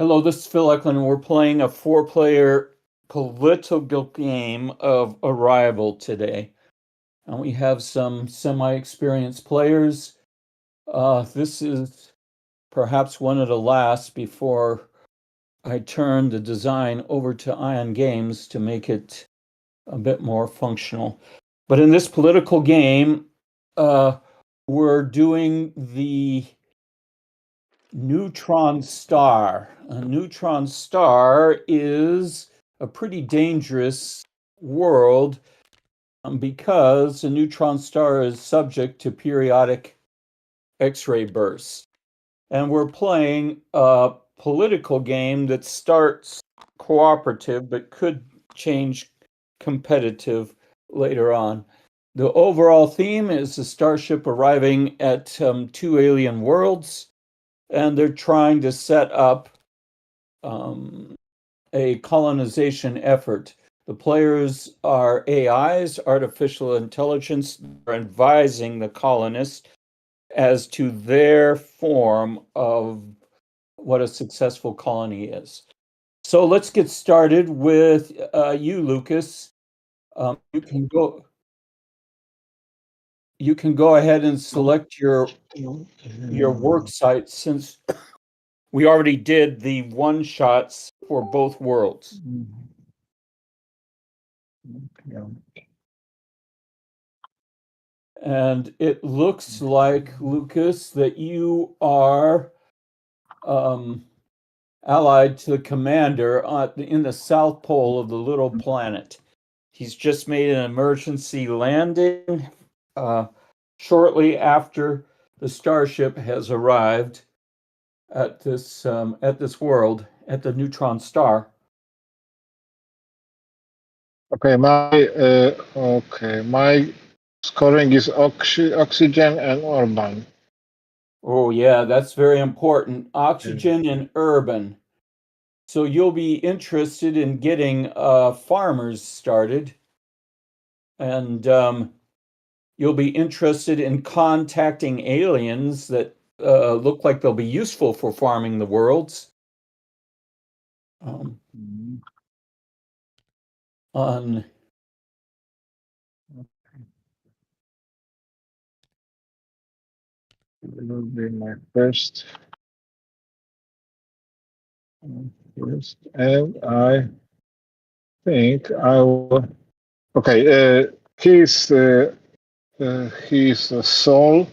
Hello, this is Phil Eklund, and we're playing a four-player political game of Arrival today. And we have some semi-experienced players. This is perhaps one of the last before I turn the design over to Ion Games to make it a bit more functional. But in this political game, we're doing the neutron star. A neutron star is a pretty dangerous world because a neutron star is subject to periodic X-ray bursts. And we're playing a political game that starts cooperative but could change competitive later on. The overall theme is the starship arriving at two alien worlds, and they're trying to set up a colonization effort. The players are AIs, artificial intelligence, are advising the colonists as to their form of what a successful colony is. So let's get started with you, Lucas. You can go ahead and select your work site, since we already did the one shots for both worlds. And it looks like, Lucas, that you are allied to the commander in the south pole of the little planet. He's just made an emergency landing shortly after the starship has arrived at this world, at the neutron star. Okay, my scoring is oxygen and urban. Oh yeah, that's very important. Oxygen and urban. So you'll be interested in getting farmers started, and you'll be interested in contacting aliens that look like they'll be useful for farming the worlds. On It will be my first, and I think I will. Okay, he's a soul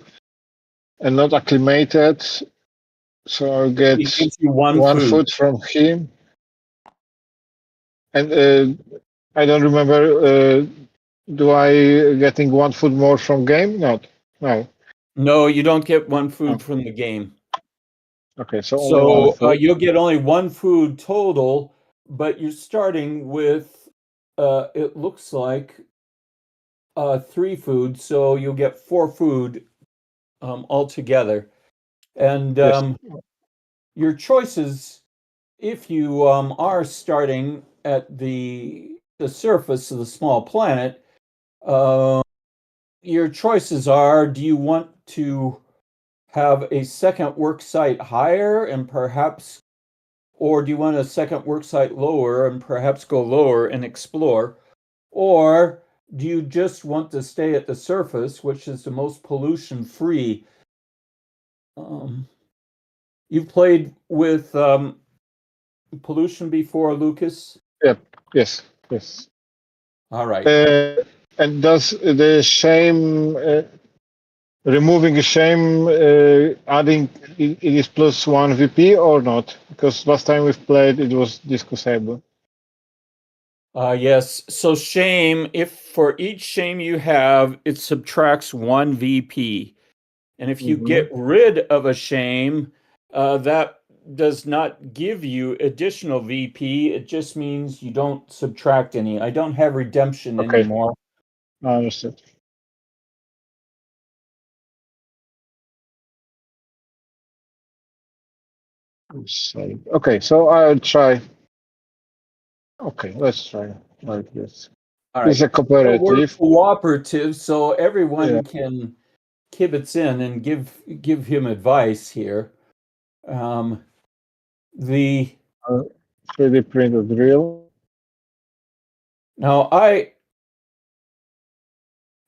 and not acclimated, so I'll get he gives you one food. food from him. And I don't remember. Do I getting one food more from game? Not. No. No, you don't get one food from the game. Okay, so only one food. You'll get only one food total, but you're starting with it looks like 3 food, so you'll get 4 food altogether. And Yes. your choices, if you are starting at the surface of the small planet, your choices are: do you want to have a second work site higher and perhaps, or do you want a second work site lower and perhaps go lower and explore? Or do you just want to stay at the surface, which is the most pollution free? You've played with pollution before, Lucas? Yep. Yes. All right. And does the shame removing the shame adding it is plus 1 VP or not? Because last time we've played it was discussable. Yes. So shame, if for each shame you have, it subtracts 1 VP. And if you get rid of a shame, that does not give you additional VP. It just means you don't subtract any. I don't have redemption anymore. I understood. Okay, so I'll try. Okay, let's try like this. All right. It's a cooperative. So we're cooperative, so everyone can kibitz in and give him advice here. The 3D printed drill. now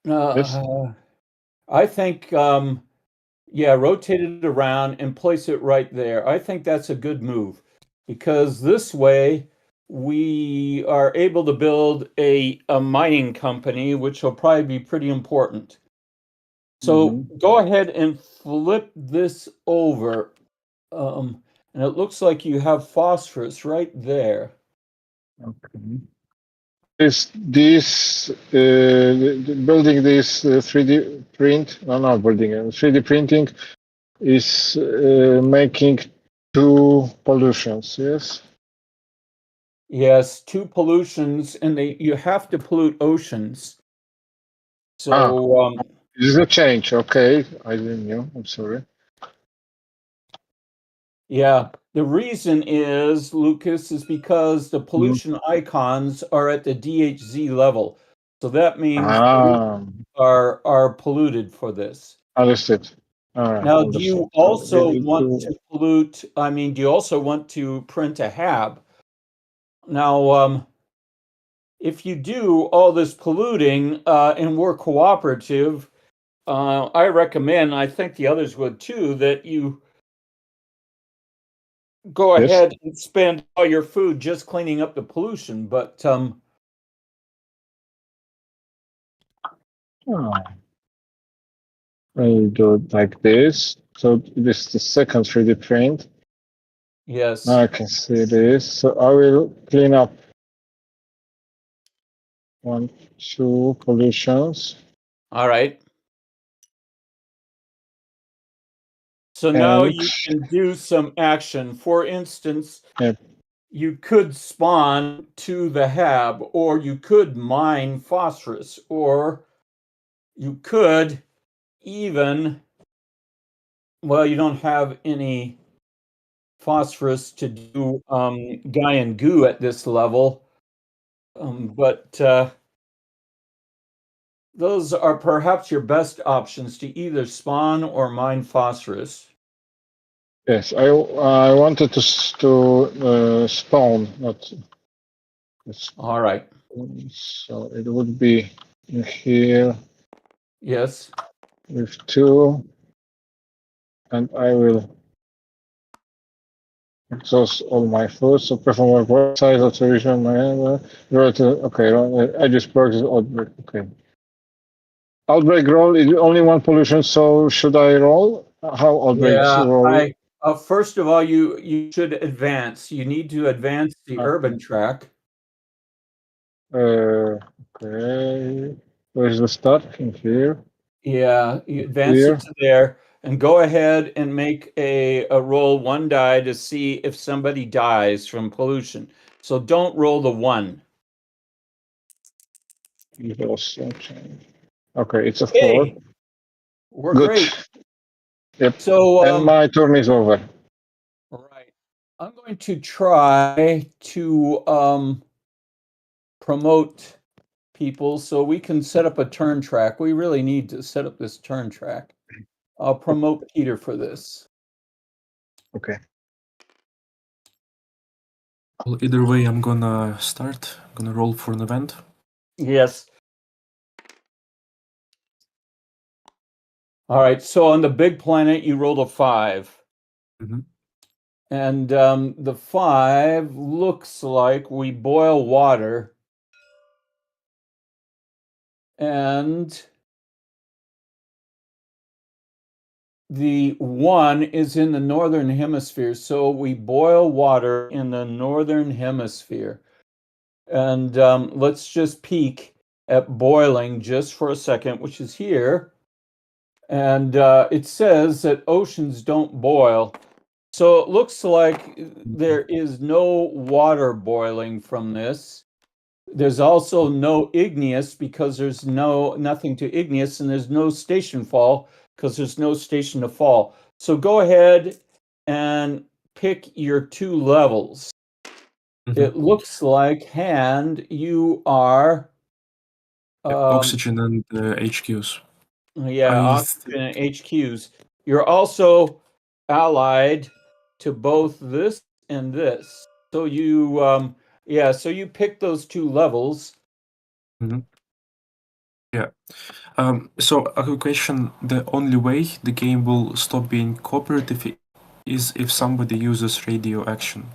Yes. I think rotate it around and place it right there. I think that's a good move because this way we are able to build a mining company, which will probably be pretty important. So go ahead and flip this over. And it looks like you have phosphorus right there. Okay. Is this building this 3D print? No, not building. 3D printing is making 2 pollutions. Yes. Yes, 2 pollutions, and you have to pollute oceans. So This is a change. Okay, I didn't know. I'm sorry. yeah, the reason is, Lucas, is because the pollution icons are at the DHZ level. So that means are polluted for this. Understood. All right. Now, do you also want to pollute? I mean, do you also want to print a HAB? Now, if you do all this polluting and we're cooperative, I recommend, I think the others would too, that you go ahead and spend all your food just cleaning up the pollution. But I do it like this. So this is the second 3D print. yes, Now I can see this. So I will clean up 1, 2 pollutions. all right. So now you can do some action. For instance, you could spawn to the HAB, or you could mine phosphorus, or you could even, well, you don't have any phosphorus to do Gaian goo at this level, but those are perhaps your best options to either spawn or mine phosphorus. Yes, I wanted to spawn, not. All right. So it would be in here. Yes. With 2, and I will exhaust all my food. So perform my size observation. Okay, I just purchased outbreak. Okay. Outbreak roll is only 1 pollution, so should I roll? How outbreaks roll? First of all, you should advance. You need to advance the urban track. Okay. Where's the start? In here. Yeah, you advance it to there, and go ahead and make a roll 1 die to see if somebody dies from pollution. So don't roll the 1. Okay, it's a 4. We're Good. Great. Yep. So and my turn is over. Right. I'm going to try to promote people so we can set up a turn track. We really need to set up this turn track. I'll promote Peter for this. Okay. Well, either way, I'm gonna start. I'm gonna roll for an event. Yes. All right. So on the big planet, you rolled a 5. Mm-hmm. And the 5 looks like we boil water. And the 1 is in the northern hemisphere. So we boil water in the northern hemisphere. And let's just peek at boiling just for a second, which is here. And it says that oceans don't boil. So it looks like there is no water boiling from this. There's also no igneous because there's nothing to igneous, and there's no station fall because there's no station to fall. So go ahead and pick your 2 levels. Mm-hmm. It looks like, Hand, you are oxygen and HQs. Yeah, oxygen and HQs. You're also allied to both this and this. So you, so you pick those two levels. Yeah. So a quick question: the only way the game will stop being cooperative is if somebody uses radio action.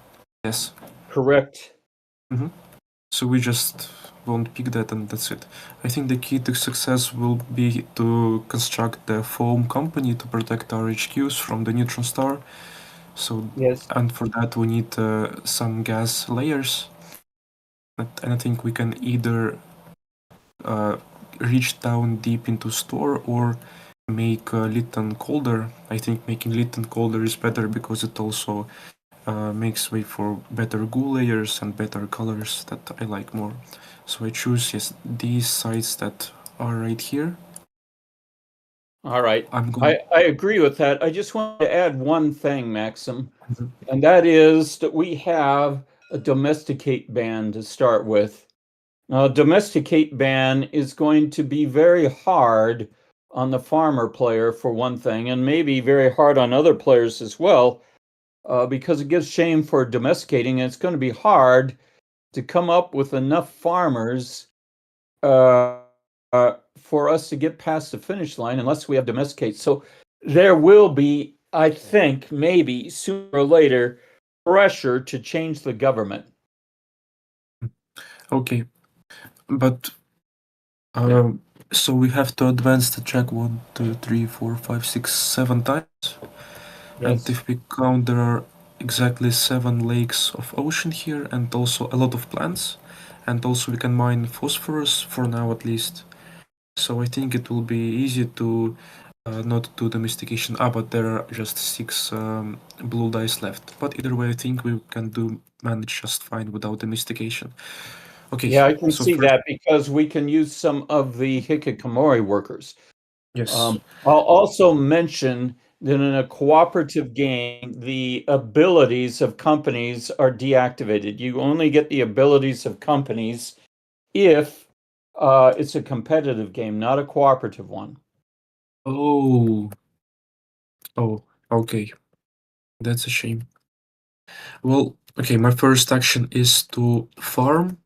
Yes. Correct. So we just won't pick that, and that's it. I think the key to success will be to construct the foam company to protect our HQs from the neutron star. So Yes. and for that we need some gas layers. And I think we can either reach down deep into store or make Lytton colder. I think making Lytton colder is better because it also makes way for better goo layers and better colors that I like more. So I choose these sites that are right here. All right. I'm going. I agree with that. I just want to add one thing, Maxim, and that is that we have a domesticate ban to start with. Now, domesticate ban is going to be very hard on the farmer player for one thing, and maybe very hard on other players as well, because it gives shame for domesticating, and it's going to be hard to come up with enough farmers for us to get past the finish line unless we have domesticate. So there will be, I think, maybe sooner or later, pressure to change the government. Okay, but so we have to advance the track 1, 2, 3, 4, 5, 6, 7 times. And Yes. if we count, there are exactly 7 lakes of ocean here, and also a lot of plants. And also we can mine phosphorus for now at least. So I think it will be easy to not do domestication. But there are just 6 blue dice left. But either way, I think we can manage just fine without domestication. Okay. Yeah, I can so see first, that because we can use some of the hikikomori workers. yes. I'll also mention that in a cooperative game, the abilities of companies are deactivated. You only get the abilities of companies if it's a competitive game, not a cooperative one. Oh, okay. That's a shame. Well, okay, my first action is to farm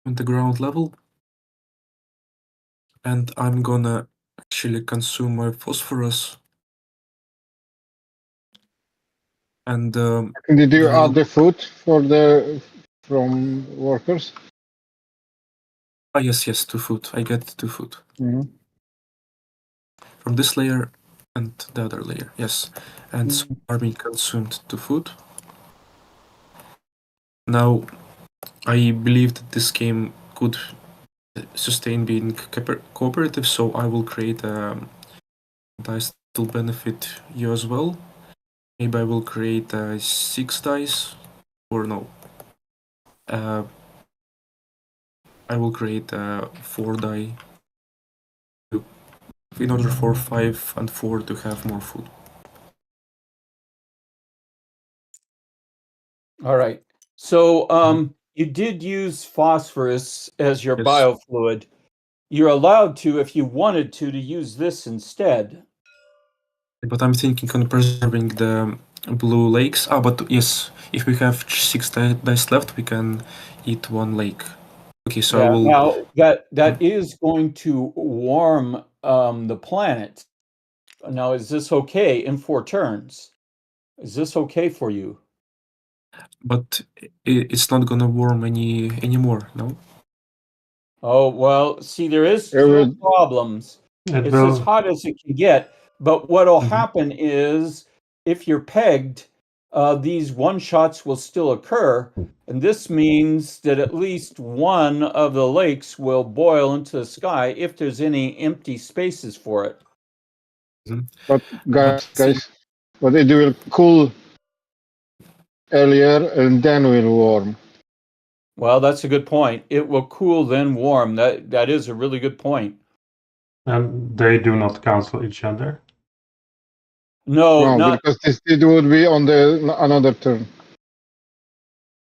on the ground level. And I'm gonna actually consume my phosphorus. And Did you then add the food from workers? yes, 2 food. I get 2 food. From this layer and the other layer, yes. And so are being consumed 2 food. Now, I believe that this game could sustain being cooperative, so I will create a dice that will benefit you as well. Maybe I will create 6 dice, or no. I will create 4 die in order for 5 and 4 to have more food. All right. So you did use phosphorus as your Yes. biofluid. You're allowed to, if you wanted to use this instead. But I'm thinking on preserving the blue lakes. But yes, if we have 6 dice left, we can eat 1 lake. Okay, so I will. Now that is going to warm the planet. Now, is this okay in 4 turns? Is this okay for you? But it's not gonna warm anymore, no? Oh, well, see, there is It still would- problems. It It's as will. hot as it can get, but what'll Mhm. happen is if you're pegged, these one shots will still occur, and this means that at least one of the lakes will boil into the sky if there's any empty spaces for it. But But guys, but it will cool earlier and then will warm. Well, that's a good point. It will cool, then warm. That is a really good point. And they do not cancel each other. No, No, not because it would be on another turn.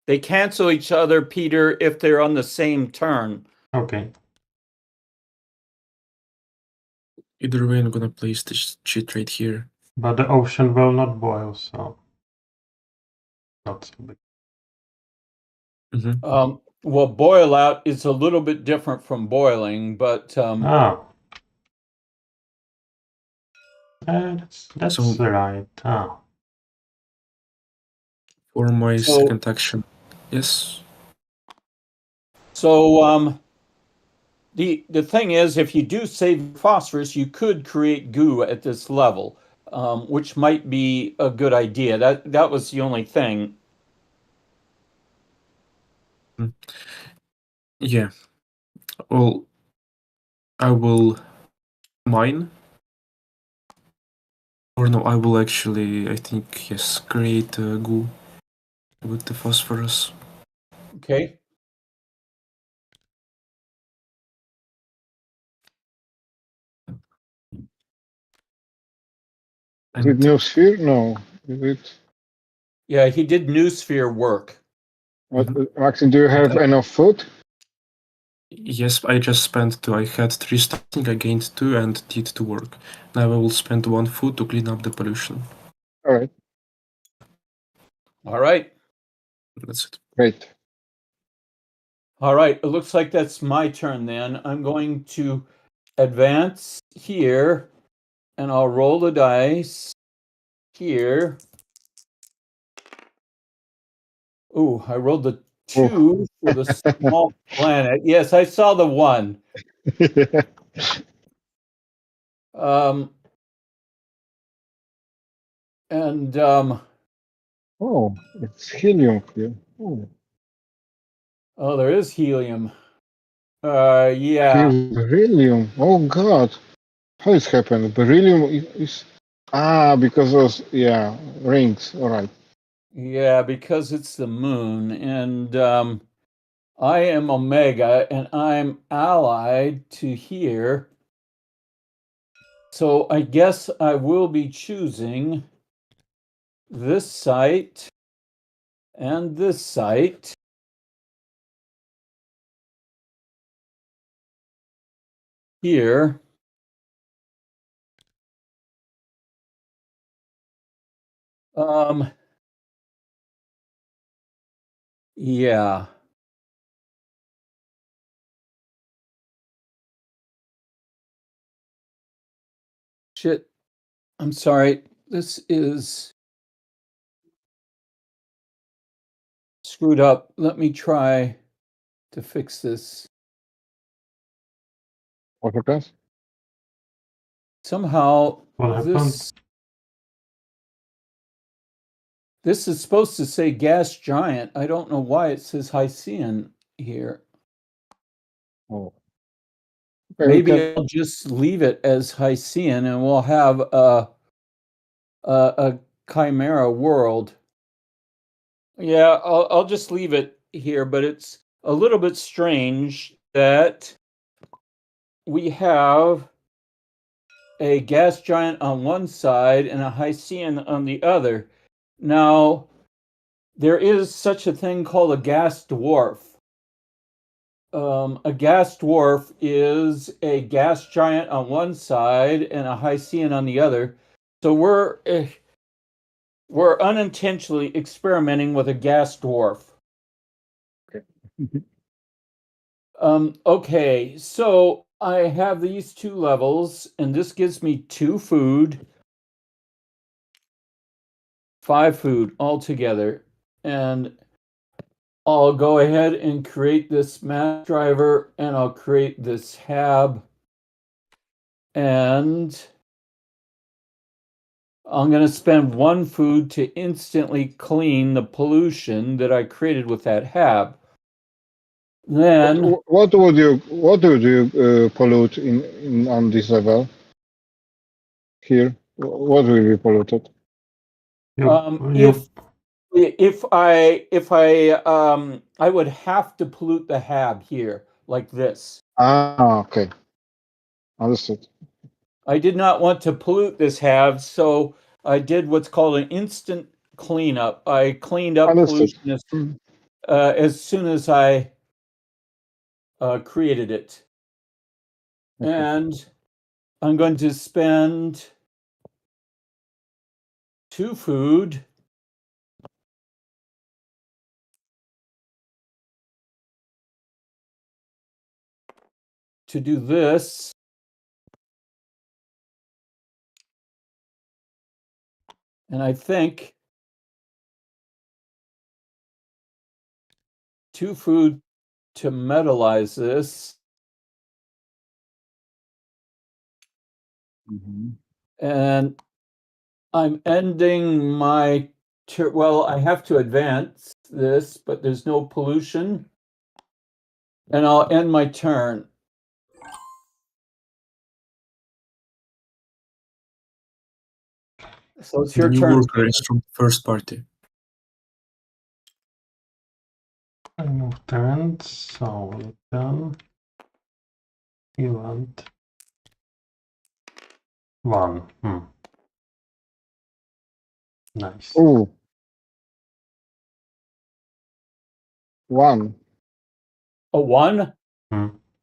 they cancel each other, Peter, if they're on the same turn. Okay. either way, I'm gonna place this cheat right here. But the ocean will not boil, so not so big. Well, boil out is a little bit different from boiling, but Oh. That's So- right. Oh. For my So- second action, yes. so the thing is, if you do save phosphorus, you could create goo at this level, which might be a good idea. That was the only thing. Yeah. Well, I will mine. Or no, I will actually, I think, yes, create a goo with the phosphorus. Okay. Is it And new sphere? No. Is it? Yeah, he did noosphere work. What, Maxim, do you have enough food? yes, I just spent 2. I had 3 starting, I gained 2 and did 2 work. Now I will spend 1 food to clean up the pollution. All right. All right. That's it. Great. All right. It looks like that's my turn then. I'm going to advance here and I'll roll the dice here. Ooh, I rolled the 2 for the small planet. Yes, I saw the 1. And Oh, it's helium here. Oh, there is helium. Yeah. beryllium. Oh God, how it's happened? Beryllium is because of rings. All right. Yeah, because it's the moon, and I am Omega, and I'm allied to here. So I guess I will be choosing this site and this site. Here. Yeah. Shit. I'm sorry. This is screwed up. Let me try to fix this. What happens? Somehow What happened? this is supposed to say gas giant. I don't know why it says Hycean here. Oh. Okay, Maybe I'll just leave it as Hycean and we'll have a chimera world. Yeah, I'll just leave it here, but it's a little bit strange that we have a gas giant on one side and a Hycean on the other. Now, there is such a thing called a gas dwarf. A gas dwarf is a gas giant on one side and a Hycean on the other. So we're unintentionally experimenting with a gas dwarf. Okay. Okay, so I have these 2 levels, and this gives me 2 food, 5 food altogether. And I'll go ahead and create this map driver, and I'll create this hab. And I'm going to spend 1 food to instantly clean the pollution that I created with that hab. Then What would you pollute in on this level? Here, what will be polluted? if I would have to pollute the hab here like this. Okay, understood. I did not want to pollute this hab, so I did what's called an instant cleanup. I cleaned up Understood. pollution as soon as I created it. Okay. And I'm going to spend 2 food to do this. And I think 2 food to metalize this. And I'm ending my well, I have to advance this, but there's no pollution. And I'll end my turn. So it's your The new turn. worker is from the first party. I move turns, so we done. You want 1. Nice. Ooh. 1. A 1?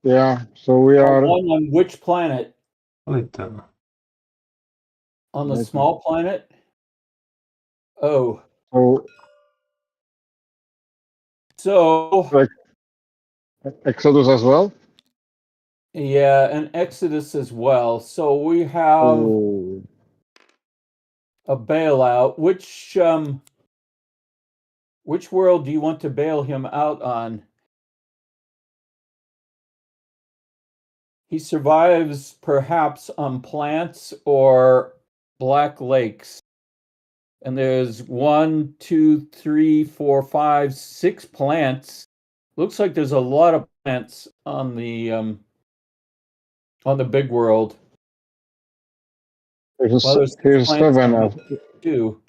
Yeah, so we A are 1 on which planet? Little. On the Little. small planet? Oh. So So Exodus as well? yeah, and Exodus as well. So we have Ooh. a bailout. Which world do you want to bail him out on? He survives perhaps on plants or black lakes. And there's 1, 2, 3, 4, 5, 6 plants. Looks like there's a lot of plants on the big world. Here's Well, there's 6 here's plants 7 on of it too.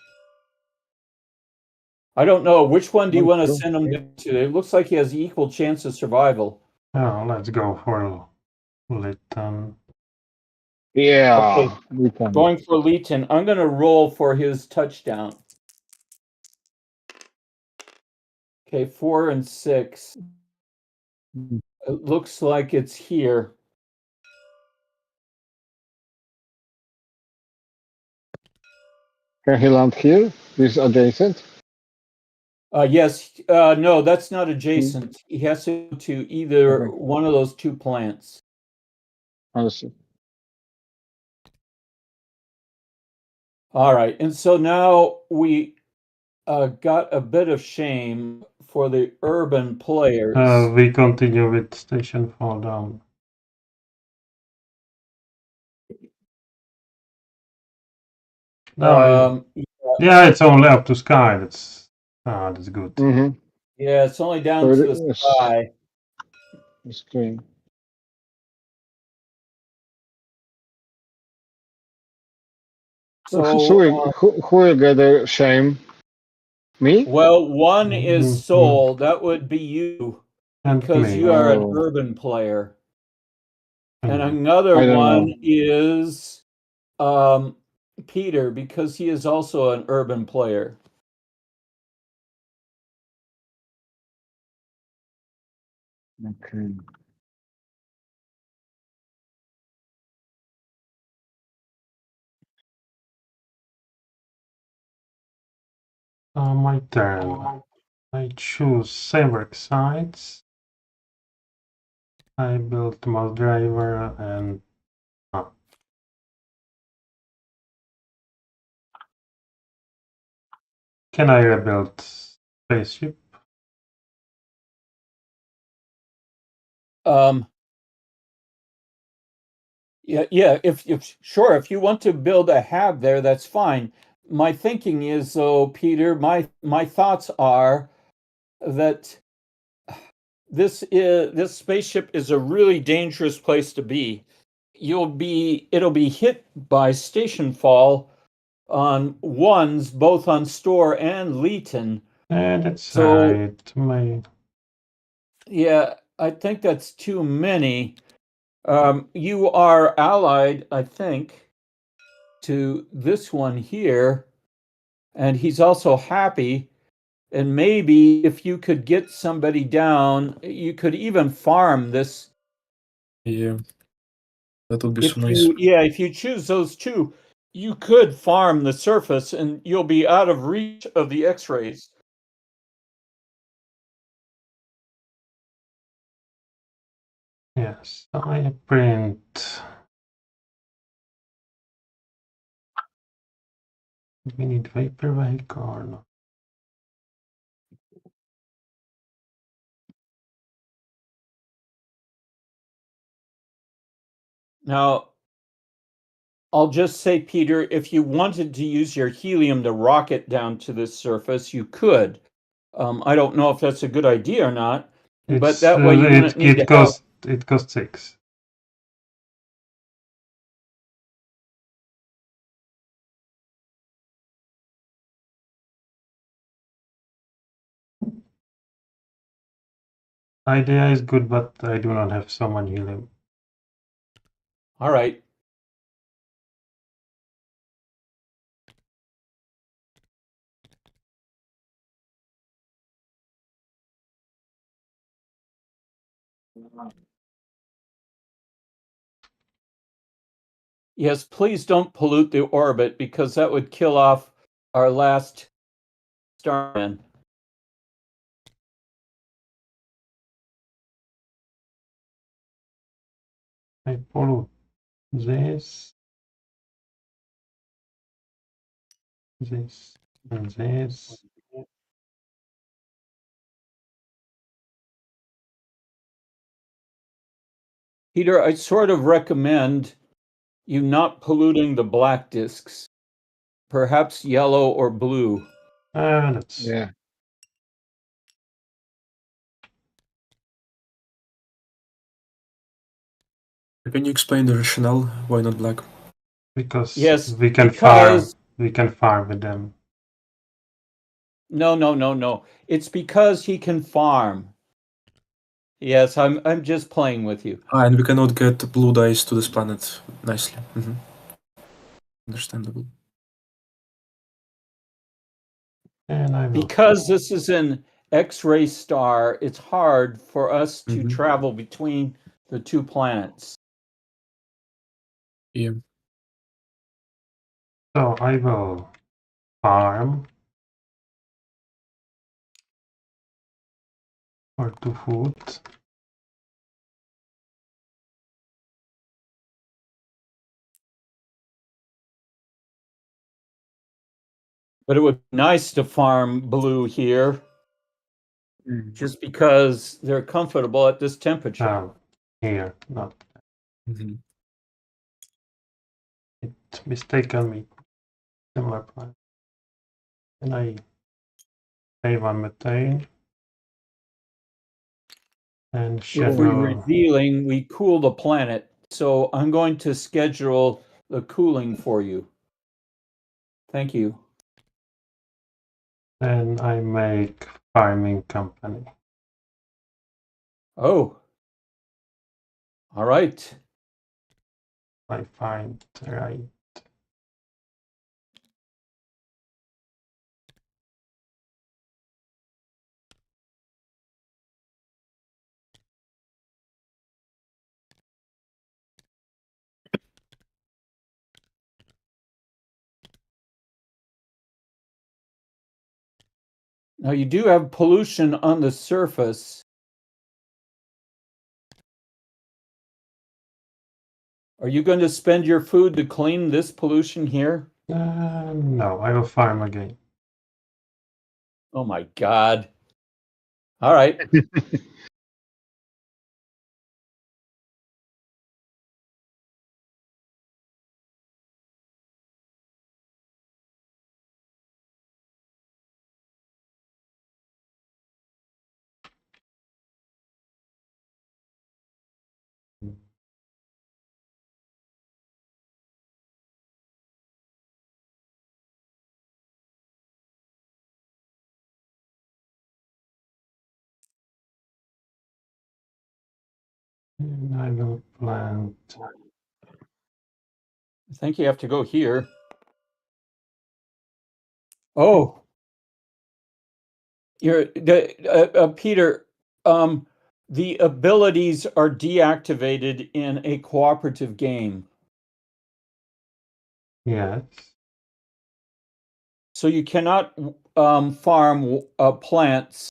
I don't know. Which one do you want to Okay. send him to? It looks like he has equal chance of survival. Oh, let's go for Little. Yeah. Okay. We can. Going for Leeton. I'm going to roll for his touchdown. Okay, 4 and 6. It looks like it's here. Can he land here? This adjacent? Yes. No, that's not adjacent. He has to go to either Okay. one of those 2 plants. I see. All right. And so now we got a bit of shame for the urban players. We continue with station fall down. No, yeah, it's only up to sky. That's good. Mm-hmm. Yeah, it's only down So to the sky. It's clean. So, who will get a shame? Me? well, 1 is Mhm. soul. That would be you And because me. you are an Oh. urban player. And Mhm. another I don't one know. is Peter because he is also an urban player. Okay. My turn. I choose Severk sites. I built my driver and can I rebuild spaceship? Yeah, if sure, if you want to build a hab there, that's fine. My thinking is though, Peter, my thoughts are that this spaceship is a really dangerous place to be. It'll be hit by station fall on 1s, both on Store and Leeton. That's So right. yeah, I think that's too many. You are allied, I think, to this one here, and he's also happy. And maybe if you could get somebody down, you could even farm this. Yeah, that would be so nice. If you choose those 2, you could farm the surface and you'll be out of reach of the X-rays. Yes, I print. Do we need vaporwave or not? Now, I'll just say, Peter, if you wanted to use your helium to rocket down to the surface, you could. I don't know if that's a good idea or not, but that way you wouldn't need to have. It costs 6. Idea is good, but I do not have so much helium. All right. Yes, please don't pollute the orbit because that would kill off our last starman. I pollute this, and this. Peter, I sort of recommend you not polluting the black discs, perhaps yellow or blue. Let's Yeah. Can you explain the rationale? Why not black? because Yes, we can because farm with them. no. It's because he can farm. Yes, I'm just playing with you. And we cannot get blue dice to this planet nicely. Understandable. And I will. Because this is an X-ray star, it's hard for us to Mhm. travel between the two planets. Yeah. So I will farm for 2 food. But it would be nice to farm blue here, just because they're comfortable at this temperature. Here, not Mhm. it mistaken me. Similar plan. And I save on methane and If we're schedule. revealing, we cool the planet. So I'm going to schedule the cooling for you. Thank you. Then I make farming company. Oh. All right. I find right. Now you do have pollution on the surface. Are you going to spend your food to clean this pollution here? No, I will farm again. Oh my God. All right. And I will plant. I think you have to go here. Oh, Peter. The abilities are deactivated in a cooperative game, Yes. so you cannot farm plants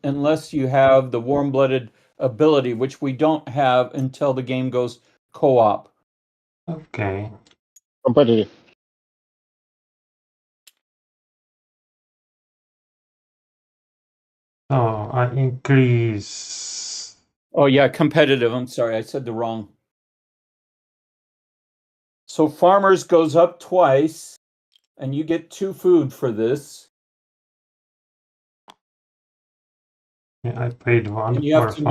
unless you have the warm-blooded ability, which we don't have until the game goes co-op. Okay. Competitive. So I increase. Oh yeah, competitive. I'm sorry, I said the wrong. So farmers goes up twice, and you get 2 food for this. Yeah, I paid 1 And you for have to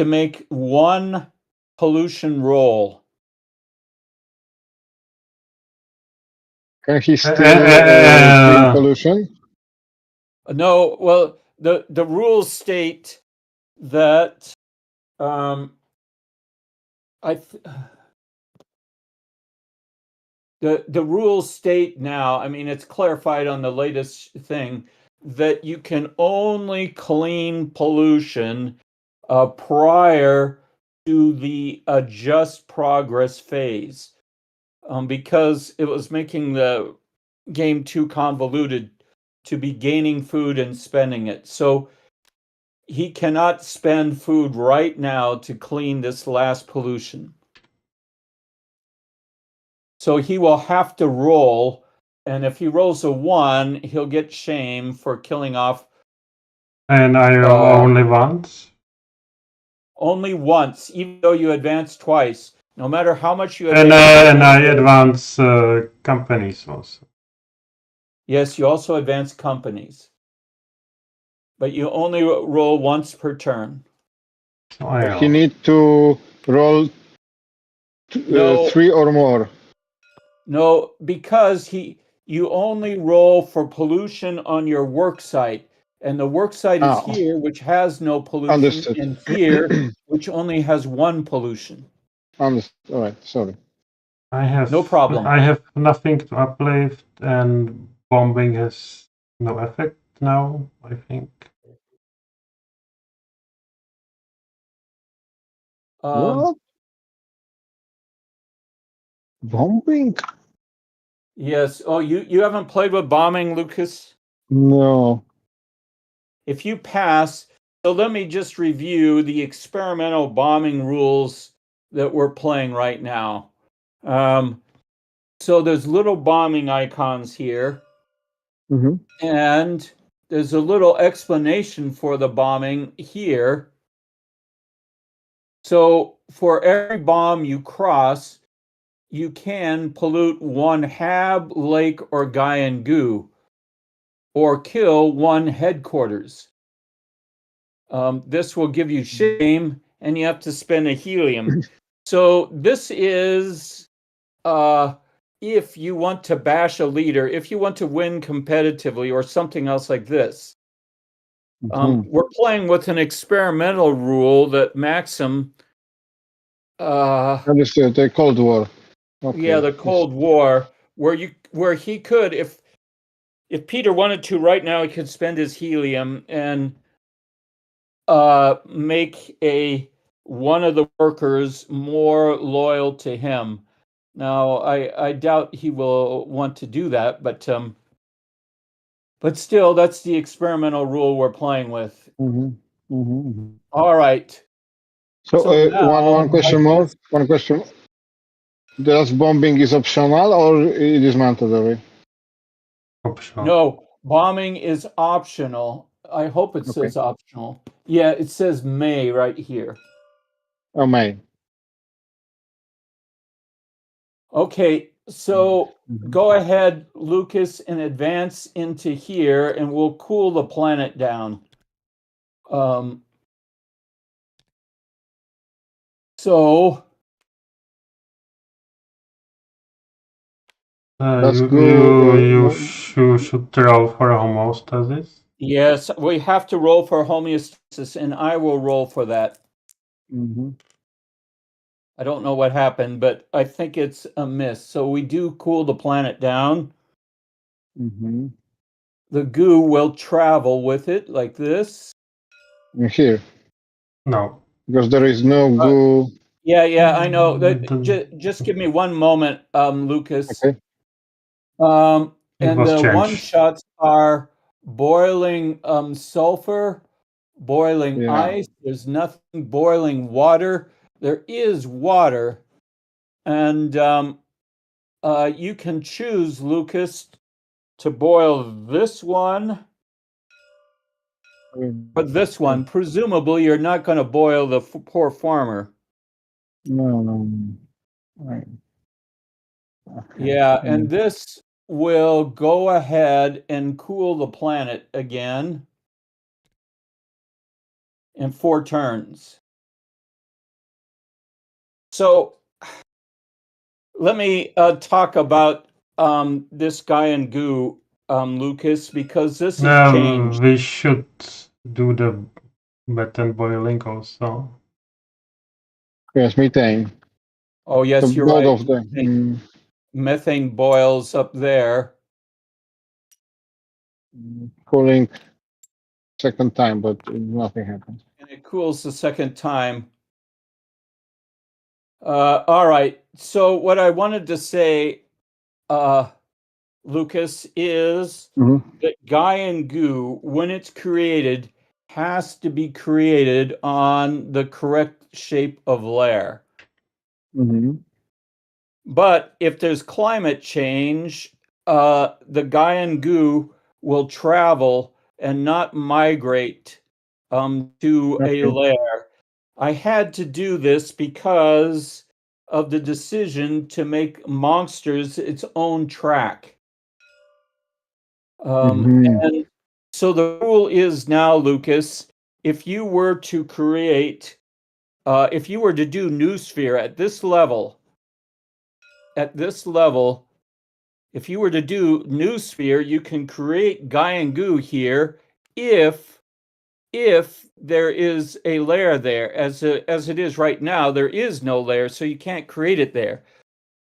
farm. make 1 pollution roll. Can he still clean Uh, pollution? No, well, the rules state that the rules state now, I mean, it's clarified on the latest thing, that you can only clean pollution prior to the adjust progress phase, because it was making the game too convoluted to be gaining food and spending it. So he cannot spend food right now to clean this last pollution. So he will have to roll, and if he rolls a 1, he'll get shame for killing off and I roll only once. only once, even though you advance twice. No matter how much you And I advance companies also. Yes, you also advance companies, but you only roll once per turn. So I He roll. need to roll No. 3 or more. No, because you only roll for pollution on your work site, and the work site is here, which has no pollution, Understood. and here, which only has 1 pollution. Understood. All right. Sorry. I have No problem. I have nothing to uplift, and bombing has no effect now, I think. What? Bombing? Yes. Oh, you haven't played with bombing, Lucas? No. If you pass, so let me just review the experimental bombing rules that we're playing right now. So there's little bombing icons here, and there's a little explanation for the bombing here. So for every bomb you cross, you can pollute 1 hab, lake, or Gaian goo, or kill 1 headquarters. This will give you shame, and you have to spend a helium. So this is if you want to bash a leader, if you want to win competitively, or something else like this. We're playing with an experimental rule that Maxim. Understood. The Cold War. Okay. Yeah, the Cold War, where he could, if Peter wanted to right now, he could spend his helium and make one of the workers more loyal to him. Now, I doubt he will want to do that, but still, that's the experimental rule we're playing with. All right. So, now, one question more. One question. Does bombing is optional or it is mandatory? Optional. No, bombing is optional. I hope it says optional. Yeah, it says may right here. Oh, may. Okay, so go ahead, Lucas, and advance into here, and we'll cool the planet down. So You should roll for homeostasis. yes, we have to roll for homeostasis, and I will roll for that. I don't know what happened, but I think it's a miss. So we do cool the planet down. The goo will travel with it like this. Here. No. Because there is no goo. Yeah, I know. Just give me one moment, Lucas. Okay. And the one shots are boiling sulfur, boiling Yeah. ice. There's nothing boiling water. There is water. And you can choose, Lucas, to boil this one or this one. Presumably, you're not going to boil the poor farmer. No. Right. Okay. Yeah, and this will go ahead and cool the planet again in 4 turns. So let me talk about this guy in goo, Lucas, because this has changed. We should do the methane boiling also. Yes, methane. Oh, yes, So you're both right. of them. Methane boils up there. Cooling second time, but nothing happened. And it cools the second time. All right. So what I wanted to say, Lucas, is that Gaian goo, when it's created, has to be created on the correct shape of layer. But if there's climate change, the Gaian goo will travel and not migrate to a layer. I had to do this because of the decision to make monsters its own track. And so the rule is now, Lucas, if you were to create, if you were to do Noosphere at this level, if you were to do Noosphere, you can create Gaian goo here if there is a layer there. As it is right now, there is no layer, so you can't create it there.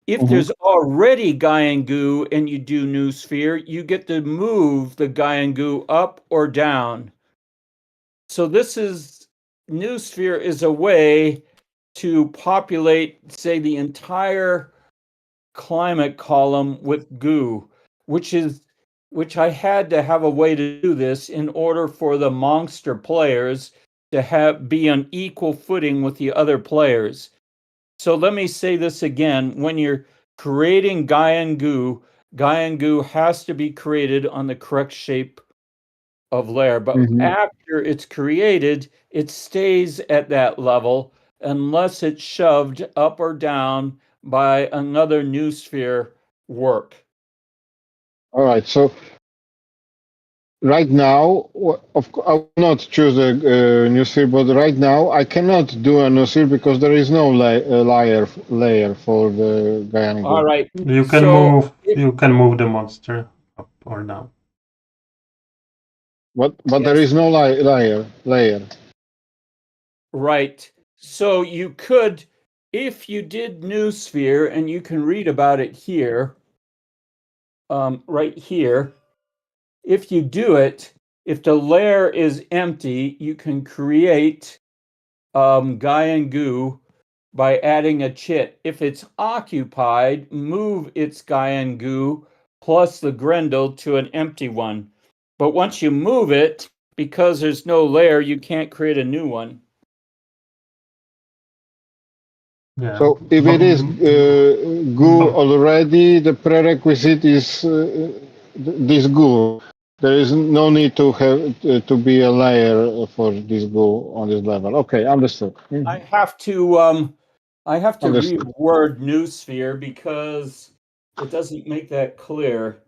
If there's already Gaian goo and you do Noosphere, you get to move the Gaian goo up or down. So Noosphere is a way to populate, say, the entire climate column with goo, which I had to have a way to do this in order for the monster players to be on equal footing with the other players. So let me say this again. When you're creating Gaian goo has to be created on the correct shape of layer. But after it's created, it stays at that level unless it's shoved up or down by another Noosphere work. All right. So right now, of course, I will not choose a Noosphere, but right now I cannot do a Noosphere because there is no layer for the Gaian goo. All right. You can move the monster up or down. But there is no layer. Right. So you could, if you did Noosphere, and you can read about it here, right here. If you do it, if the layer is empty, you can create Gaian goo by adding a chit. If it's occupied, move its Gaian goo plus the Grendel to an empty one. But once you move it, because there's no layer, you can't create a new one. Yeah. So if it is goo already, the prerequisite is this goo. There is no need to have to be a layer for this goo on this level. Okay, understood. I have to reword Noosphere because it doesn't make that clear.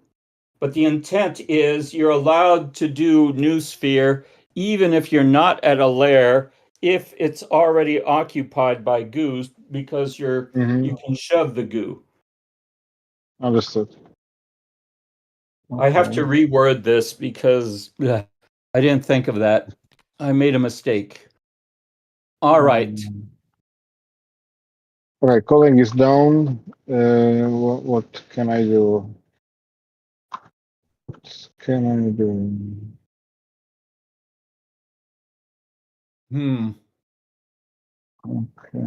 But the intent is you're allowed to do Noosphere even if you're not at a layer, if it's already occupied by goo, because you can shove the goo. Understood. I have to reword this because I didn't think of that. I made a mistake. All right. All right, calling is down. What can I do? What can I do? Okay.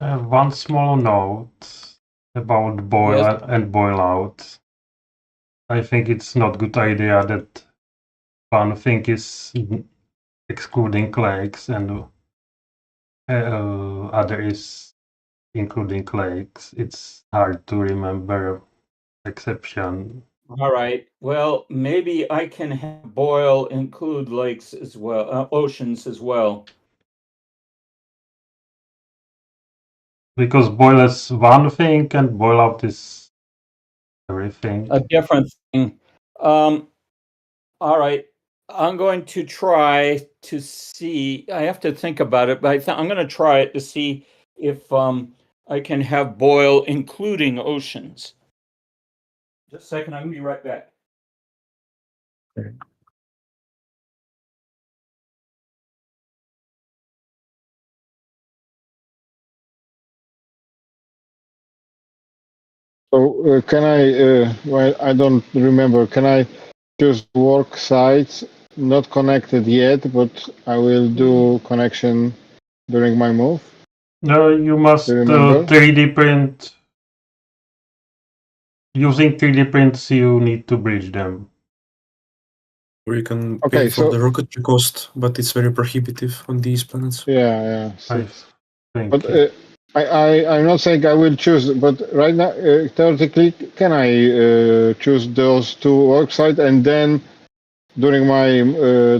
One small note about boil and boil out. I think it's not good idea that one thing is excluding lakes, and other is including lakes. It's hard to remember exception. All right. Well, maybe I can have Boyle include lakes as well, oceans as well. Because boil is one thing and boil out is everything. A different thing. All right. I'm going to try to see. I have to think about it, but I'm going to try it to see if I can have Boyle including oceans. Just a second. I'm going to be right back. So can I? Well, I don't remember. Can I choose work sites not connected yet, but I will do connection during my move? No, you must remember? 3D print. Using 3D prints, you need to bridge them. Or you can Okay, pay for so- the rocketry cost, but it's very prohibitive on these planets. Yeah. I think. But I'm not saying I will choose, but right now, theoretically, can I choose those two work sites and then during my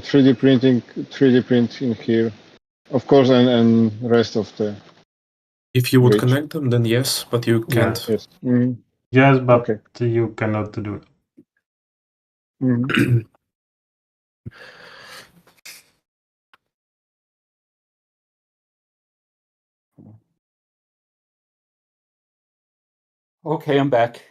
3D printing here, of course, and rest of the. If you would bridge. connect them, then yes, but you can't. Yes. Mhm. Yes, but Okay. you cannot do it. Mhm. Okay, I'm back.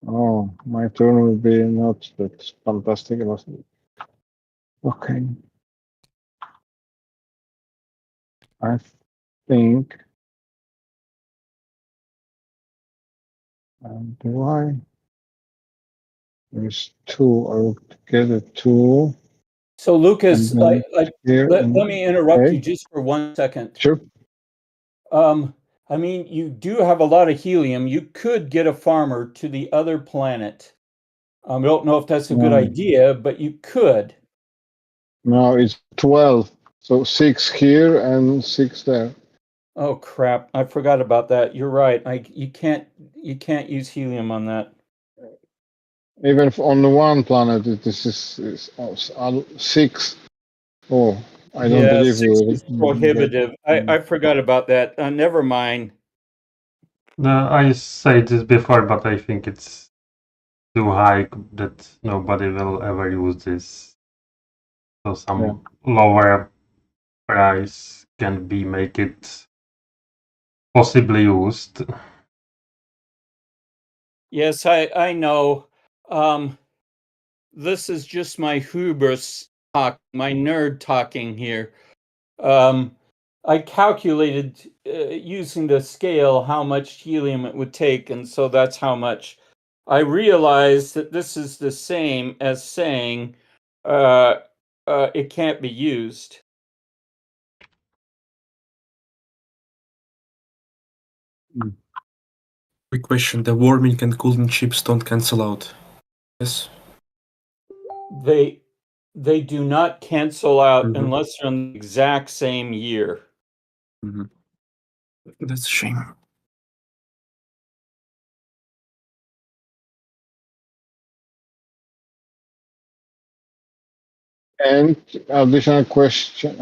Oh, my turn will be not that fantastic. Okay. I think. Do I? There's two. I will get a two. So, Lucas, And then here let and- me interrupt okay. you just for 1 second. Sure. I mean, you do have a lot of helium. You could get a farmer to the other planet. I don't know if that's a good idea, but you could. Now it's 12. So 6 here and 6 there. Oh crap! I forgot about that. You're right. You can't use helium on that. Even on the one planet, this is 6. Oh, I don't Yeah, believe 6 you. is prohibitive. I forgot about that. Never mind. I said this before, but I think it's too high that nobody will ever use this. So some lower price can be make it possibly used. Yes, I know. This is just my hubris talk, my nerd talking here. I calculated using the scale how much helium it would take, and so that's how much. I realized that this is the same as saying it can't be used. Quick question: the warming and cooling chips don't cancel out. Yes. They do not cancel out Mhm. unless they're in the exact same year. That's a shame. And additional question.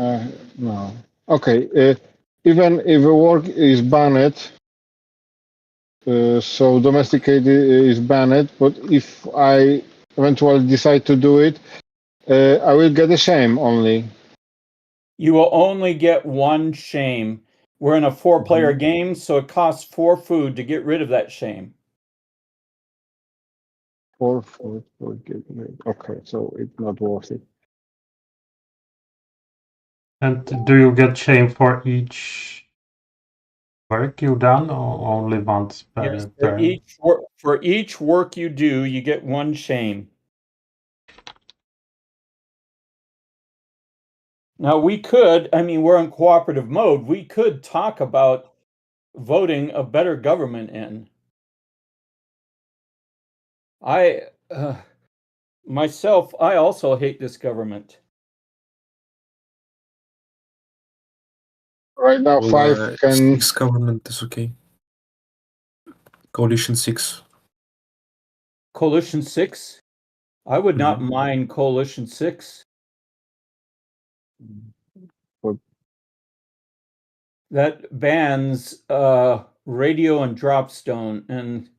No. Okay. Even if a work is banned, so domesticated is banned, but if I eventually decide to do it, I will get a shame only. You will only get one shame. We're in a 4-player game, so it costs 4 food to get rid of that shame. 4. Okay, so it's not worth it. And do you get shame for each work you done, or only once per Yes, turn? for each work you do, you get one shame. Now we could, I mean, we're in cooperative mode. We could talk about voting a better government in. Myself, I also hate this government. Right now, Well, 5 can. 6 government is okay. Coalition 6. Coalition 6? I would not Mhm. mind Coalition 6. What? That bans radio and dropstone, and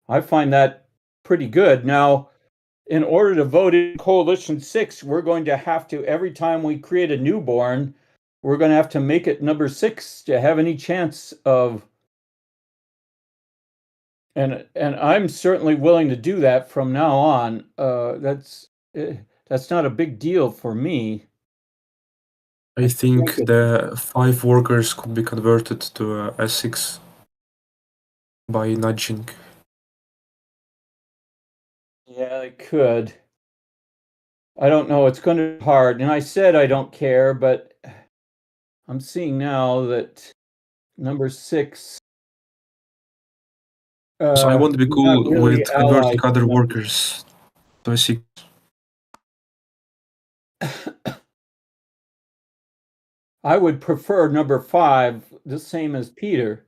I find that pretty good. Now, in order to vote in Coalition 6, we're going to have to, every time we create a newborn, we're going to have to make it number 6 to have any chance of. And I'm certainly willing to do that from now on. That's not a big deal for me. I think think the 5 workers could be converted to S6 by nudging. Yeah, they could. I don't know. It's going to be hard. And I said I don't care, but I'm seeing now that number 6. So I want to be not cool really with allied converting other to number workers to S6. I would prefer number 5, the same as Peter.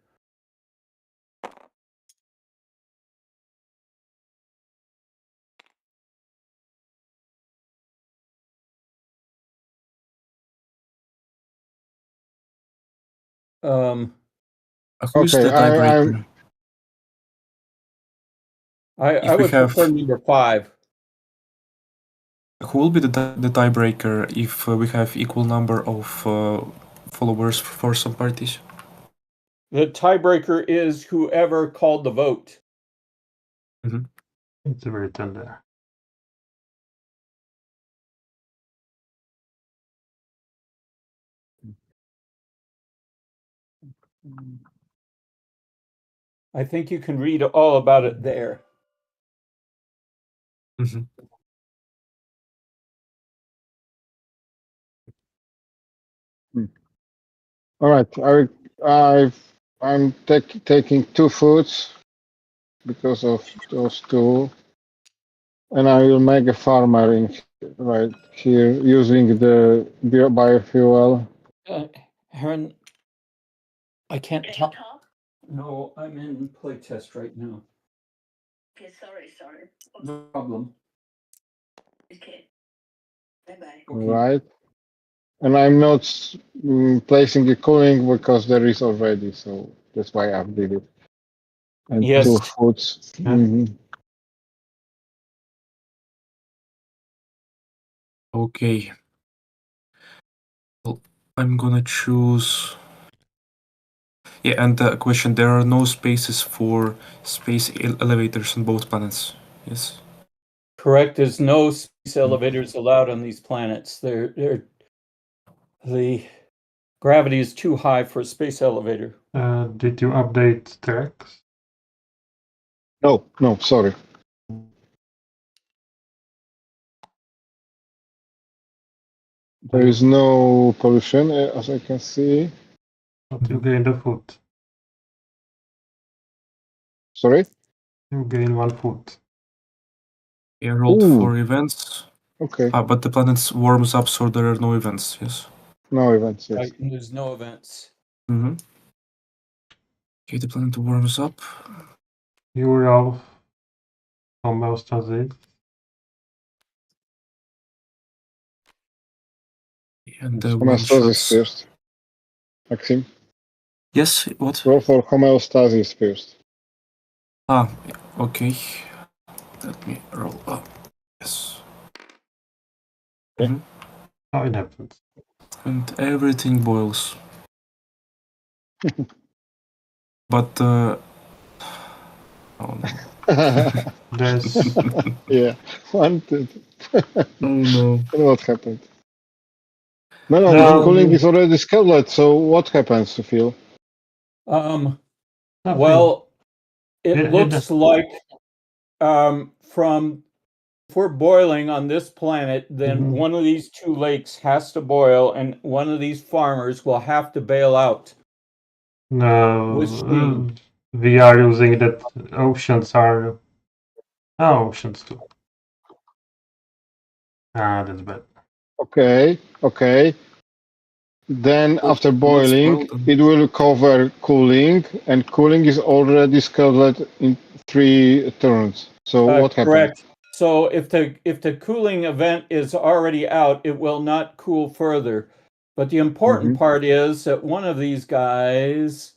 Who's Okay, the tiebreaker? I would prefer number 5. Who will be the tiebreaker if we have equal number of followers for some parties? The tiebreaker is whoever called the vote. It's written there. I think you can read all about it there. Mhm. All right, I'm taking 2 foods because of those 2, and I will make a farmer right here using the biofuel. Heron, I can't talk. No, I'm in playtest right now. Okay, sorry. No problem. Okay. Bye-bye. Okay. Right, and I'm not placing the cooling because there is already, so that's why I did it. And Yes. 2 foods. Yeah. Mhm. Okay. Well, I'm gonna choose. Yeah, and the question: there are no spaces for space elevators on both planets. Yes. Correct. There's no space elevators allowed on these planets. The gravity is too high for a space elevator. Did you update tracks? No, sorry. There is no pollution, as I can see. But you gained a foot. Sorry? You gain 1 foot. Yeah, rolled Ooh. for events. Okay, But the planet warms up, so there are no events. Yes. no events, yes. Right, there's no events. Mm-hmm. Okay, the planet warms up. Ural homeostasis. And the Homeostasis one-shots. first. Maxim, Yes, what? roll for homeostasis first. Okay. Let me roll up. Yes. Okay. Oh, it happens. And everything boils. But, oh no. There's Yeah, wanted. Oh no. What happened? No, No. the cooling is already scheduled, so what happens to Phil? nothing. Well, it It- looks like from if we're boiling on this planet, then Mhm. one of these 2 lakes has to boil, and one of these farmers will have to bail out. No, With steam. we are using that oceans are Oh, oceans too. Ah, that's bad. Okay, okay. Then Oh, after that's boiling, well done. it will cover cooling, and cooling is already scheduled in 3 turns. So what happens? Correct. So if the cooling event is already out, it will not cool further. But the important part is that one of these guys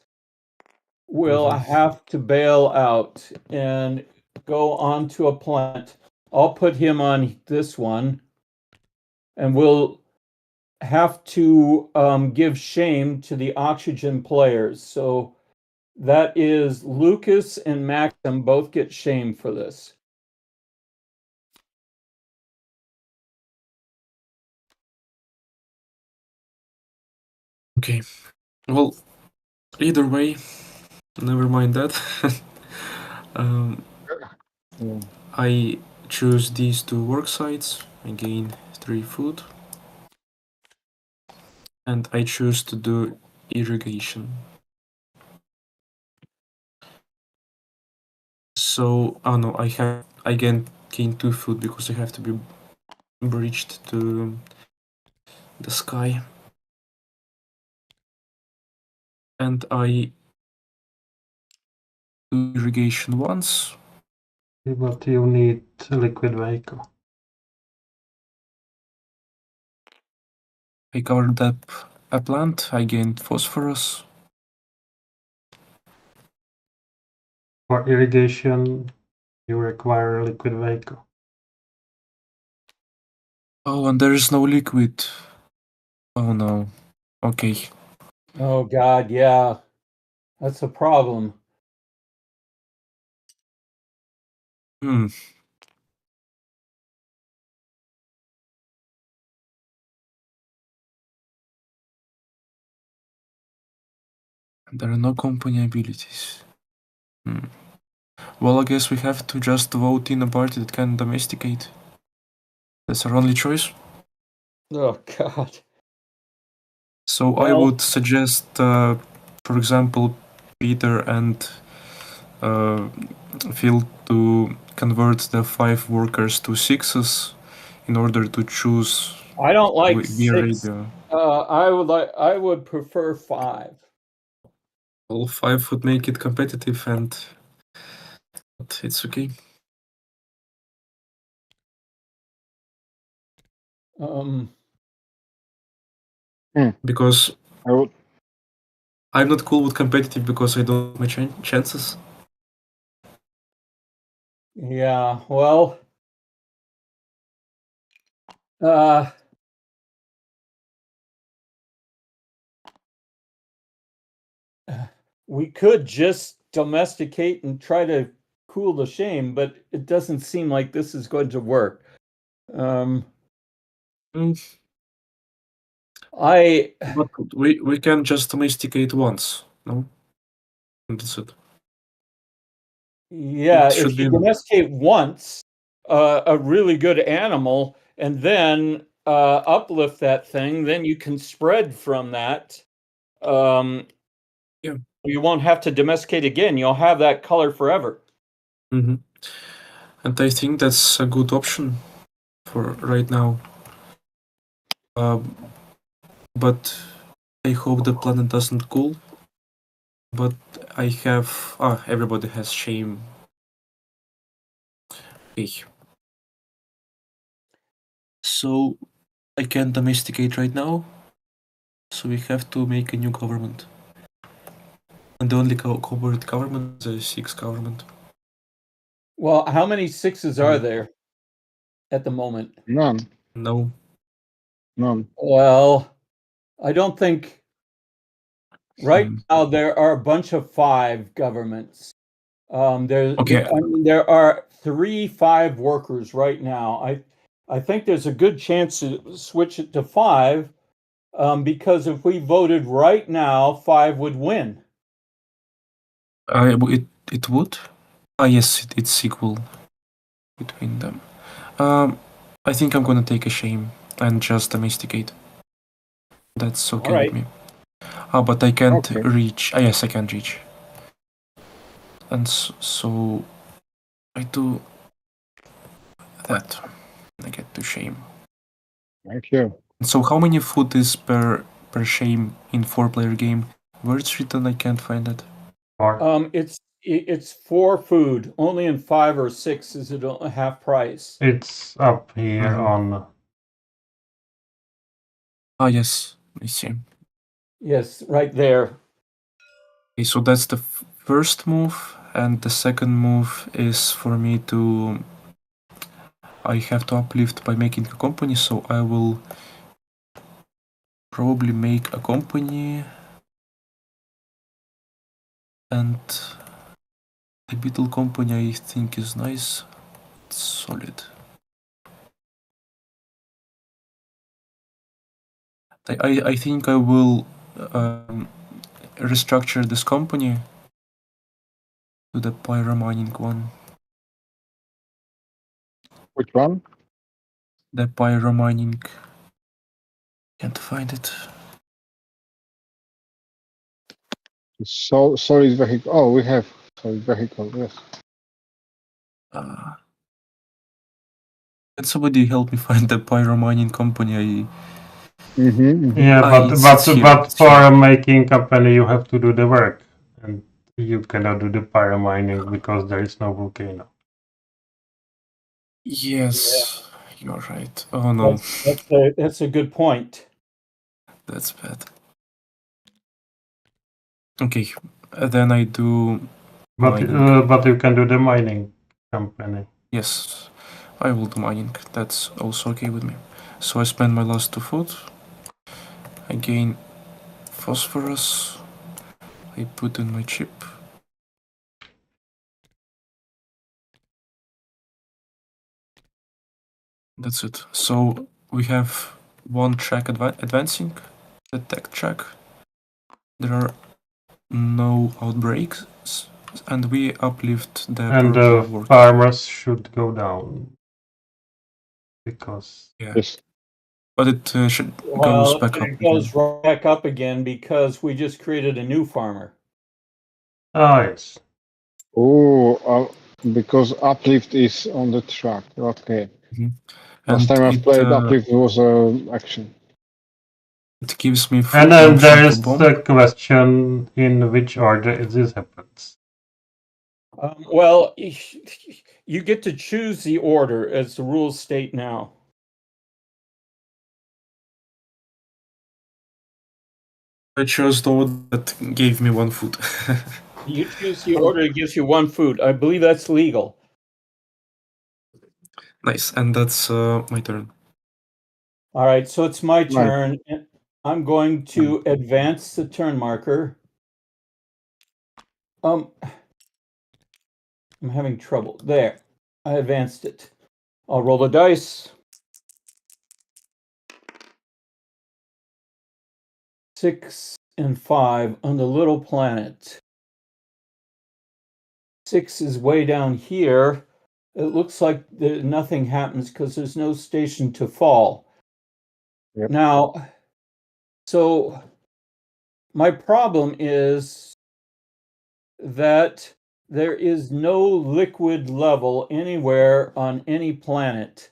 will have to bail out and go onto a planet. I'll put him on this one, and we'll have to give shame to the oxygen players. So that is Lucas and Maxim both get shame for this. Okay. Well, either way, never mind that. I choose these 2 work sites. I gain 3 food. And I choose to do irrigation. So, oh no, I gain 2 food because I have to be bridged to the sky. And I do irrigation once. But you need a liquid vehicle. I covered up a plant. I gained phosphorus. For irrigation, you require a liquid vehicle. Oh, and there is no liquid. Oh no. Okay. Oh God, yeah, that's a problem. Hmm. There are no company abilities. Well, I guess we have to just vote in a party that can domesticate. That's our only choice. Oh God. So I Well- would suggest, for example, Peter and Phil to convert the 5 workers to 6s in order to choose I don't like via 6. radio. I would prefer 5. Well, 5 would make it competitive, but it's okay. Because I'm not cool with competitive because I don't have my chances. Yeah, well, we could just domesticate and try to cool the shame, but it doesn't seem like this is going to work. But we can just domesticate once, no? And that's it. Yeah, It should if be you enough. domesticate once a really good animal and then uplift that thing, then you can spread from that. Yeah. You won't have to domesticate again. You'll have that color forever. And I think that's a good option for right now. But I hope the planet doesn't cool. But I have... everybody has shame. Okay. So I can't domesticate right now. So we have to make a new government. And the only corporate government is a 6 government. Well, how many 6s are there at the moment? None. No. None. Well, I don't think right now there are a bunch of 5 governments. Okay. There are 3 5 workers right now. I think there's a good chance to switch it to 5 because if we voted right now, 5 would win. It would? Yes, it's equal between them. I think I'm gonna take a shame and just domesticate. That's okay All right. with me. But I can't Okay. reach. Yes, I can reach. And so I do that. I get to shame. Thank you. So how many food is per shame in 4-player game? Where it's written, I can't find it. Or It's 4 food. Only in 5 or 6 is it a half price. it's up here Mhm. on. Ah, yes, I see. Yes, right there. Okay, so that's the first move, and the second move is for me to... I have to uplift by making a company, so I will probably make a company, and the beetle company I think is nice. It's solid. I think I will restructure this company to the pyromining one. Which one? The pyromining. Can't find it. Solid vehicle. Oh, we have solid vehicle. Yes. Can somebody help me find the pyromining company? Yeah, It's here. but for making company you have to do the work, and you cannot do the pyromining because there is no volcano. Yes, you're right. Oh no, That's a good point. that's bad. Okay, then I do mining. But you can do the mining company. Yes, I will do mining. That's also okay with me. So I spend my last 2 food. I gain phosphorus. I put in my chip. That's it. So we have 1 track advancing, the tech track. There are no outbreaks, and we uplift the And purple the work. farmers should go down because Yes. But it goes Well, back up it again. goes right back up again because we just created a new farmer. yes. Oh, because uplift is on the track. Okay. Last And time I've played, uplift was action. it gives me full And then option there to is bomb. the question in which order this happens. Well, you get to choose the order as the rules state now. I chose the one that gave me 1 food. You choose the order, it gives you 1 food. I believe that's legal. Nice, and that's my turn. All right, so it's my Right. turn. I'm going to advance the turn marker. I'm having trouble. There, I advanced it. I'll roll the dice. 6 and 5 on the little planet. 6 is way down here. It looks like nothing happens because there's no station to fall. Yep. Now, so my problem is that there is no liquid level anywhere on any planet.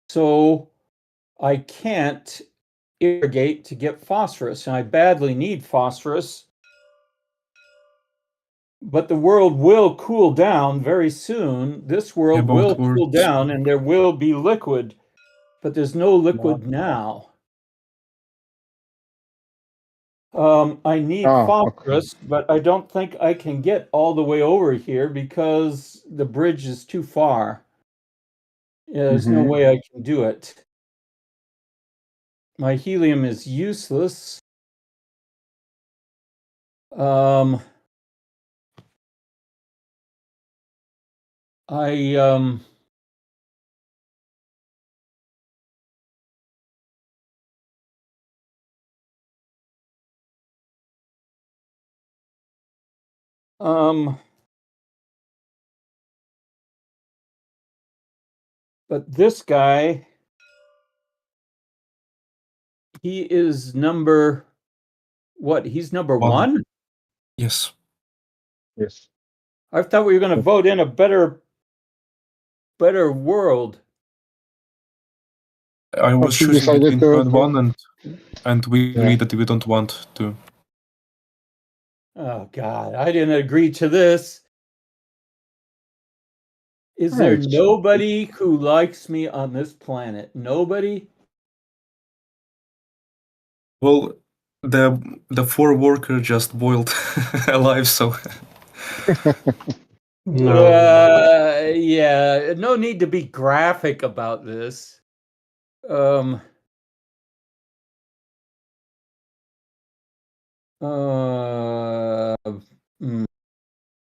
So I can't irrigate to get phosphorus, and I badly need phosphorus. But the world will cool down very soon. This world will cool down and there will be liquid, but there's no liquid now. I need phosphorus, but I don't think I can get all the way over here because the bridge is too far. There's no way I can do it. My helium is useless. But this guy, he is number what? He's number 1? Yes. Yes. I thought we were going to vote in a better world. I was you choosing decided between to- one and we Yeah. agreed that we don't want to. Oh God, I didn't agree to this. Is there Right. nobody who likes me on this planet? Nobody? Well, the 4 worker just boiled alive, so No. Yeah, no need to be graphic about this. Um, uh, mm.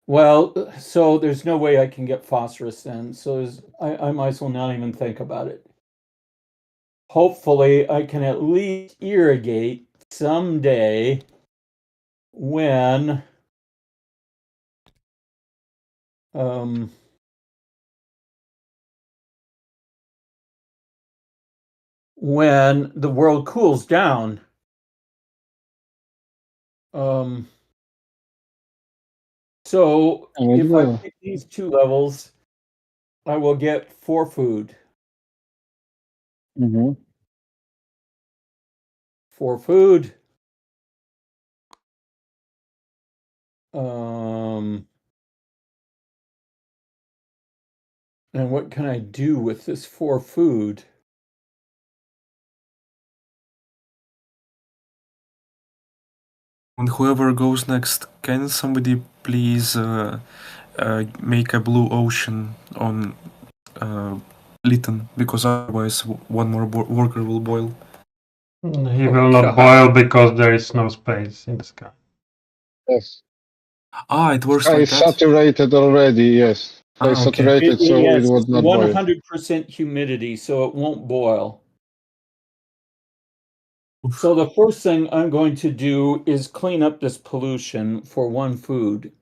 Well, so there's no way I can get phosphorus then. So I might as well not even think about it. Hopefully, I can at least irrigate someday when um, when the world cools down. So And it if I will. pick these 2 levels, I will get 4 food. Mm-hmm. 4 food. And what can I do with this 4 food? and whoever goes next, can somebody please make a blue ocean on Lytton, because otherwise one more worker will boil. He Oh, will not God. boil because there is no space in the sky. Yes. It works Sky like is that. saturated already, yes. Sky is Okay. saturated, so Yes, it would it's not boil. 100% humidity, so it won't boil. So the first thing I'm going to do is clean up this pollution for 1 food.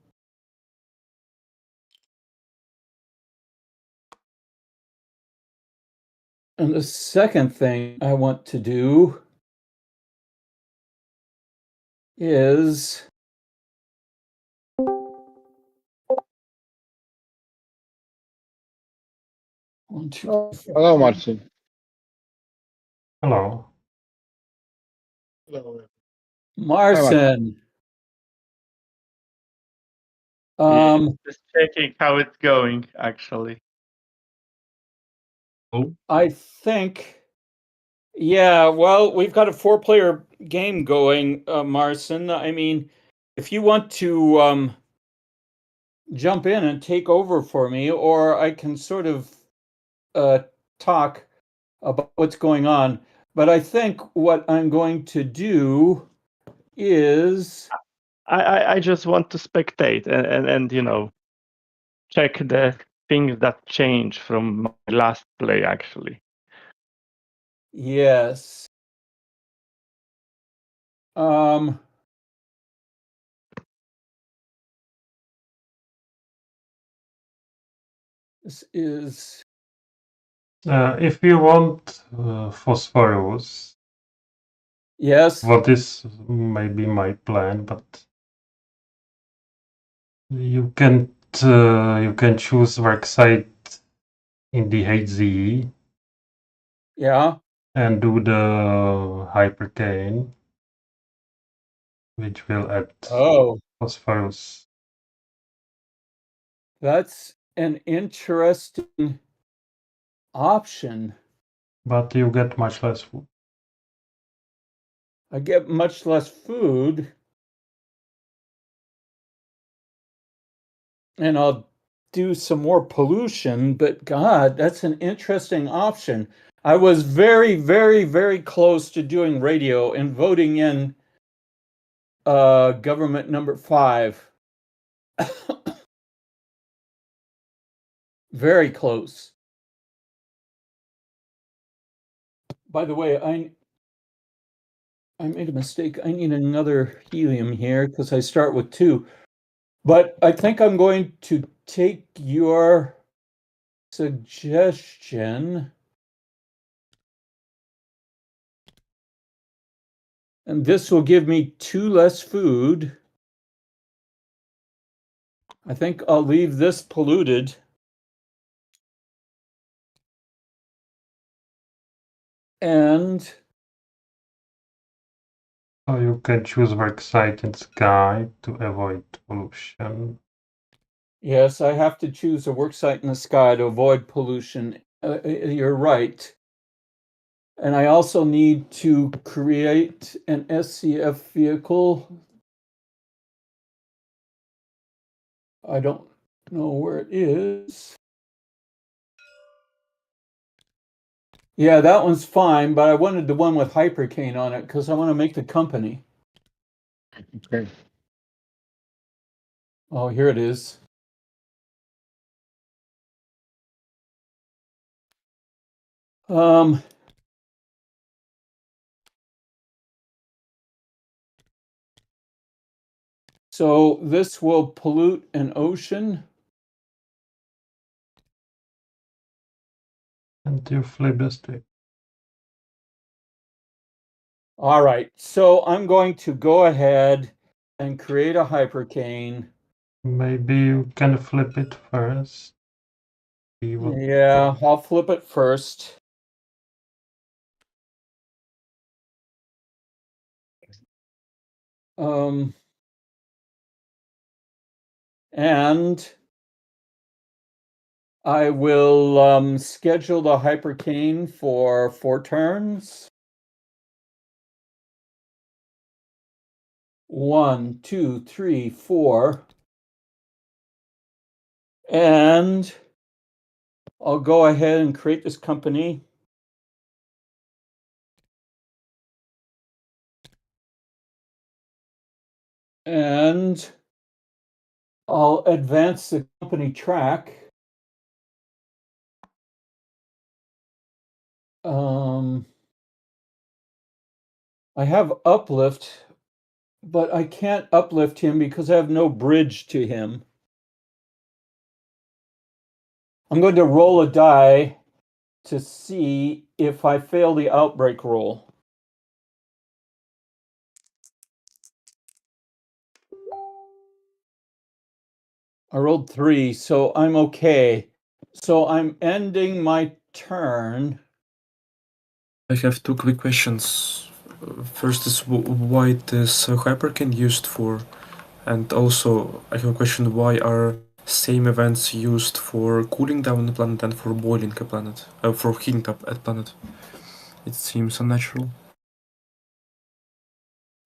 And the second thing I want to do is one, two, Hello, Marcin. Hello. Marcin. Just checking how it's going, actually. I think, yeah, well, we've got a 4-player game going, Marcin. I mean, if you want to jump in and take over for me, or I can sort of talk about what's going on. But I think what I'm going to do is I just want to spectate and check the things that change from my last play, actually. yes. This is If you want phosphorus, yes. what is maybe my plan, but you can choose work site in the HZE Yeah. and do the hypercane, which will add Oh, phosphorus. that's an interesting option. But you get much less food. I get much less food. And I'll do some more pollution, but God, that's an interesting option. I was very, very, very close to doing radio and voting in government number 5. Very close. By the way, I made a mistake. I need another helium here because I start with 2. But I think I'm going to take your suggestion. And this will give me 2 less food. I think I'll leave this polluted. And So you can choose work site and sky to avoid pollution. yes, I have to choose a work site in the sky to avoid pollution. You're right. And I also need to create an SCF vehicle. I don't know where it is. Yeah, that one's fine, but I wanted the one with hypercane on it because I want to make the company. Okay. Oh, here it is. So this will pollute an ocean. And you flip the stick. All right, so I'm going to go ahead and create a hypercane. Maybe you can flip it first. See what Yeah, I'll flip it first. And I will schedule the hypercane for 4 turns. 1, 2, 3, 4. And I'll go ahead and create this company. And I'll advance the company track. I have uplift, but I can't uplift him because I have no bridge to him. I'm going to roll a die to see if I fail the outbreak roll. I rolled 3, so I'm okay. So I'm ending my turn. I have 2 quick questions. First is what is hypercane used for? And also, I have a question, why are same events used for cooling down a planet and for boiling a planet? For heating up a planet? It seems unnatural.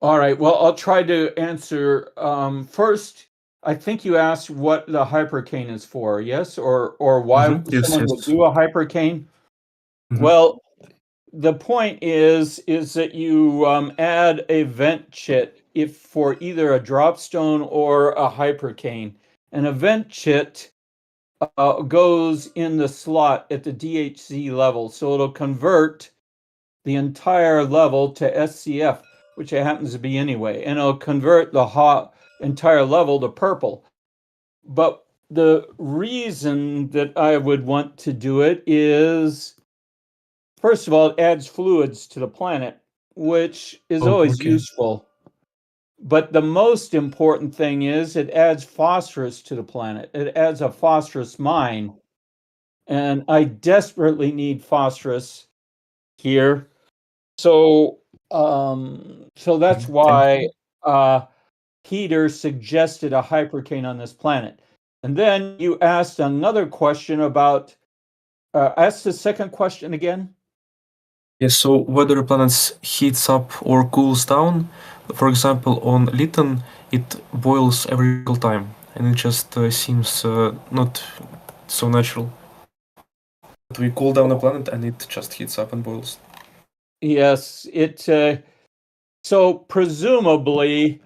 All right, well, I'll try to answer. First, I think you asked what the hypercane is for, yes? Or why Yes, someone would yes. do a hypercane? Mhm. Well, the point is that you add a vent chit if for either a dropstone or a hypercane. And a vent chit goes in the slot at the DHC level, so it'll convert the entire level to SCF, which it happens to be anyway, and it'll convert the entire level to purple. But the reason that I would want to do it is, first of all, it adds fluids to the planet, which is Oh, always okay. useful. But the most important thing is it adds phosphorus to the planet. It adds a phosphorus mine. And I desperately need phosphorus here. So that's Thank why you. Peter suggested a hypercane on this planet. And then you asked another question about ask the second question again. Yes, so whether a planet heats up or cools down, for example, on Lytton, it boils every single time, and it just seems not so natural. But we cool down a planet and it just heats up and boils. Yes, so presumably,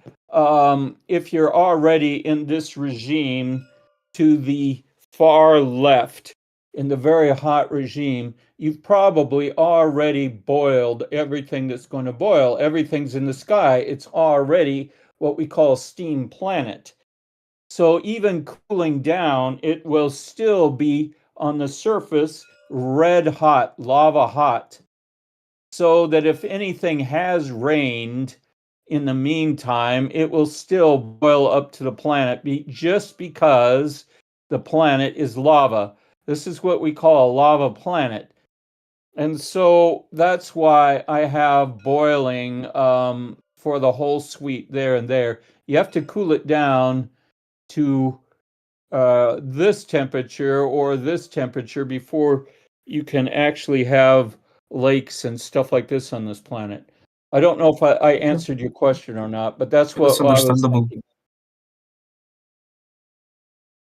if you're already in this regime to the far left, in the very hot regime, you've probably already boiled everything that's going to boil. Everything's in the sky. It's already what we call steam planet. So even cooling down, it will still be on the surface red hot, lava hot. So that if anything has rained in the meantime, it will still boil up to the planet just because the planet is lava. This is what we call a lava planet. And so that's why I have boiling for the whole suite there and there. You have to cool it down to this temperature or this temperature before you can actually have lakes and stuff like this on this planet. I don't know if I answered your question or not, but that's what That's I was understandable. thinking.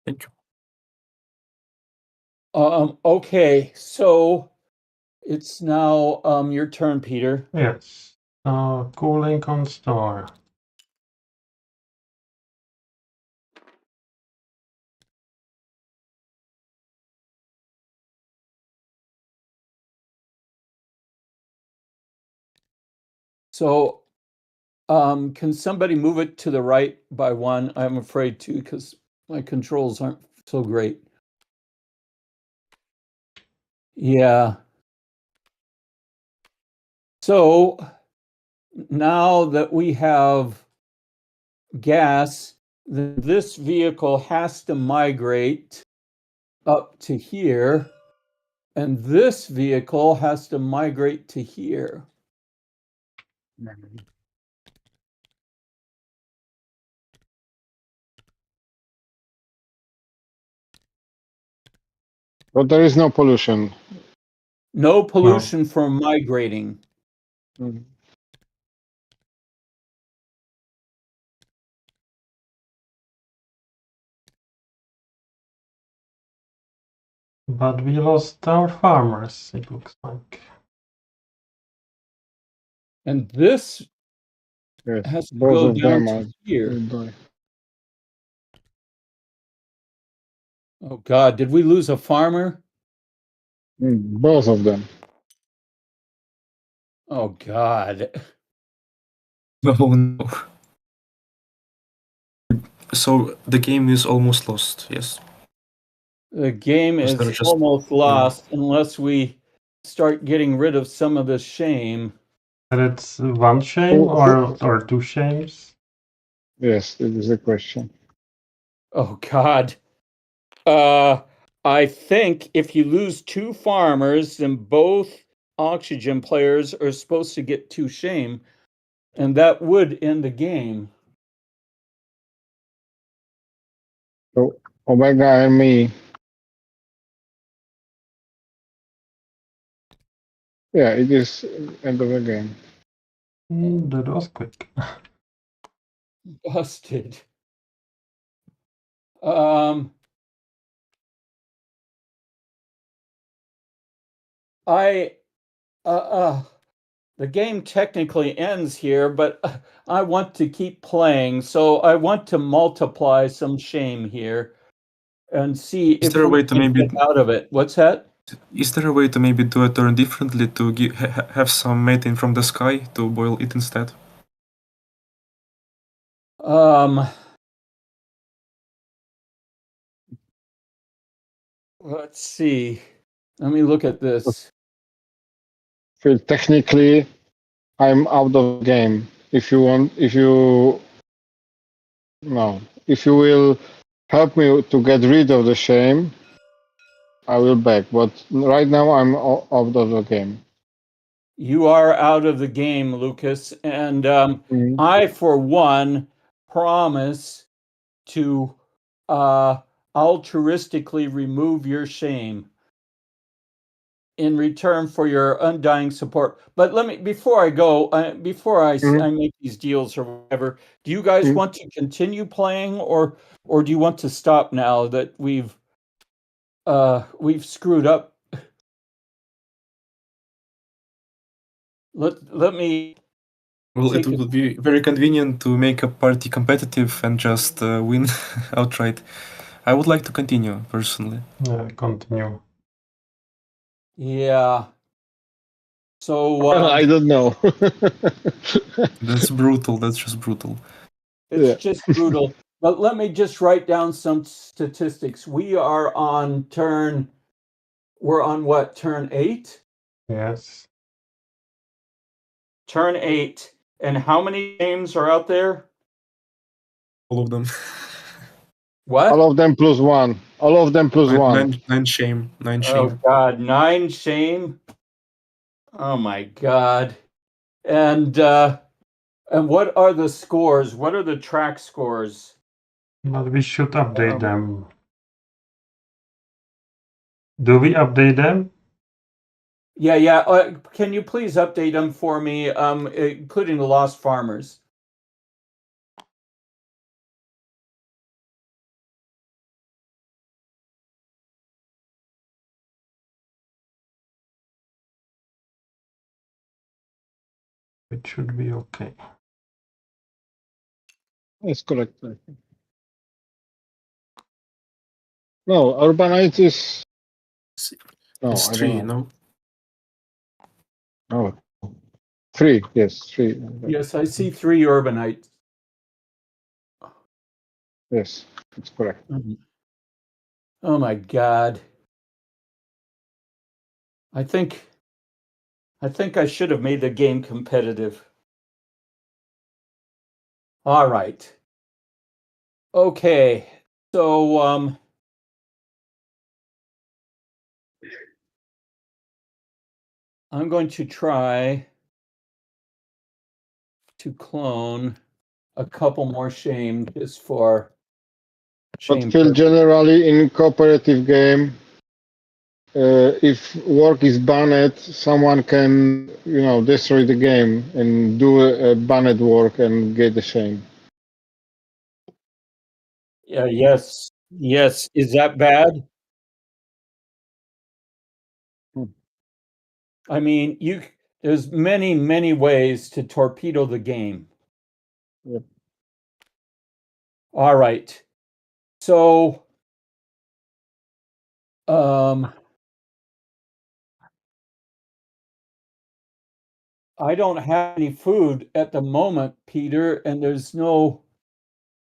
Thank you. Okay, so it's now your turn, Peter. Yes. Cooling on star. So can somebody move it to the right by one? I'm afraid to because my controls aren't so great. Yeah. So now that we have gas, this vehicle has to migrate up to here, and this vehicle has to migrate to here. But there is no pollution. No pollution from migrating. Mhm. But we lost our farmers, it looks like. And this Yes, has to both go of down them to are here. will die. Oh God, did we lose a farmer? Both of them. Oh God. Oh no. So the game is almost lost, yes. The game Was there is just- almost lost unless we start getting rid of some of the shame. And it's one shame or two shames? Yes, it is a question. Oh God. I think if you lose two farmers, then both oxygen players are supposed to get two shame, and that would end the game. So Omega and me. Yeah, it is end of the game. That was quick. Busted. The game technically ends here, but I want to keep playing, so I want to multiply some shame here and see Is if there a we way to can maybe- get out of it. What's that? Is there a way to maybe do a turn differently to have some methane from the sky to boil it instead? Let's see. Let me look at this. Phil, technically, I'm out of the game. If you will help me to get rid of the shame, I will back. But right now, I'm out of the game. You are out of the game, Lucas, and Mhm. I, for one, promise to altruistically remove your shame in return for your undying support. But let me, before I go, before I make these deals or whatever, do you guys want to continue playing, or do you want to stop now that we've screwed up? Let me. Well, it take a- would be very convenient to make a party competitive and just win outright. I would like to continue, personally. Continue. Yeah. So I don't know. That's brutal. That's just brutal. it's just brutal. But let me just write down some statistics. We're on what, turn 8? Yes. Turn 8. And how many games are out there? All of them. What? All of them plus one. All of them plus one. Nine shame. Nine Oh shame. God, 9 shame. Oh my God. And what are the scores? What are the track scores? But we should update them. Do we update them? Yeah. Can you please update them for me, including the Lost Farmers? It should be okay. That's correct. I think. No, Urbanite is. No, It's I don't 3, know. no? Oh, 3. Yes, 3. Yes, I see 3 urbanites. Yes, it's correct. Oh my God. I think I should have made the game competitive. All right. Okay. So I'm going to try to clone a couple more shame just for But shame. Phil, generally in cooperative game, if work is banned, someone can, destroy the game and do a banned work and get the shame. Yeah, yes. Is that bad? I mean, there's many ways to torpedo the game. Yep. All right. So I don't have any food at the moment, Peter, and there's no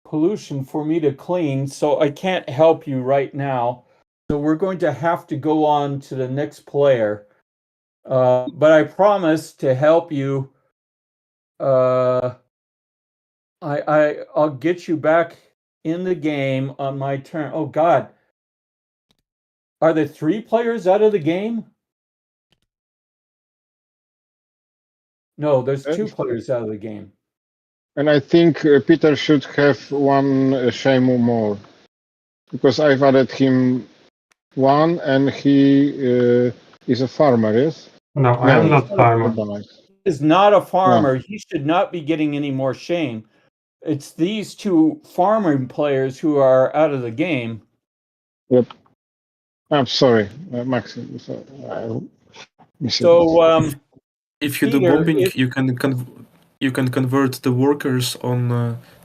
pollution for me to clean, so I can't help you right now. So we're going to have to go on to the next player. But I promise to help you. I'll get you back in the game on my turn. Oh God. Are there 3 players out of the game? No, there's 2 players out of the game. And I think Peter should have one shame more, because I've added him 1, and he is a farmer, yes? No, I am not farmer. Urbanite. Is not a farmer. He should not be getting any more shame. It's these 2 farming players who are out of the game. Yep. I'm sorry, Maxim. So If you Peter, do bombing, you can convert the workers on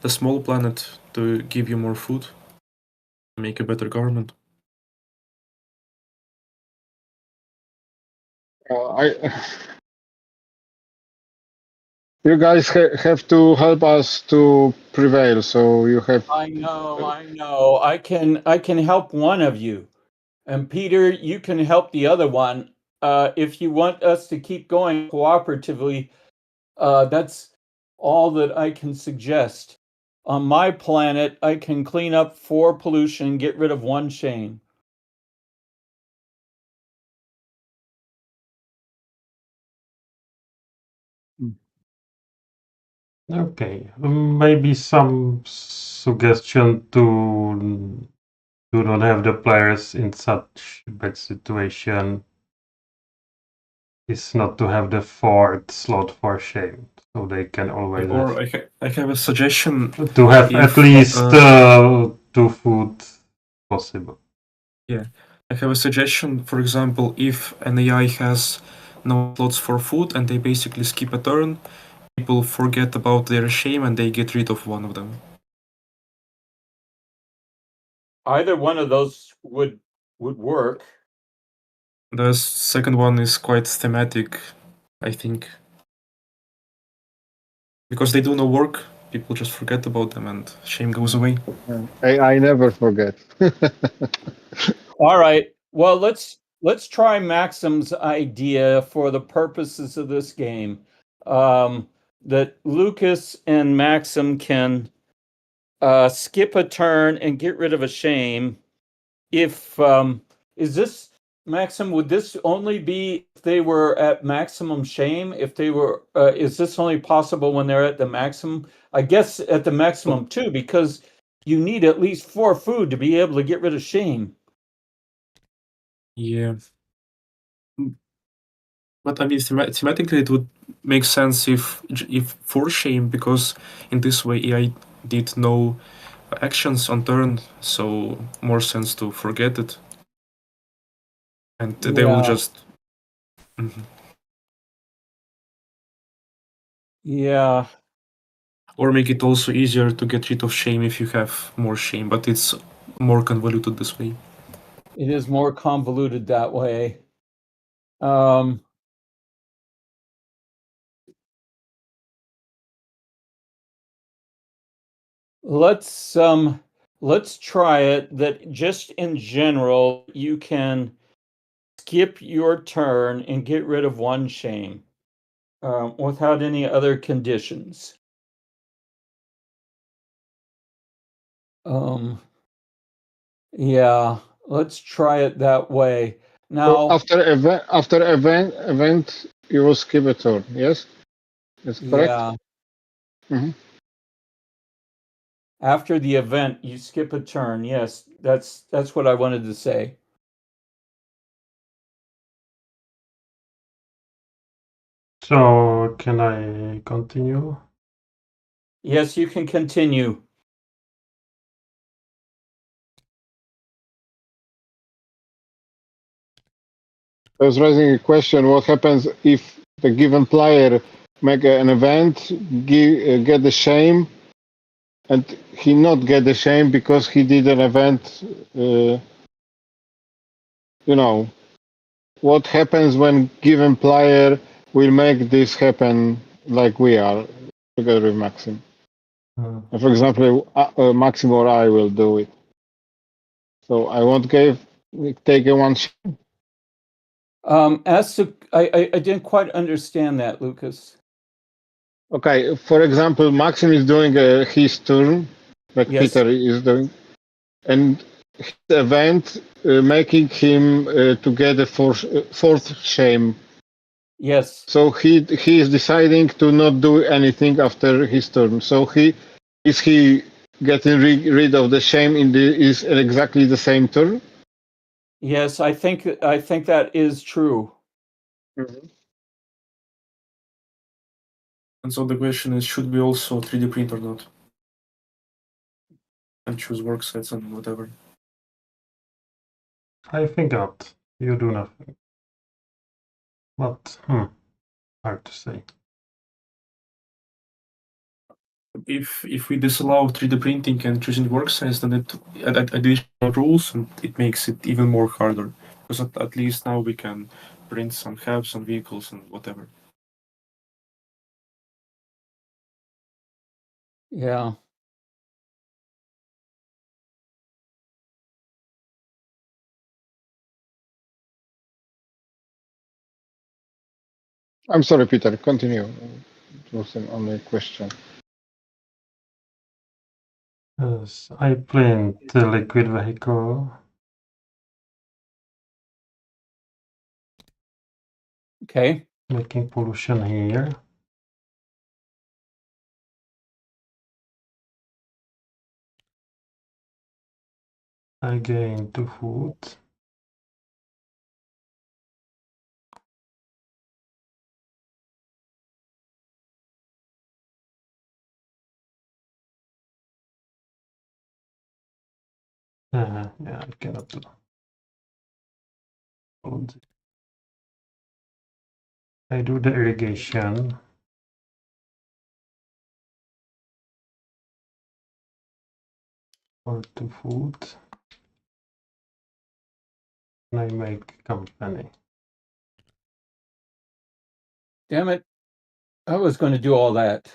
the small planet to give you more food, make a better government. You guys have to help us to prevail. So you have. I know. I can help one of you, and Peter, you can help the other one. If you want us to keep going cooperatively, that's all that I can suggest. On my planet, I can clean up 4 pollution and get rid of 1 shame. Okay, maybe some suggestion to do not have the players in such bad situation is not to have the 4th slot for shame, so they can always Or I have a suggestion to have at least 2 food possible. Yeah, I have a suggestion. For example, if an AI has no slots for food and they basically skip a turn, people forget about their shame and they get rid of one of them. Either one of those would work. The second one is quite thematic, I think. Because they do no work, people just forget about them and shame goes away. I never forget. All right. Well, let's try Maxim's idea for the purposes of this game. That Lucas and Maxim can skip a turn and get rid of a shame. If is this Maxim, would this only be if they were at maximum shame? If they were, is this only possible when they're at the maximum? I guess at the maximum too, because you need at least 4 food to be able to get rid of shame. Yeah. But I mean, thematically, it would make sense if for shame, because in this way AI did no actions on turn, so more sense to forget it, and they will Yeah. just. Mhm. Yeah. Or make it also easier to get rid of shame if you have more shame, but it's more convoluted this way. It is more convoluted that way. Let's try it that just in general you can skip your turn and get rid of 1 shame without any other conditions. Yeah, let's try it that way. So Now, after event, you will skip a turn. Yes, that's correct. yeah, Mhm. after the event, you skip a turn. Yes, that's what I wanted to say. So can I continue? Yes, you can continue. I was raising a question: what happens if the given player make an event, get the shame, and he not get the shame because he did an event? You know, what happens when given player will make this happen like we are together with Maxim? For example, Maxim or I will do it. So I won't take a 1 shame. I didn't quite understand that, Lucas. Okay, for example, Maxim is doing his turn, like Yes. Peter is doing, and his event making him to get a 4th shame. Yes. So he is deciding to not do anything after his turn. So he getting rid of the shame is exactly the same turn? Yes, I think that is true. And so the question is, should we also 3D print or not? And choose work sets and whatever. I think not. You do nothing. But hard to say. If we disallow 3D printing and choosing work size, then it additional rules, and it makes it even more harder. Because at least now we can print some halves and vehicles and whatever. Yeah. I'm sorry, Peter, continue. It was an only question. Yes, I print the liquid vehicle. Okay. Making pollution here. I gain 2 food. Yeah, I cannot do. I do the irrigation. For 2 food. And I make company. Damn it. I was going to do all that.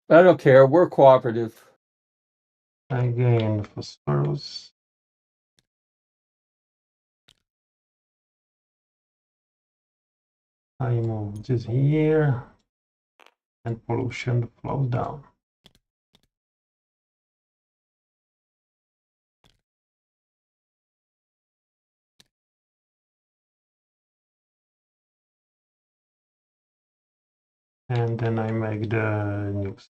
I don't care. We're cooperative. I gain phosphorus. I move this here. And pollution flows down. And then I make the news.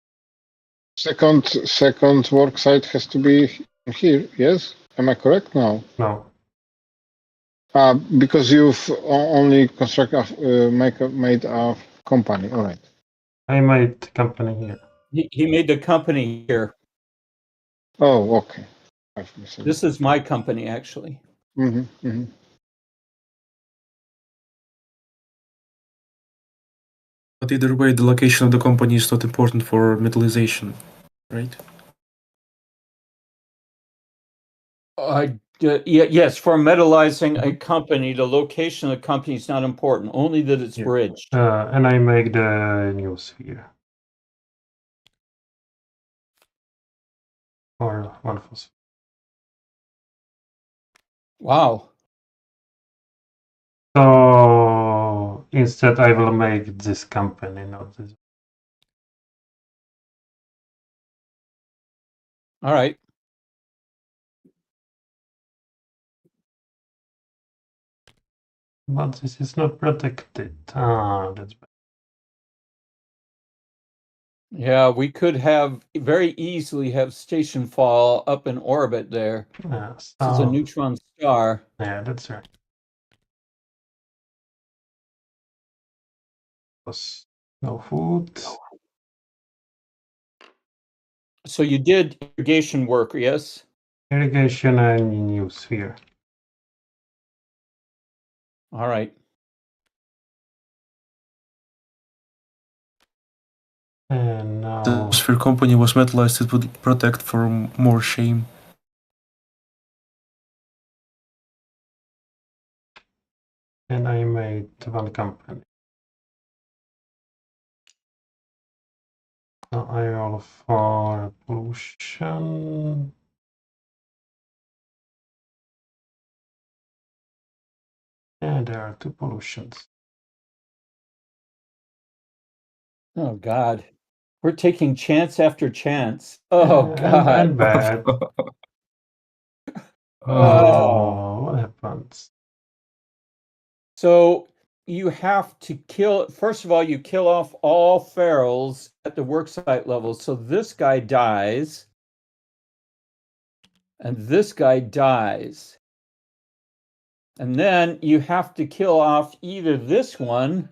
Second work site has to be here. Yes, am I correct? No. No. Because you've only made a company. All right. I made company here. He made the company here. Oh, okay. This is my company, actually. But either way, the location of the company is not important for metallization, right? Yes, for metallizing a company, the location of the company is not important, only that it's Yeah. bridged. And I make the news here. Or one phosphor. Wow. So instead I will make this company, not this. All right. But this is not protected. That's bad. Yeah, we could have very easily have station fall up in orbit there. Yeah, This is a neutron star. yeah, that's right. Was no food. So you did irrigation work, yes? Irrigation and news here. All right. And now The sphere company was metallized, it would protect from more shame. and I made one company. Now I roll for pollution. And there are 2 pollutions. Oh God. We're taking chance after chance. Oh God. And bad. What happens? So you have to kill, first of all, you kill off all ferals at the worksite level. So this guy dies. And this guy dies. And then you have to kill off either this one,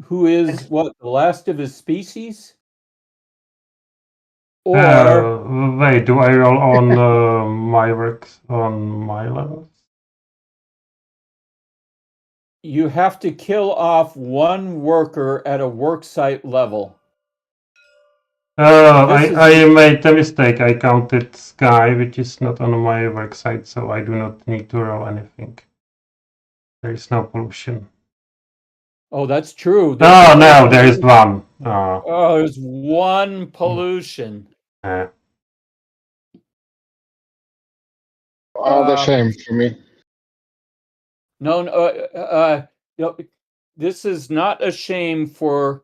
who is what, the last of his species? Or Wait, do I roll on my works on my levels? you have to kill off one worker at a worksite level. I made a mistake. I counted Sky, which is not on my work site, so I do not need to roll anything. There is no pollution. Oh, that's true. Oh, no, there is one. Oh, there's one pollution. Oh, the shame for me. No, this is not a shame for,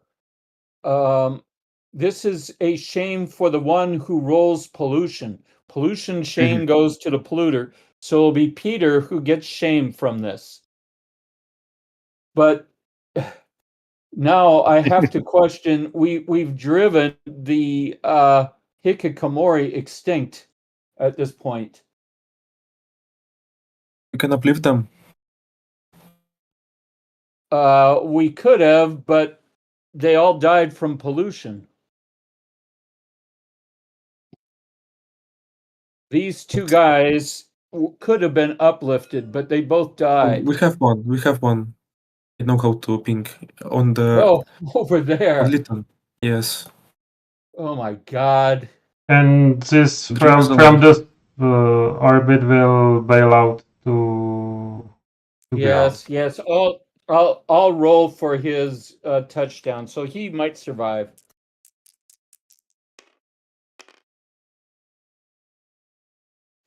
this is a shame for the one who rolls pollution. Pollution shame goes to the polluter. So it'll be Peter who gets shame from this. But now I have to question, we've driven the hikikomori extinct at this point. We can uplift them. We could have, but they all died from pollution. These 2 guys could have been uplifted, but they both died. We have one. We have one. I know how to ping on the. Oh, over there. On Lytton. Yes. Oh my God. And this from the orbit will bail out to yes, yes. I'll roll for his touchdown, so he might survive.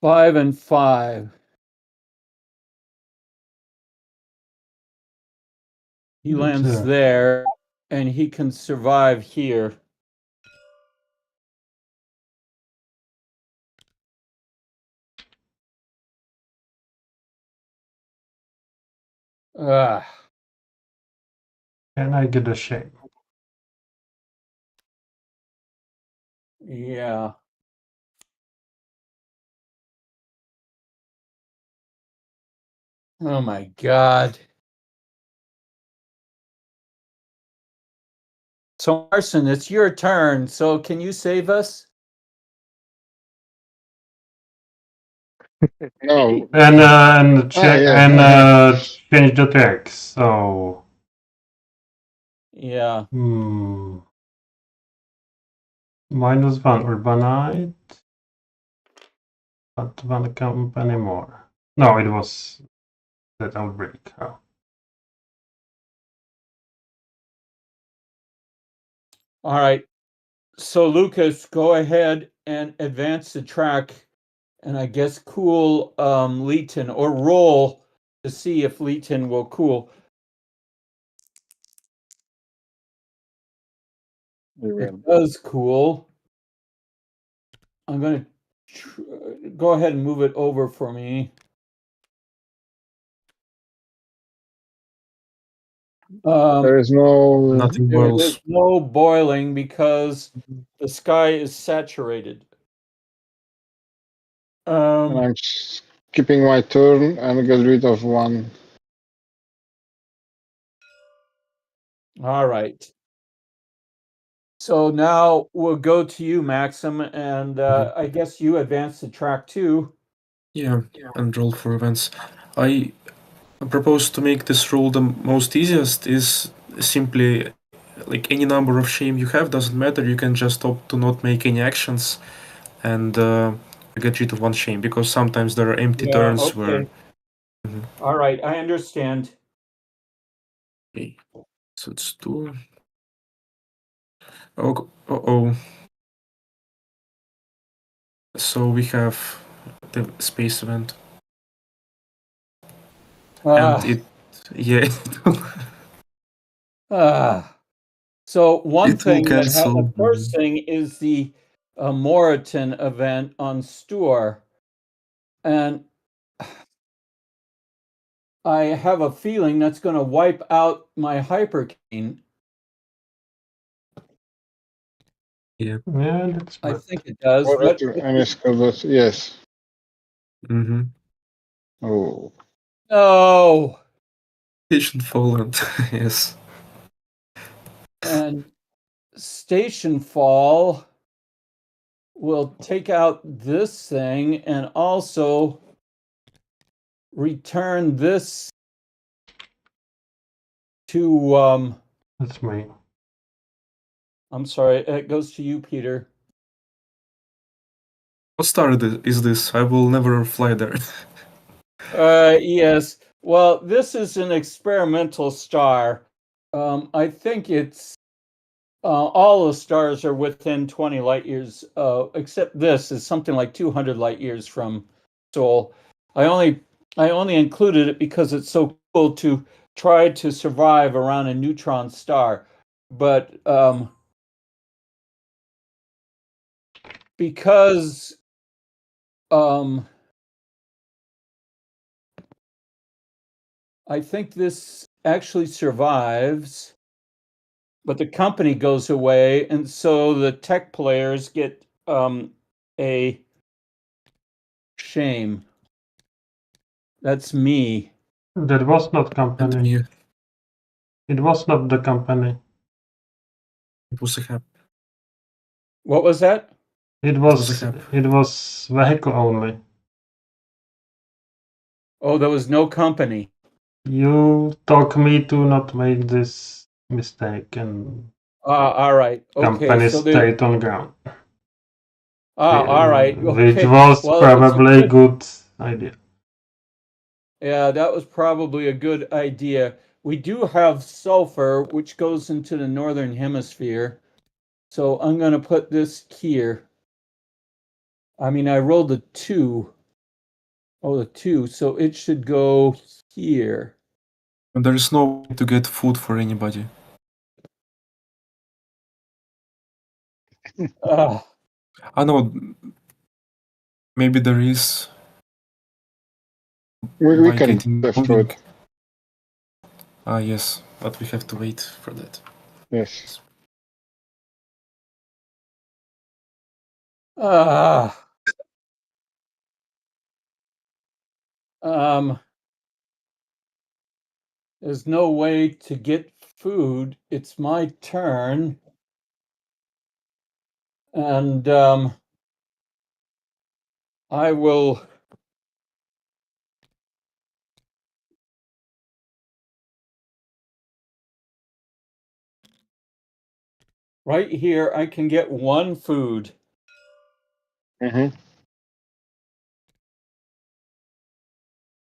Five and 5. He lands there, and he can survive here. And I get a shame. Yeah. Oh my God. So Marson, it's your turn. So can you save us? No. And check yeah. and change the text. So Yeah. -1 urbanite, but one company more. No, it was that outbreak. Oh. All right. So Lucas, go ahead and advance the track, and I guess cool Leeton, or roll to see if Leeton will cool. It does cool. I'm going to go ahead and move it over for me. There is no. Nothing There's boils. no boiling because the sky is saturated. And I'm skipping my turn and get rid of one. All right. So now we'll go to you, Maxim, and I guess you advance the track too. Yeah, and roll for events. I propose to make this rule the most easiest is simply like any number of shame you have doesn't matter. You can just opt to not make any actions and get rid of one shame, because sometimes there are empty turns where. All right, I understand. Okay, so it's 2. Oh, oh. So we have the space event, and it, yeah, So one it will thing that cancel. the first thing is the Moreton event on Stour, and I have a feeling that's going to wipe out my hypercane. Yeah. Yeah, that's I bad. think it does. Or But any skill. Yes. Mm-hmm. Oh. no, Station Fallen, yes. and Station Fall will take out this thing and also return this to That's me. I'm sorry, it goes to you, Peter. What star is this? I will never fly there. Yes. Well, this is an experimental star. I think it's all the stars are within 20 light years, except this is something like 200 light years from Sol. I only included it because it's so cool to try to survive around a neutron star, but because I think this actually survives, but the company goes away, and so the tech players get a shame. That's me. That was not And company. me, It was not the company. it was a hap. What was that? It was a was hap. it was vehicle only. Oh, there was no company. You told me to not make this mistake and All right. Okay. company So there. stayed on ground. All right. Which Okay. was Well, it's probably a good idea. Yeah, that was probably a good idea. We do have sulfur, which goes into the northern hemisphere. So I'm going to put this here. I mean, I rolled a 2. Oh, the 2. So it should go here. And there is no way to get food for anybody. I know. Maybe there is. We by can getting the moving. fruit. Ah, yes, but we have to wait for that. Yes. Ah. There's no way to get food. It's my turn. And I will right here I can get one food. Mm-hmm.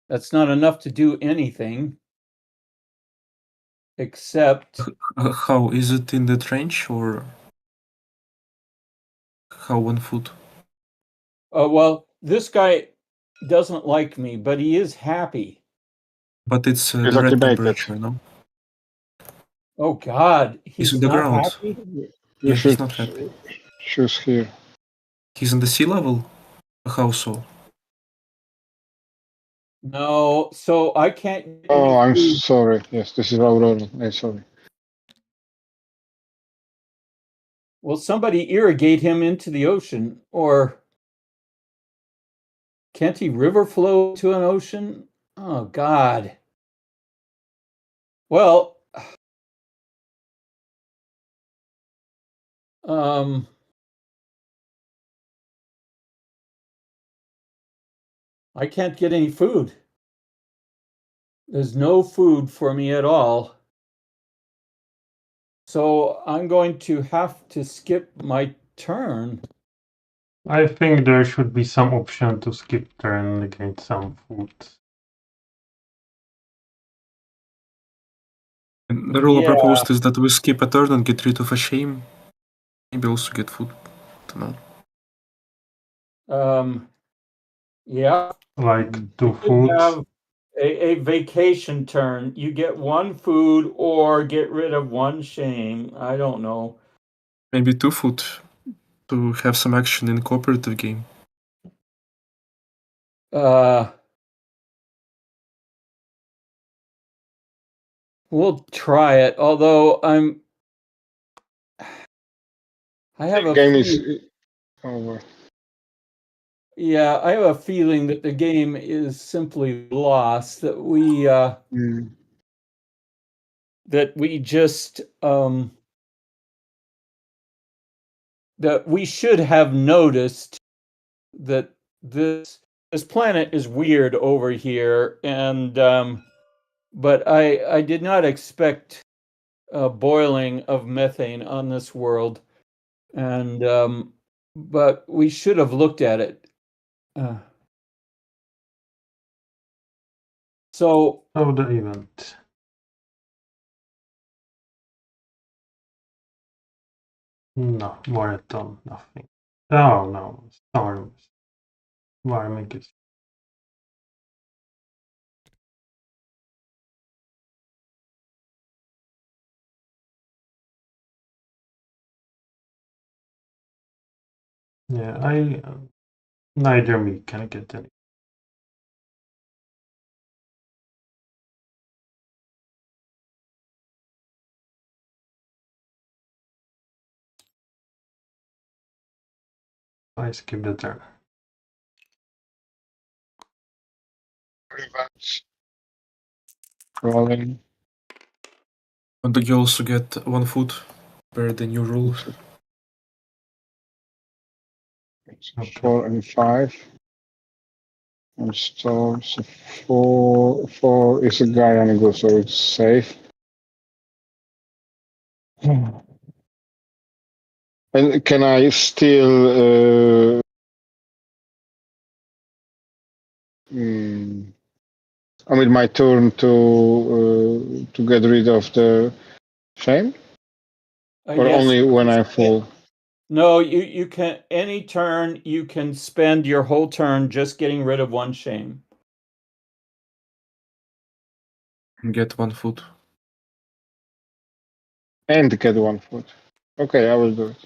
That's not enough to do anything. Except How is it in the trench or how 1 foot? well, this guy doesn't like me, but he is happy. But it's He's the red activated. temperature, no? Oh God, He's he's on the not ground. happy. You Yeah, should he's not happy. choose here. He's on the sea level? How so? No, so I can't get any Oh, I'm food. sorry. Yes, this is Aurora. I'm sorry. Will somebody irrigate him into the ocean, or can't he river flow to an ocean? Oh God. Well, I can't get any food. There's no food for me at all. So I'm going to have to skip my turn. I think there should be some option to skip turn against some food. And the rule I Yeah. proposed is that we skip a turn and get rid of a shame. Maybe also get food. Don't know. Yeah. Like We 2 could foods. have a vacation turn. You get one food or get rid of one shame. I don't know. Maybe 2 foot to have some action in cooperative game. We'll try it. Although I have a Game feeling, is over. yeah, I have a feeling that the game is simply lost. That we Mm. that we just that we should have noticed that this planet is weird over here, and but I did not expect boiling of methane on this world, and but we should have looked at it. So Oh, the event. No, marathon, nothing. Oh no, storms. Warming is. Yeah, neither me can get any. I skip the turn. Revenge. Rolling. And you also get 1 foot per the new rule. Okay. 4 and 5. And storms. 4 is a guy on a go, so it's safe. And can I still I mean my turn to get rid of the shame? Or yes, only when I fall? no, you can any turn you can spend your whole turn just getting rid of one shame. And get 1 foot. And get 1 foot. Okay, I will do it.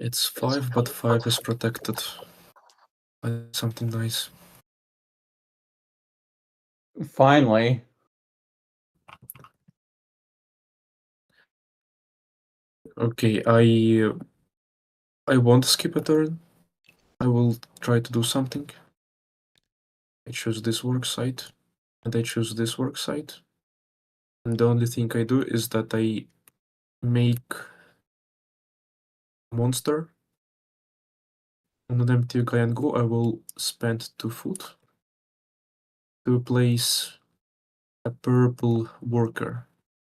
It's 5, but 5 is protected. Something nice. Finally. Okay, I won't skip a turn. I will try to do something. I choose this work site, and I choose this work site. And the only thing I do is that I make a monster. On an empty guy and go, I will spend 2 food to place a purple worker.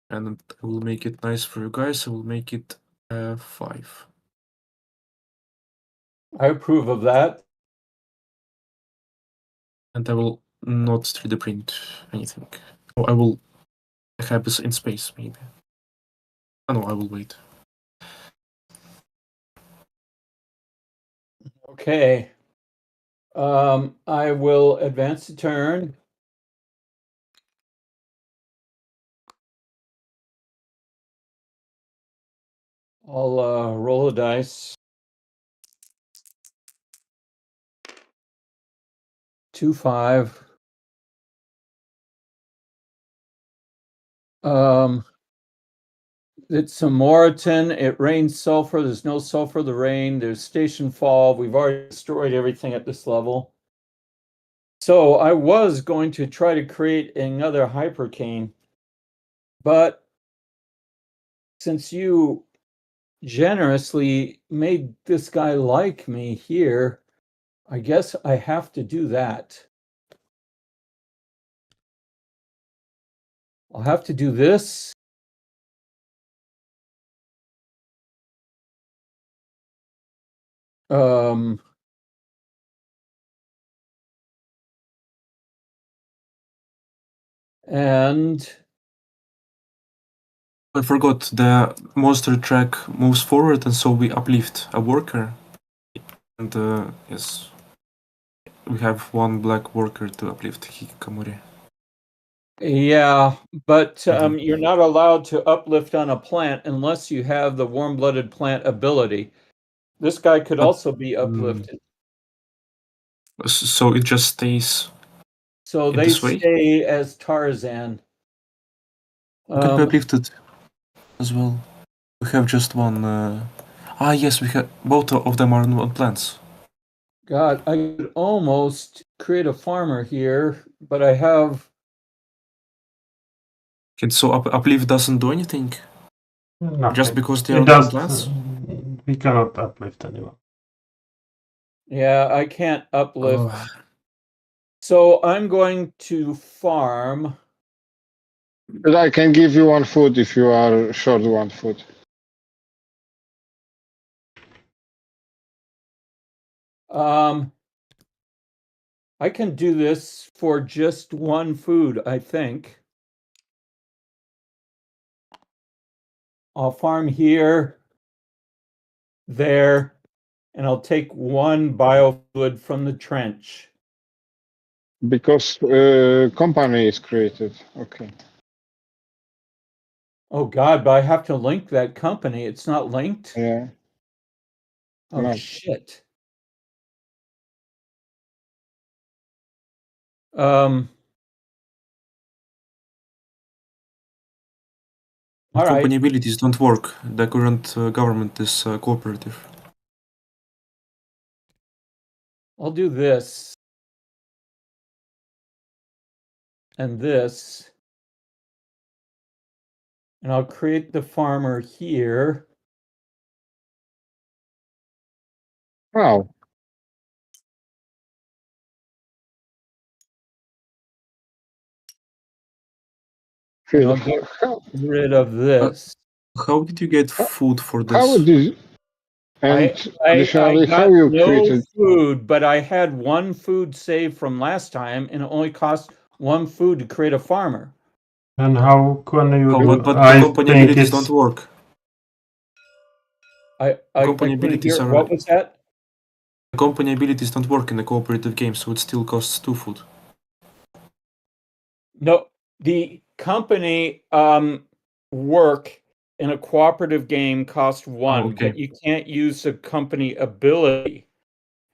And I will make it nice for you guys. I will make it 5. I approve of that. And I will not 3D print anything. Oh, I will have this in space, maybe. Oh no, I will wait. Okay. I will advance the turn. I'll roll a dice. 2, 5. It's a Moraton. It rains sulfur. There's no sulfur the rain. There's station fall. We've already destroyed everything at this level. So I was going to try to create another hypercane, but since you generously made this guy like me here, I guess I have to do that. I'll have to do this. And I forgot, the monster track moves forward, and so we uplift a worker. And yes, we have 1 black worker to uplift Hikikomori. yeah, but you're not allowed to uplift on a plant unless you have the warm-blooded plant ability. This guy could also be uplifted. So it just stays. So in they this way? stay as Tarzan. Can be uplifted as well. We have just 1. Yes, we have both of them are on plants. God, I could almost create a farmer here, but I have. Okay, so uplift doesn't do anything Nothing. just because they It are on does. plants. We cannot uplift anyone. Yeah, I can't uplift. Oh. So I'm going to farm. But I can give you 1 food if you are short 1 food. I can do this for just 1 food, I think. I'll farm here, there, and I'll take 1 biofluid from the trench. Because company is created. Okay. Oh God, but I have to link that company. It's not linked. Yeah. Oh No. shit. All right. Company abilities don't work. The current government is cooperative. I'll do this. And this. And I'll create the farmer here. Wow. And I'll get rid of this. How did you get food for this? How did and additionally, I got how you no created food, but I had 1 food saved from last time, and it only cost 1 food to create a farmer. And how can you Oh, do? but the I company think abilities it's don't work. I Company couldn't abilities hear. are. What was that? The company abilities don't work in a cooperative game, so it still costs 2 food. No, the company work in a cooperative game cost 1, okay. but you can't use the company ability.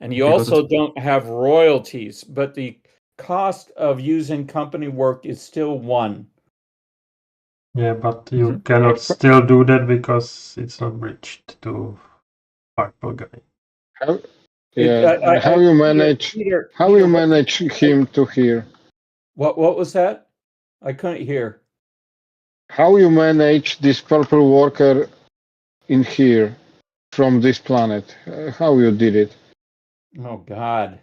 And you Okay, got also it. don't have royalties, but the cost of using company work is still 1. Yeah, but you Mhm. cannot still do that because it's not bridged to Purple Guy. How, It- yeah. I- how I- you Peter- manage? Peter, How Peter, you what- manage him to here? What was that? I couldn't hear. How you manage this purple worker in here from this planet? How you did it? Oh God,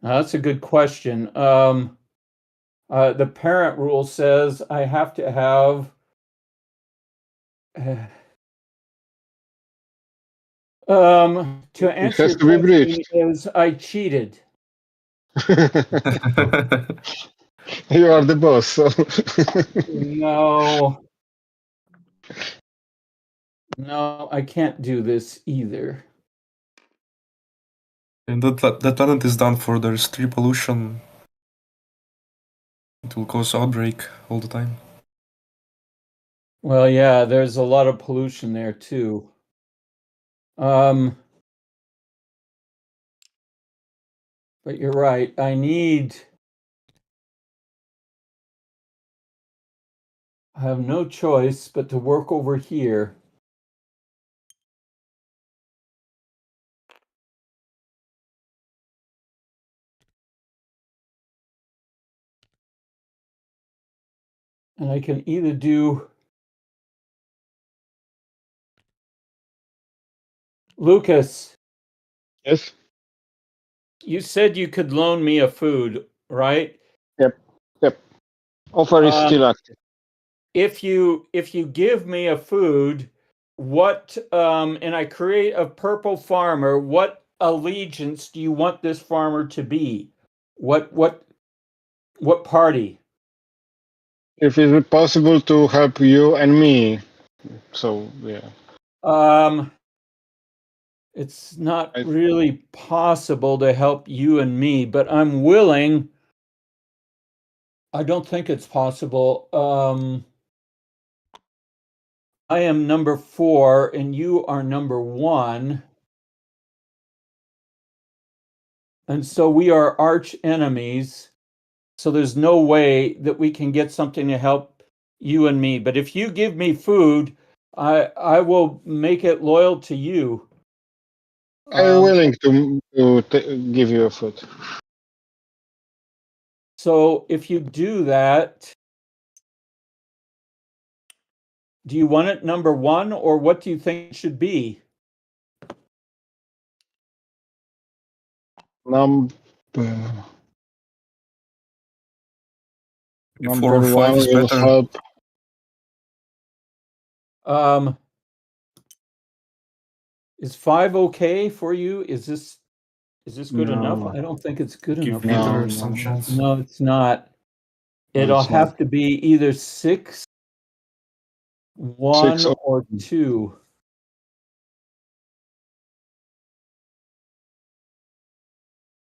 that's a good question. The parent rule says I have to have. To answer has your to be question bridged. is I cheated. You are the boss, so No, no, I can't do this either. And that planet is done for there's 3 pollution. It will cause outbreak all the time. Well, yeah, there's a lot of pollution there too. But you're right. I have no choice but to work over here. And I can either do Lucas, yes. you said you could loan me a food, right? Yep. Offer is still active. If you give me a food, what and I create a purple farmer, what allegiance do you want this farmer to be? What party? If it is possible to help you and me, so yeah. It's not really possible to help you and me, but I'm willing. I don't think it's possible. I am number 4 and you are number 1. And so we are arch enemies. So there's no way that we can get something to help you and me. But if you give me food, I will make it loyal to you. I'm willing to give you a food. So if you do that, do you want it number 1 or what do you think it should be? Number 4 or 5 1 is will better. help. Is 5 okay for you? Is this good enough? No. I don't think it's good Give enough. Peter No, some no. chance. No, it's not. No, It'll it's not. have to be either 6, 1, 6 or 2.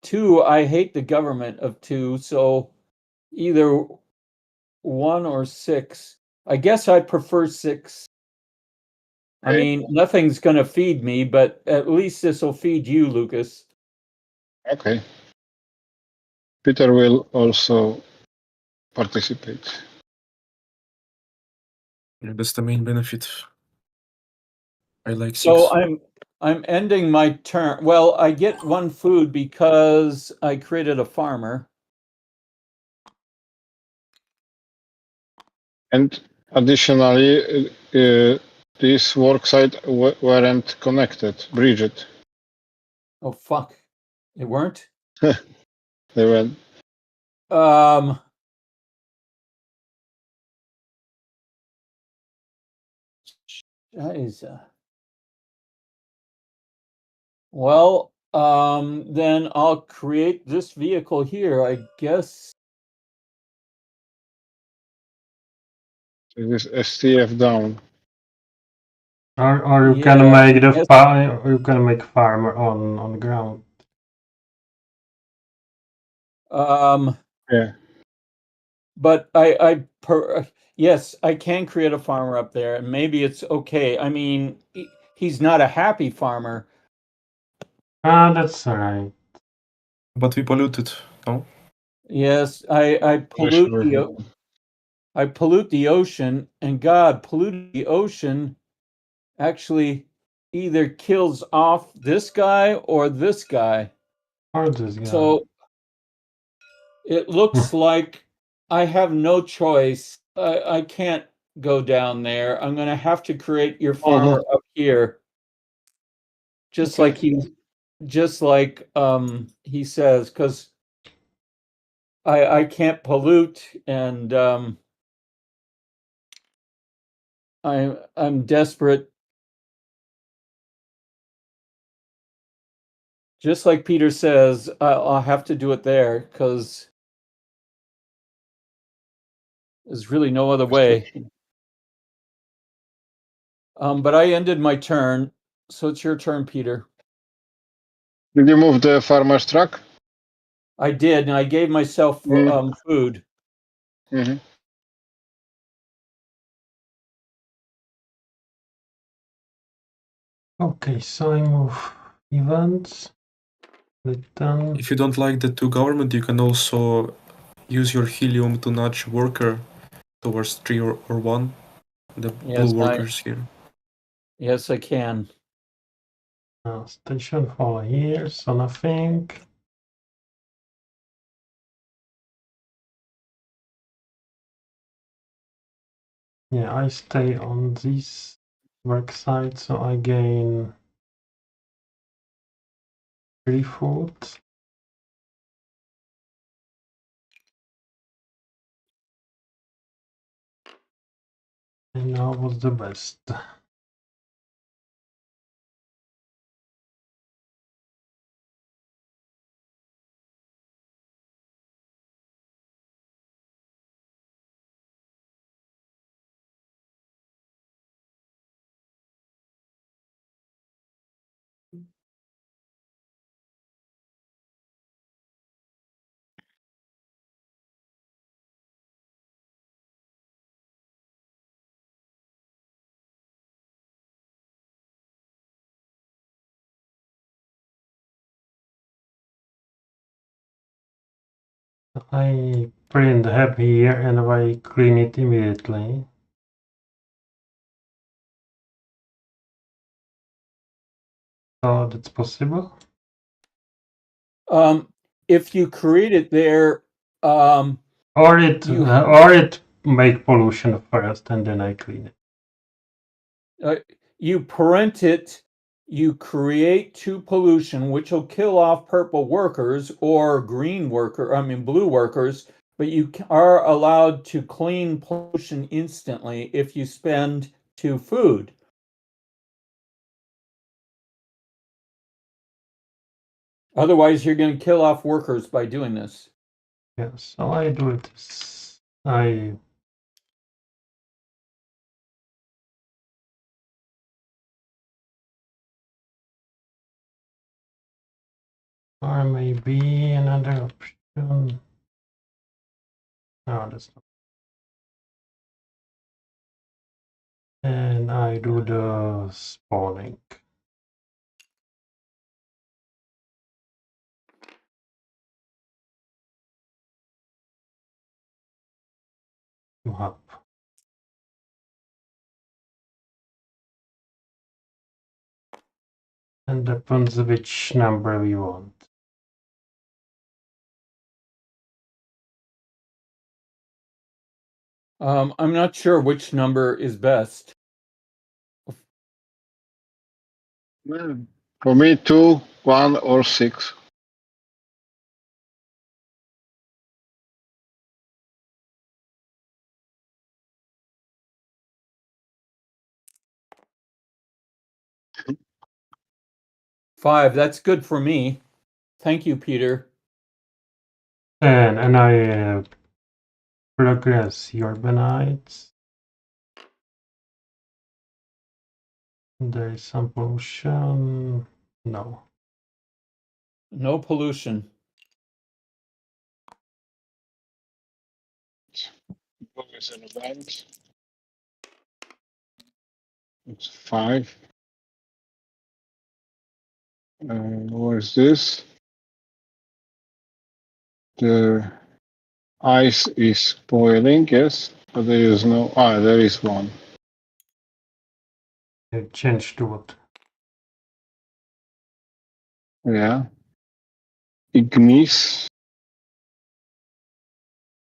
Two, I hate the government of 2, so either 1 or 6. I guess I prefer 6. I Okay. mean, nothing's going to feed me, but at least this will feed you, Lucas. Okay. Peter will also participate. Yeah, that's the main benefit. I like 6. So I'm ending my turn. Well, I get 1 food because I created a farmer. And additionally, this worksite weren't connected, bridged. Oh fuck. They weren't? They weren't. Scheiße. Well, then I'll create this vehicle here, I guess. This is STF down. Or you Yeah, can make yes. or you can make farmer on the ground. Yeah. But yes, I can create a farmer up there, and maybe it's okay. I mean, he's not a happy farmer. That's alright. But we polluted, no? Yes, I pollute I pollute the ocean, and God, polluting the ocean actually either kills off this guy or this guy. Or this guy. So it looks like I have no choice. I can't go down there. I'm going to have to create your farmer up here. Just Okay. like he says, because I can't pollute, and I'm desperate. Just like Peter says, I'll have to do it there because there's really no other way. But I ended my turn, so it's your turn, Peter. Did you move the farmer's truck? I did, and I gave myself food. Mhm. Okay, so I move events. Return. If you don't like the two government, you can also use your helium to nudge worker towards 3 or 1. The Yes, blue workers here. Yes, I can. Station follow here, so nothing. Yeah, I stay on this work site, so I gain 3 food. And now was the best. I print hab here and I clean it immediately. So that's possible. If you create it there, Or it make pollution first and then I clean it. you parent it, you create two pollution, which will kill off purple workers or blue workers, but you are allowed to clean pollution instantly if you spend 2 food. Otherwise, you're going to kill off workers by doing this. Yes, so I do it. I or maybe another option. No, that's not. And I do the spawning. Up. And depends which number we want. I'm not sure which number is best. For me, 2, 1, or 6. Five, that's good for me. Thank you, Peter. And I progress urbanites. There is some pollution. No. No pollution. Always an event. It's 5. Where's this? The ice is boiling, yes, but there is no. There is one. It changed to what? Yeah. Ignis.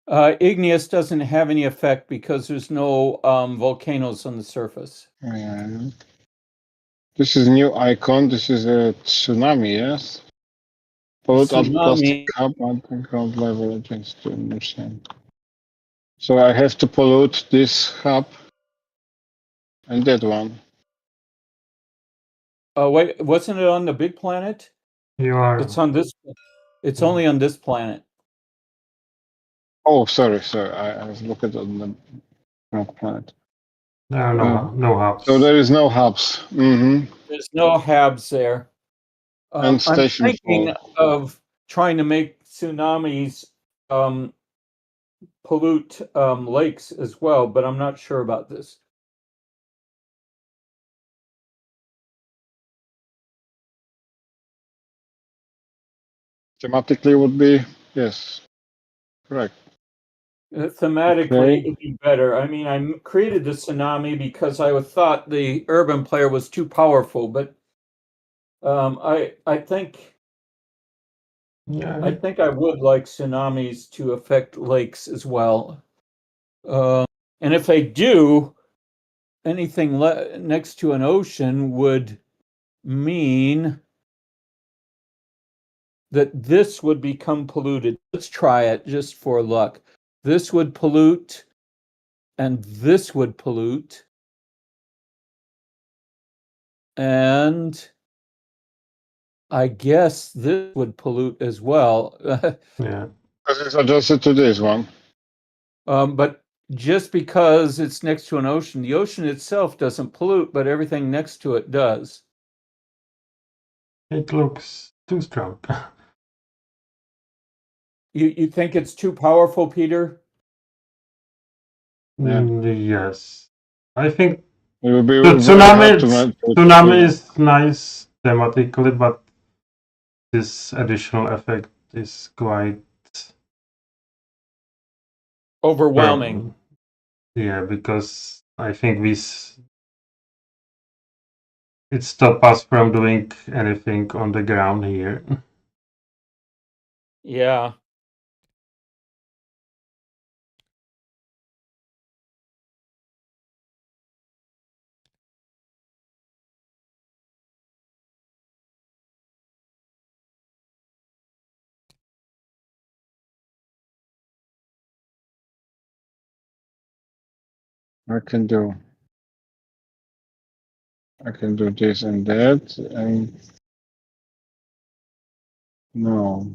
Igneous doesn't have any effect because there's no volcanoes on the surface. Yeah. This is new icon. This is a tsunami, yes. Pollute out plastic Tsunami. cup on ground level against to understand. So I have to pollute this hub and that one. Wait, wasn't it on the big planet? You are. It's on this. It's only on this planet. Oh, sorry. I was looking on the wrong planet. There are no hubs. So there is no hubs. Mm-hmm. There's no habs there. And I'm station thinking four. of trying to make tsunamis pollute lakes as well, but I'm not sure about this. Thematically would be yes, correct. Thematically, Okay. it'd be better. I mean, I created the tsunami because I thought the urban player was too powerful, but I think Yeah, I think I would like tsunamis to affect lakes as well. And if they do, anything next to an ocean would mean that this would become polluted. Let's try it just for luck. This would pollute, and this would pollute. And I guess this would pollute as well. yeah. Because it's adjusted to this one. But just because it's next to an ocean, the ocean itself doesn't pollute, but everything next to it does. It looks too strong. You think it's too powerful, Peter? Yeah. Yes. I think It would be the very hard tsunami is nice thematically, but this additional effect is quite Overwhelming. Yeah, because I think it stops us from doing anything on the ground here. Yeah. I can do this and that and no.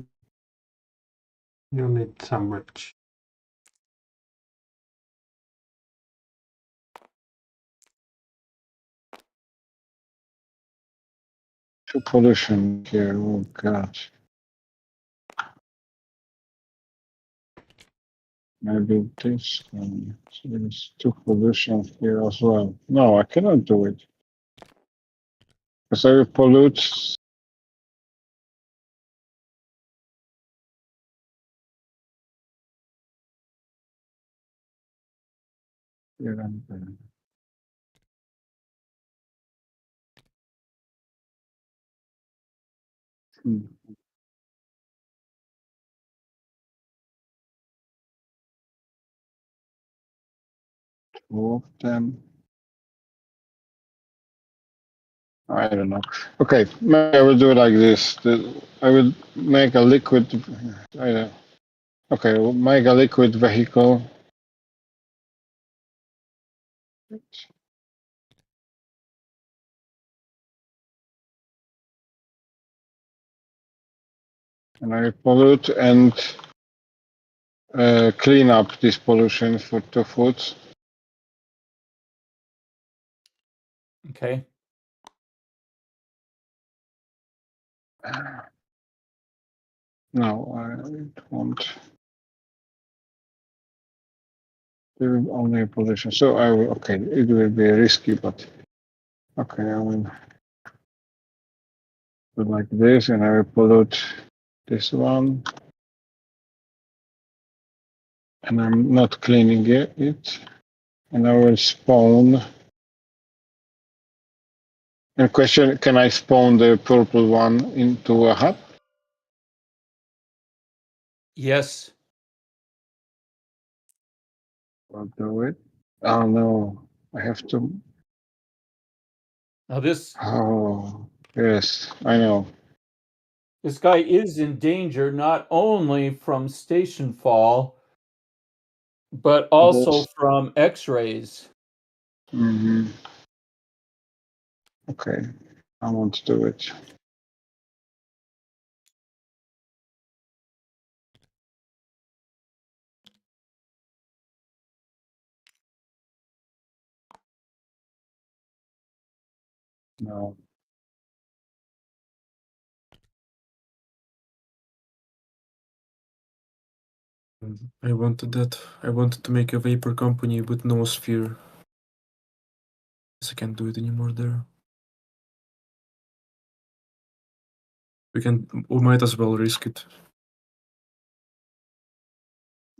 You need some rich. Too pollution here. Oh gosh. Maybe this one. So there's too pollution here as well. No, I cannot do it. Because I will pollute. Here and there. Two of them. I don't know. Okay, maybe I will do it like this. I will make a liquid. Okay, we'll make a liquid vehicle. And I pollute and clean up this pollution for 2 foot. Okay. No, I won't. There is only a pollution. So I will, okay, it will be risky, but okay, I will do like this, and I will pollute this one. And I'm not cleaning it. And I will spawn. And question, can I spawn the purple one into a hub? Yes. I'll do it. Oh no, I have to. Now this Oh, yes, I know. guy is in danger not only from station fall, but also from X-rays. Mm-hmm. Okay, I won't do it. No. I wanted that. I wanted to make a vapor company with no sphere. Guess I can't do it anymore there. We might as well risk it.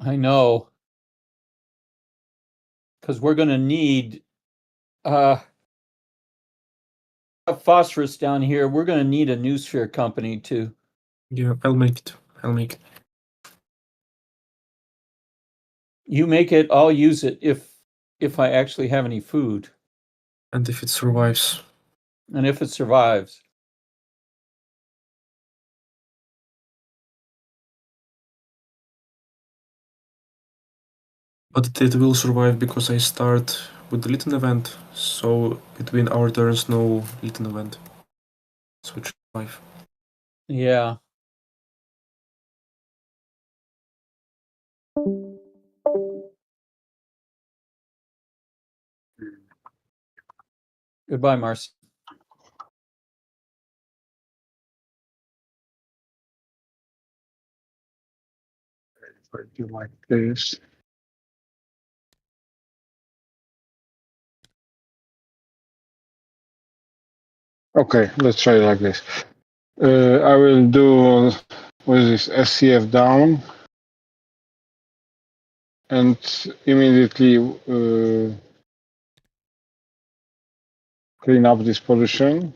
I know. Because we're gonna need phosphorus down here. We're gonna need a new sphere company too. Yeah, I'll make it. You make it, I'll use it if I actually have any food. And if it survives. And if it survives. But it will survive because I start with the Litten event, so between our turns no Litten event. So it should survive. Yeah. Goodbye, Marcy. If I do like this. Okay, let's try it like this. I will do with this SCF down and immediately clean up this pollution.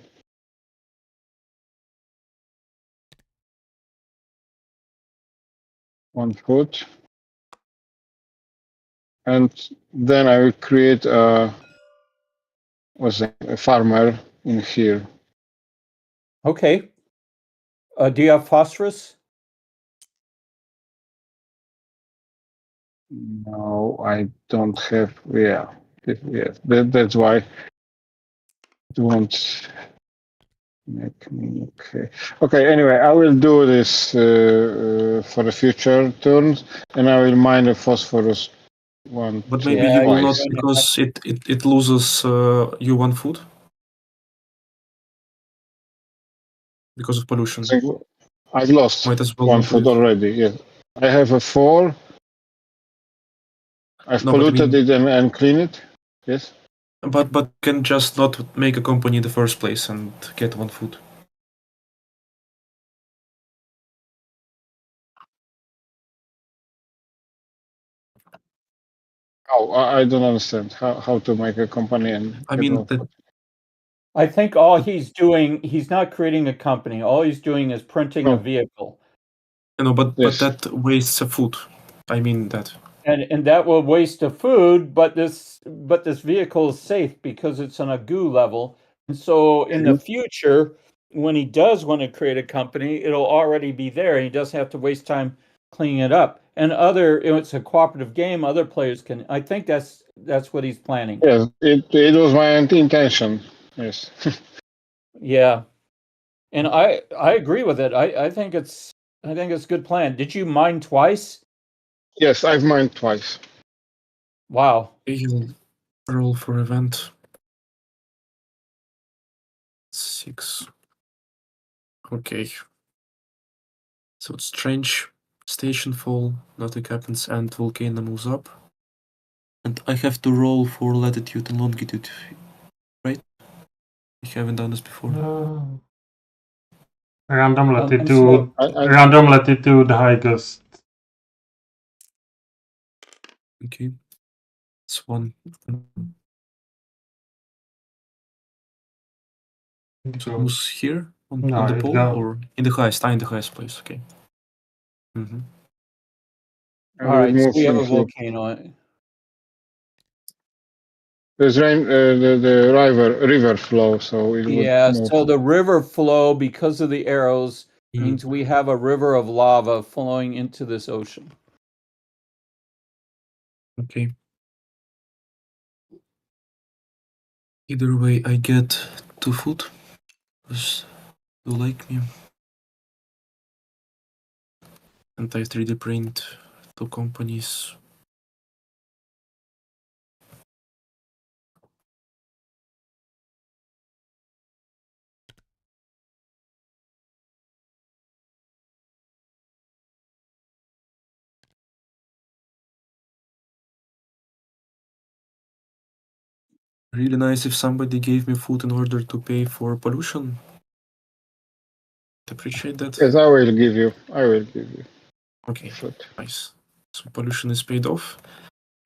One foot. And then I will create a farmer in here. Okay. Do you have phosphorus? No, I don't have. Yeah, that's why it won't make me okay. Okay. Anyway, I will do this for the future turns, and I will mine the phosphorus one. But two, maybe Yeah, you will twice. not because it loses you one food. Because of pollution. I think I've lost Might as well one not do foot it. already. Yeah, I have a 4. I've No, but I polluted mean, it and clean it. Yes. but can just not make a company in the first place and get one food. Oh, I don't understand how to make a company and I get mean one that foot. I think all he's doing, he's not creating a company. All he's doing is printing a No. vehicle. you know, but Yes. that wastes a food. I mean that. And that will waste the food, but this vehicle is safe because it's on a goo level. And so in the future, when he does want to create a company, it'll already be there and he doesn't have to waste time cleaning it up. And it's a cooperative game, other players can. I think that's what he's planning. Yes, it was my intention. Yes. Yeah. And I agree with it. I think it's a good plan. Did you mine twice? Yes, I've mined twice. Wow. He'll roll for event. 6. Okay. So it's strange. Station fall, nothing happens, and volcano moves up. And I have to roll for latitude and longitude, right? I haven't done this before. Random and latitude. I- Random latitude highest. Okay. It's one. So who's here on No, the it pole go- or in the highest? In the highest place. Okay. Mm-hmm. I All will right, so move we have him a here. volcano. There's the river flow, so it would Yeah, move. so the river flow, because of the arrows, Mm. means we have a river of lava flowing into this ocean. Okay. Either way, I get 2 food. Because you like me. And I 3D print 2 companies. Really nice if somebody gave me food in order to pay for pollution. I'd appreciate that. Yes, I will give you. I will give you. Okay, Food. nice. So pollution is paid off.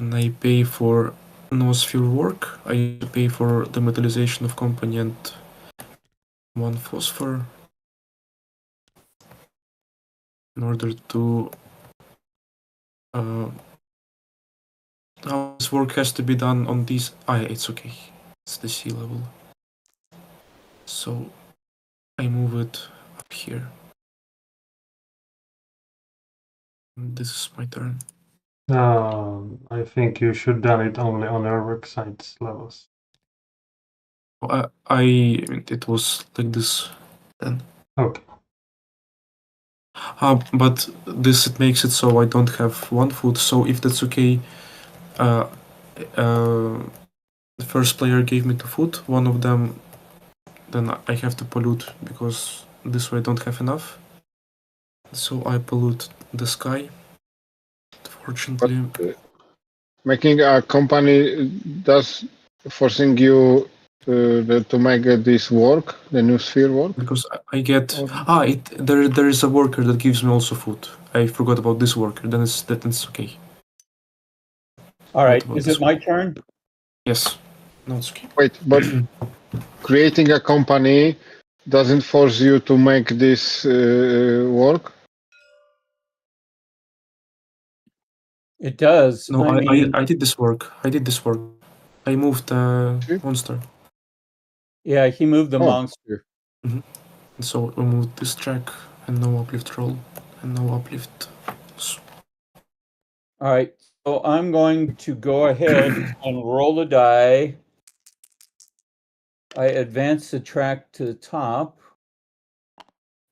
And I pay for noosphere work. I pay for the metallization of company and 1 phosphor. In order to how this work has to be done on these. It's okay. It's the sea level. So I move it up here. And this is my turn. I think you should done it only on your work sites levels. It was like this then. Okay. But this it makes it so I don't have 1 food. So if that's okay, the first player gave me 2 food. One of them, then I have to pollute because this way I don't have enough. So I pollute the sky. Fortunately, Making a company does forcing you to make this work, the new sphere work. because I get Or- there is a worker that gives me also food. I forgot about this worker. Then it's okay. All right, about is this it my turn? Yes. No, it's okay. Wait, but creating a company doesn't force you to make this work. It does. No, I mean, I did this work. I did this work. I moved the See? monster. yeah, he moved the Oh. monster. And so we moved this track and no uplift roll and no uplift. All right, so I'm going to go ahead and roll the die. I advance the track to the top.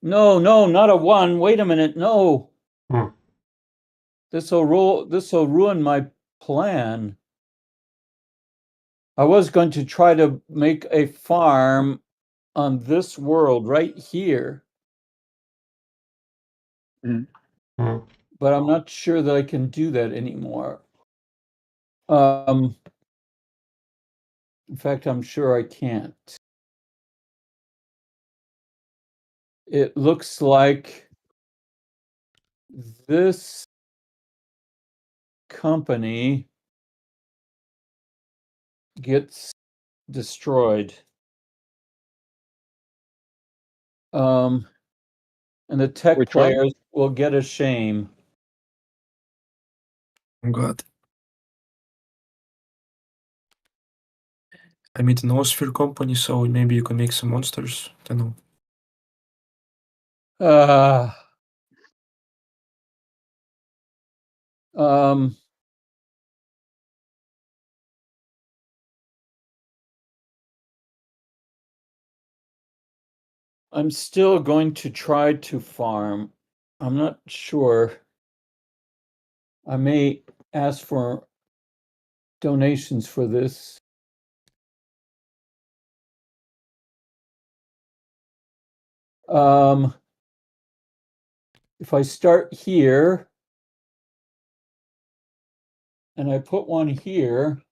No, not a 1. Wait a minute. No. Hmm. This will ruin my plan. I was going to try to make a farm on this world right here. Hmm. But I'm not sure that I can do that anymore. In fact, I'm sure I can't. It looks like this company gets destroyed. And the tech Which one? players will get a shame. Oh god. I made an noosphere company, so maybe you can make some monsters. I don't know. Um, I'm still going to try to farm. I'm not sure. I may ask for donations for this. If I start here and I put one here,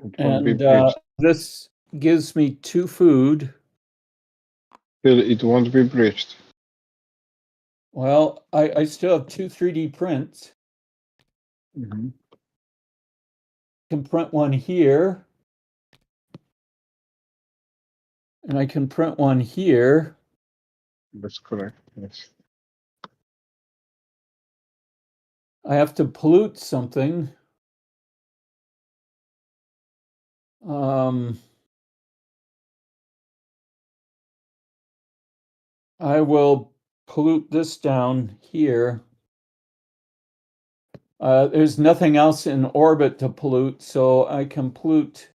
It won't be And breached. this gives me 2 food. It won't be breached. Well, I still have 2 3D prints. Mhm. Can print one here. And I can print one here. That's correct. Yes. I have to pollute something. I will pollute this down here. There's nothing else in orbit to pollute, so I can pollute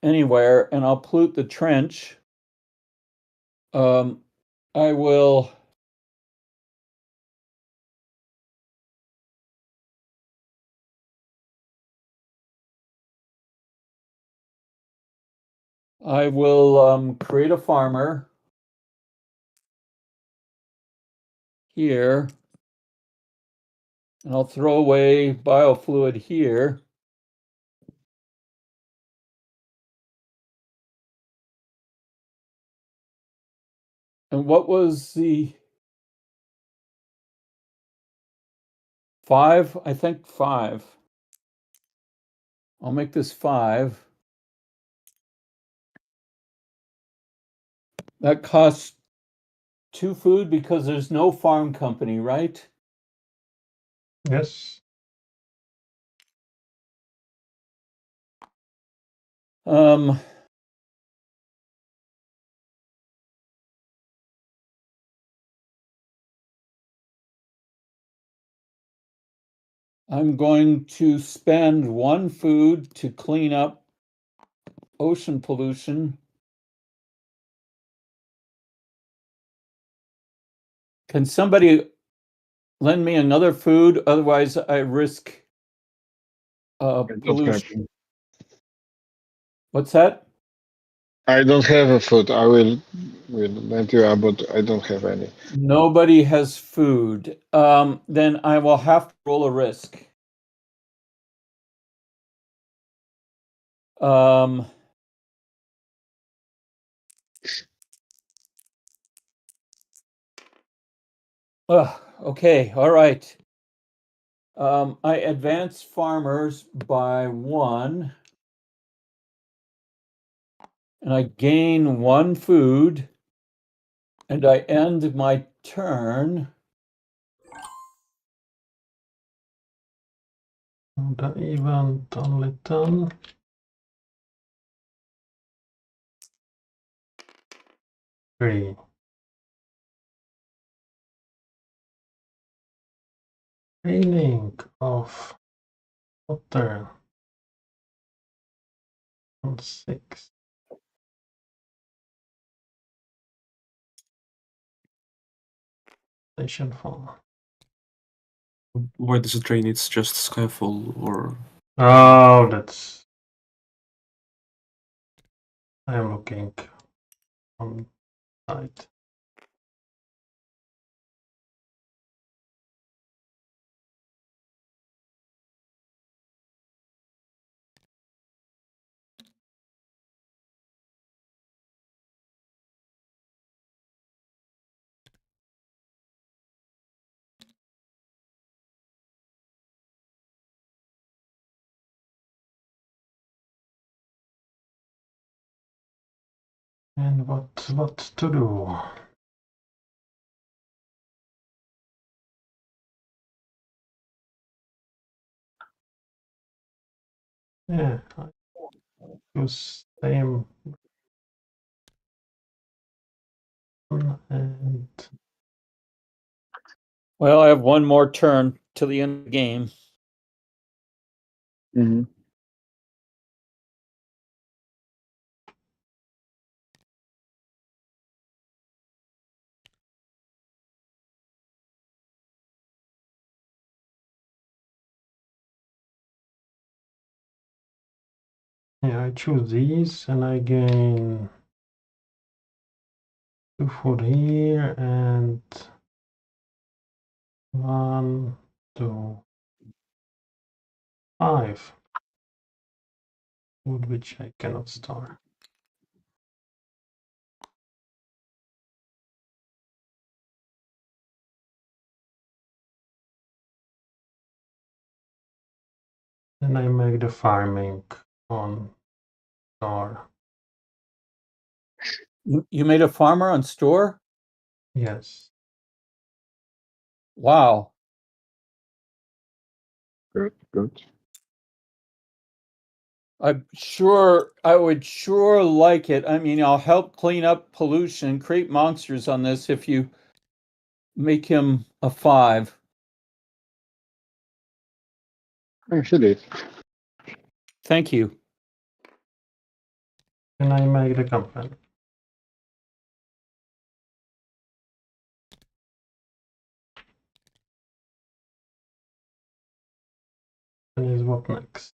anywhere, and I'll pollute the trench. I will create a farmer here, and I'll throw away biofluid here. And what was the 5? I think 5. I'll make this 5. That costs 2 food because there's no farm company, right? Yes. I'm going to spend 1 food to clean up ocean pollution. Can somebody lend me another food? Otherwise, I risk pollution. What's that? I don't have a food. I will lend you out, but I don't have any. Nobody has food. Then I will have to roll a risk. Okay, all right. I advance farmers by 1, and I gain 1 food, and I end my turn. The event only 10. Three. Draining of water. On 6. Station farm. Why does it rain? It's just Skyfall or... Oh, that's... I am looking on site. And what to do? Yeah, I use same and Well, I have 1 more turn till the end of the game. Mm-hmm. yeah, I choose these and I gain 2 food here and 1, 2, 5. Food which I cannot store. Then I make the farming on store. You made a farmer on store? Yes. Wow. Good, good. I would sure like it. I mean, I'll help clean up pollution, create monsters on this if you make him a 5. Thanks, you did. Thank you. Then I make the company. And is what next?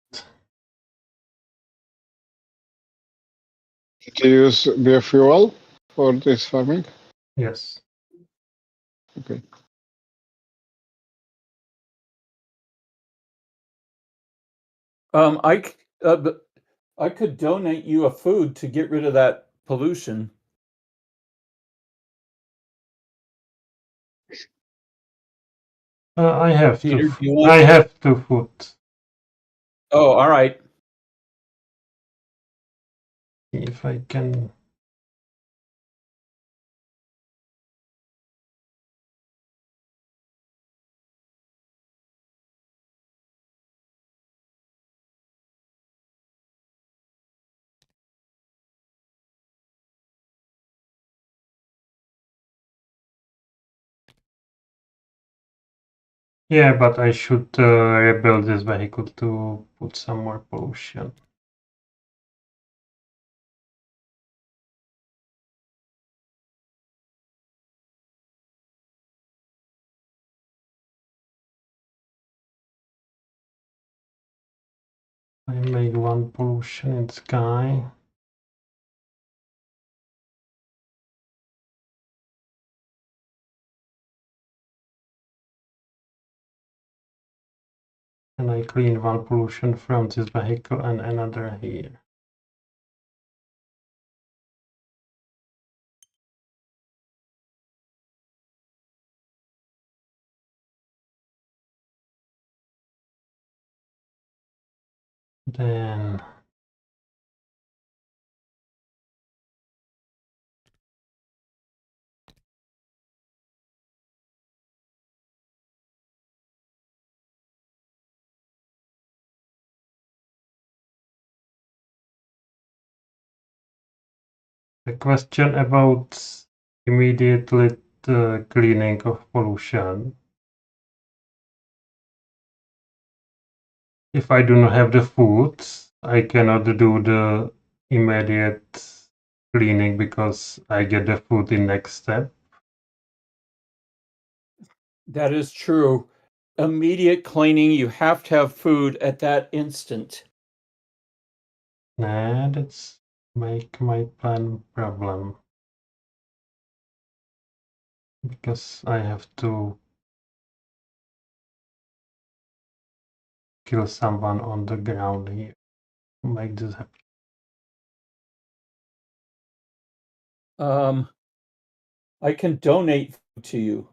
Did you use biofuel for this farming? Yes. Okay. I could donate you a food to get rid of that pollution. I have Peter, to. do you want? I have to food. Oh, all right. If I can. Yeah, but I should rebuild this vehicle to put some more pollution. I make 1 pollution in sky. And I clean 1 pollution from this vehicle and another here. Then the question about immediately the cleaning of pollution. If I do not have the food, I cannot do the immediate cleaning because I get the food in next step. That is true. Immediate cleaning, you have to have food at that instant. Nah, that's make my plan problem. Because I have to kill someone on the ground here to make this happen. I can donate food to you.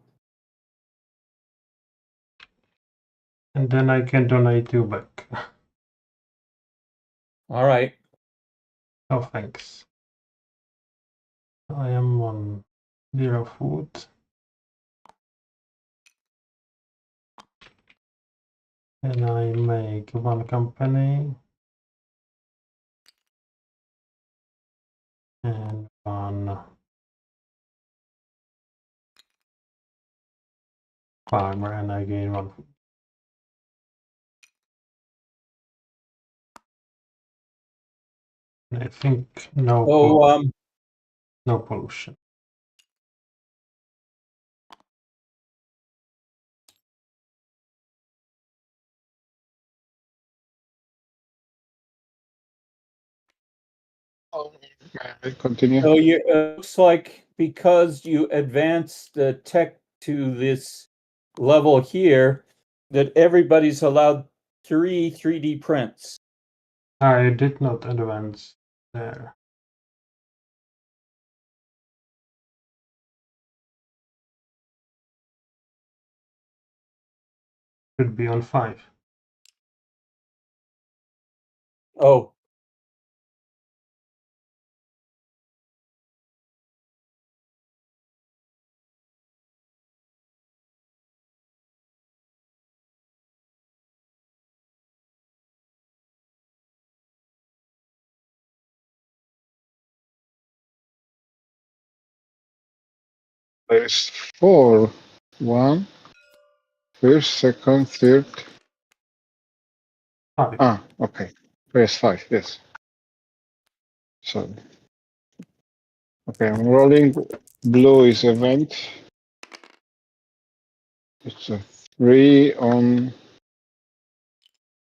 And then I can donate you back. All right. Oh, thanks. I am on 0 food. And I make 1 company. And 1 farmer, and I gain 1 food. And I think no pollution. Continue. So it looks like because you advanced the tech to this level here, that everybody's allowed 3 3D prints. I did not advance there. Should be on 5. Oh, There's 4. 1, first, second, third. 5. Ah, okay. There's 5, yes. Sorry. Okay, I'm rolling. Blue is event. It's a 3 on.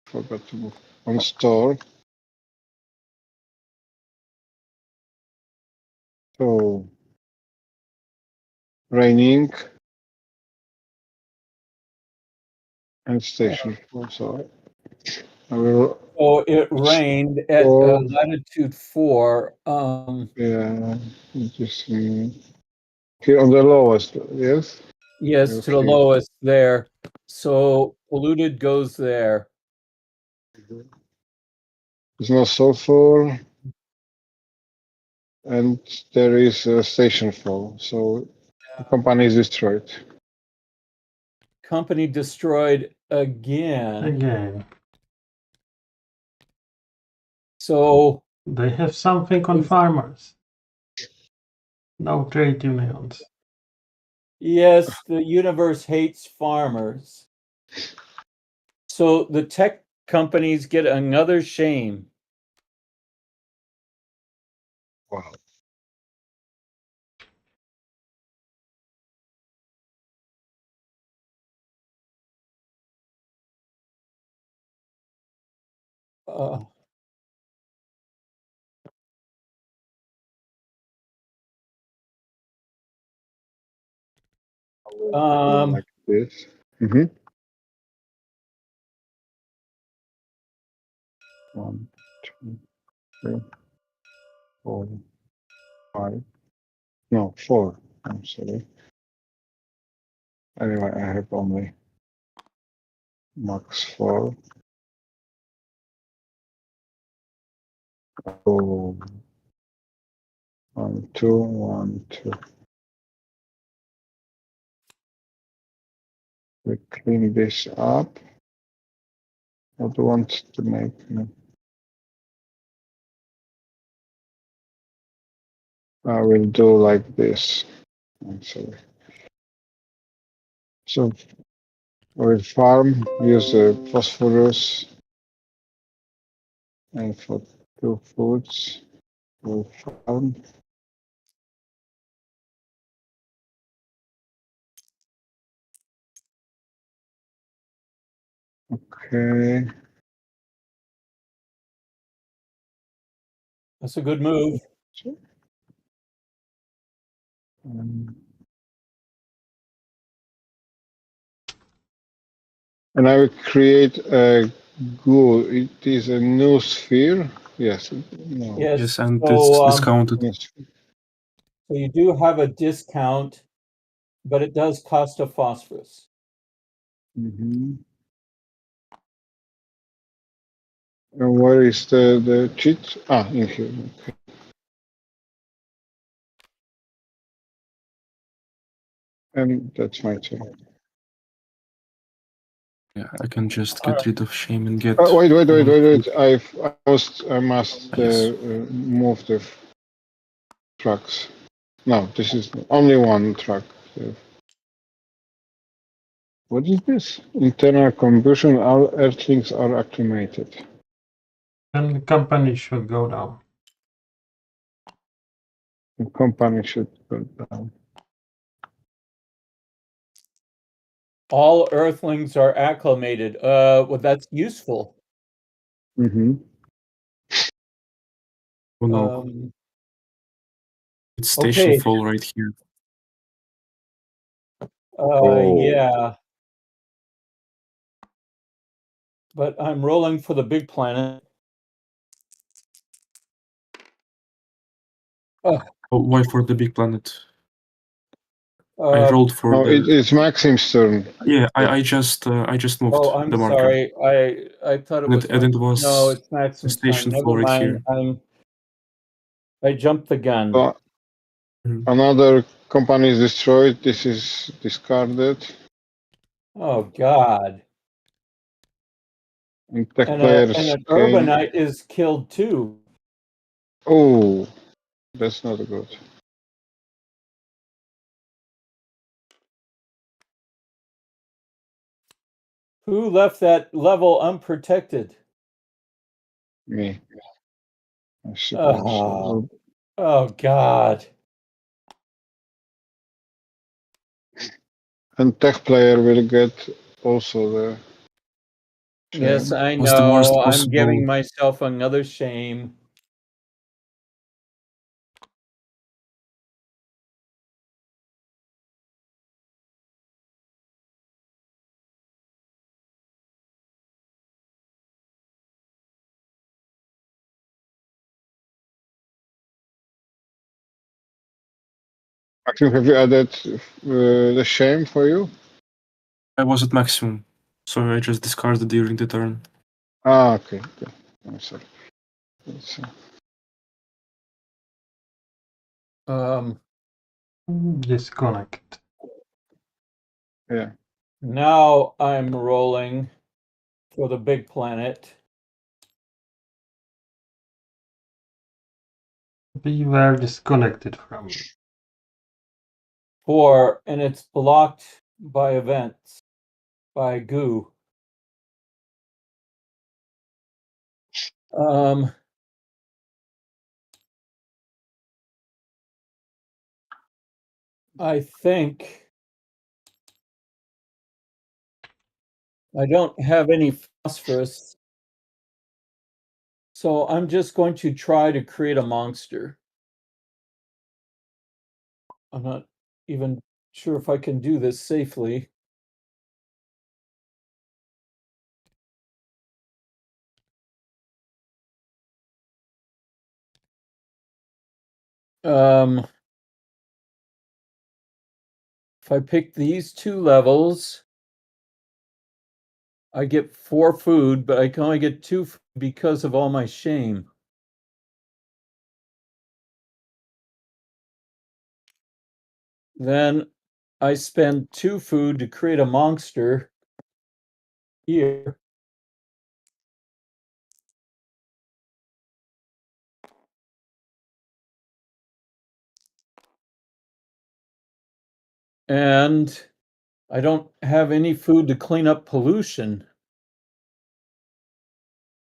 Forgot to move. On store. So, raining. And station. So, I will. oh, it rained at 4. latitude 4. Yeah, just here on the lowest, yes? Yes, to the Okay. lowest there. So polluted goes there. There's no sulfur, and there is a station fall, so the company is destroyed. Company destroyed again. Again. So They have something on farmers. No trade unions. yes, the universe hates farmers. So the tech companies get another shame. Wow. Uh, Like this. Mm-hmm. 1, 2, 3, 4, 5. No, 4. I'm sorry. Anyway, I have only max 4. Oh, 1, 2, 1, 2. We clean this up. I don't want to make. I will do like this. I'm sorry. So we'll farm, use the phosphorus, and for 2 foods, we'll farm. Okay. that's a good move. Um, and I will create a goo. It is a new sphere. Yes. No. Yes. Yes, and So, it's discounted. Yes. so you do have a discount, but it does cost a phosphorus. Mm-hmm. And where is the cheat? Ah, in here. Okay. And that's my turn. Yeah, I can just get rid of shame and get. Wait. one food. I must Yes. move the trucks. No, this is only one truck. What is this? Internal combustion. All earthlings are acclimated. Then the company should go down. The company should go down. All earthlings are acclimated. Well, that's useful. Mm-hmm. Oh no, it's station okay. fall right here. Yeah. But I'm rolling for the big planet. Oh, why for the big planet? I rolled for No, the. it's Maxim's turn. Yeah, I just moved Oh, I'm the marker. sorry. I thought it And was. it was No, it's Maxim's turn. station Never forward mind. here. I jumped the gun. So another company is destroyed. This is discarded. Oh God! And tech And players an came. urbanite is killed too. Oh, that's not good. Who left that level unprotected? Me. I suppose. Oh, oh God! And tech player will get also the. Yes, shame. I Was the worst know. I'm possible. giving myself another shame. Maxim, have you added the shame for you? I was at maximum, so I just discarded during the turn. Ah, okay. Okay. I'm sorry. Let's see. Disconnect. Yeah. Now I'm rolling for the big planet. We were disconnected from. And it's blocked by events, by goo. I think I don't have any phosphorus, so I'm just going to try to create a monster. I'm not even sure if I can do this safely. If I pick these two levels, I get 4 food, but I can only get 2 food because of all my shame. Then I spend 2 food to create a monster here. And I don't have any food to clean up pollution.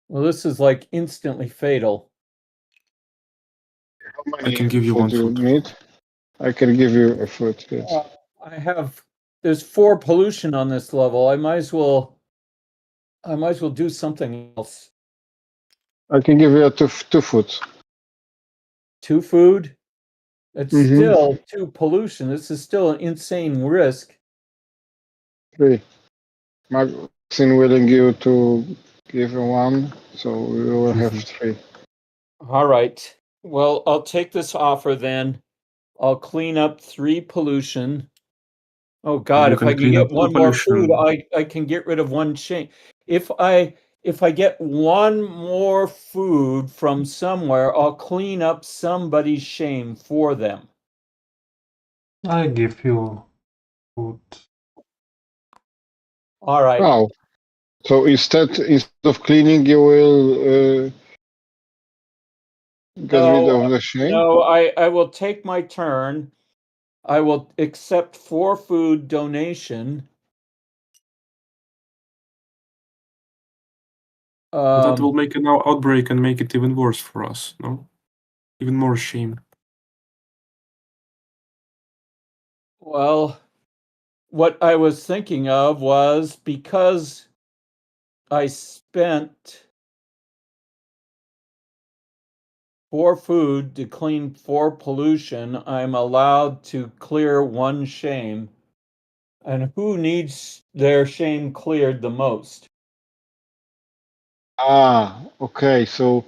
Well, this is like instantly fatal. How many I can give you one food you food. need? I can give you a food. Yes. There's 4 pollution on this level. I might as well do something else. I can give you a two food. 2 food? It's Mhm. still 2 pollution. This is still an insane risk. 3. Maxim willing you to give 1, so we will have 3. All right. Well, I'll take this offer then. I'll clean up 3 pollution. Oh God, You if can I can clean up get the one more pollution. food, I can get rid of 1 shame. If I get 1 more food from somewhere, I'll clean up somebody's shame for them. I give you food. All right. Wow. So instead of cleaning, you will get rid of the shame? No, I will take my turn. I will accept 4 food donation. That will make an outbreak and make it even worse for us, no? Even more shame. Well, what I was thinking of was because I spent 4 food to clean 4 pollution, I'm allowed to clear 1 shame. And who needs their shame cleared the most? Ah, okay. So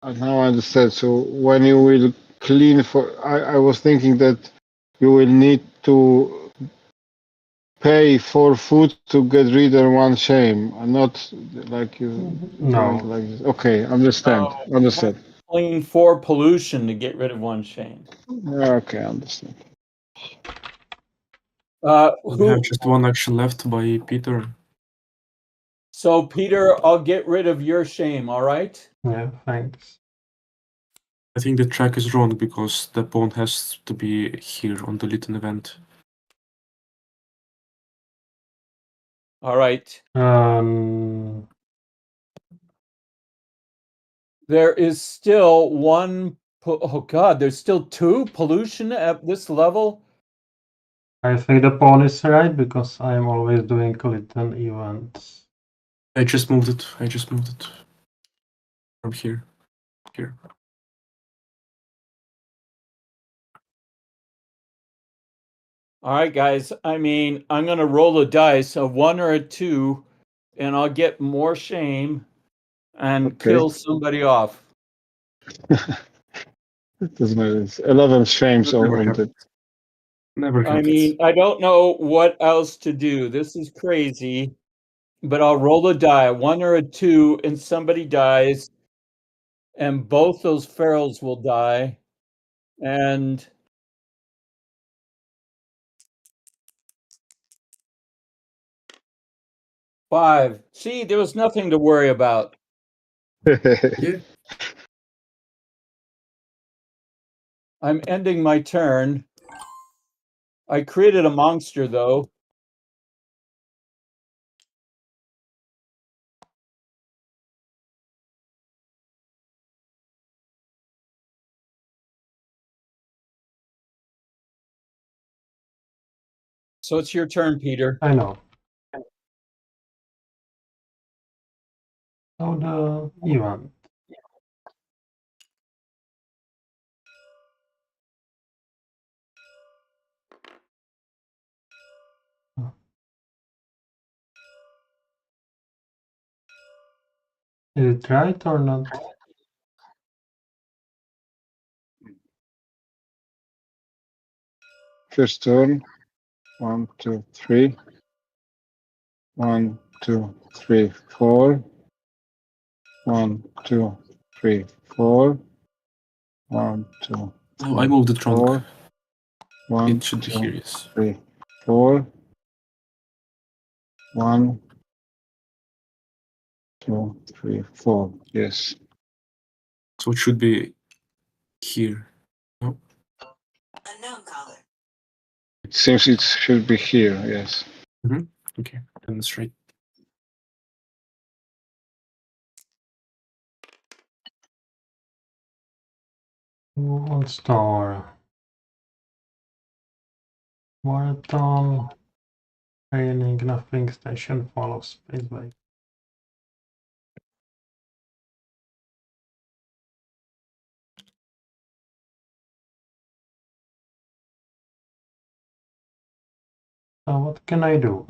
now I understand. So when you will clean for. I was thinking that you will need to pay for food to get rid of one shame, and not like you do No. it like this. Okay, understand. No. Understand. Clean 4 pollution to get rid of 1 shame. Okay, understand. We have Who? just one action left by Peter. So Peter, I'll get rid of your shame. All right. Yeah, thanks. I think the track is wrong because the pawn has to be here on the Lytton event. All right. There is still 1. Oh God, there's still 2 pollution at this level. I think the pawn is right because I'm always doing Lytton events. I just moved it. From here. Here. All right, guys. I mean, I'm gonna roll a dice, a 1 or a 2, and I'll get more shame and Okay. kill somebody off. It doesn't matter. It's 11 shames Never on happened. the. Never I happened. mean, I don't know what else to do. This is crazy, but I'll roll a die, 1 or a 2, and somebody dies, and both those ferals will die, and five. See, there was nothing to worry about. Yeah. I'm ending my turn. I created a monster, though. So it's your turn, Peter. I know. So the event. Is it right or not? First turn. 1, 2, 3. 1, 2, 3, 4. 1, 2, 3, 4. 1, 2. Oh, I moved it wrong. 4. 1, It should be 2, here, yes. 3, 4. 1, 2, 3, 4. Yes. So it should be here. Unknown caller. It seems it should be here. Yes. Okay, then it's right. One star. Marathon. Training, nothing. Station follows. Space by. So what can I do?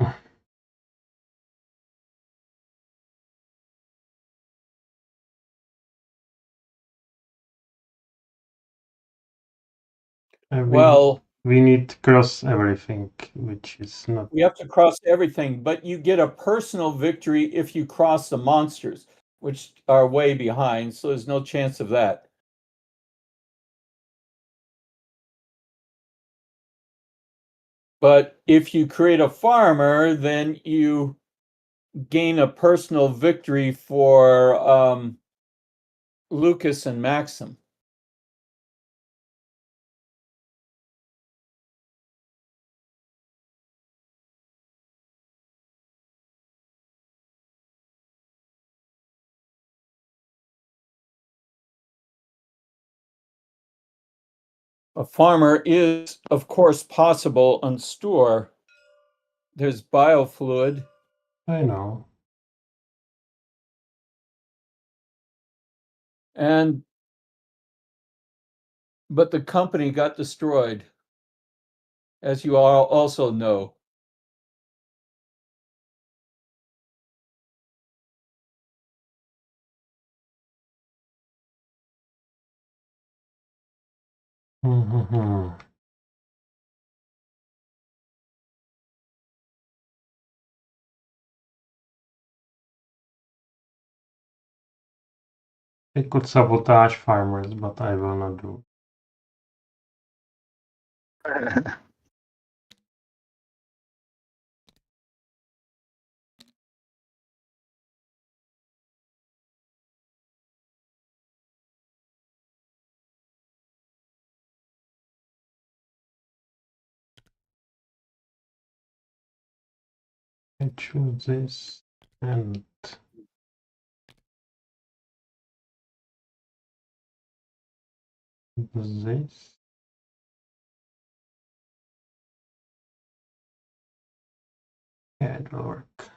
Well, we need to cross everything, which is not. we have to cross everything, but you get a personal victory if you cross the monsters, which are way behind, so there's no chance of that. But if you create a farmer, then you gain a personal victory for Lucas and Maxim. A farmer is, of course, possible on store. There's biofluid. I know. But the company got destroyed, as you all also know. Mhm. I could sabotage farmers, but I will not do. I choose this and this. Yeah, it will work.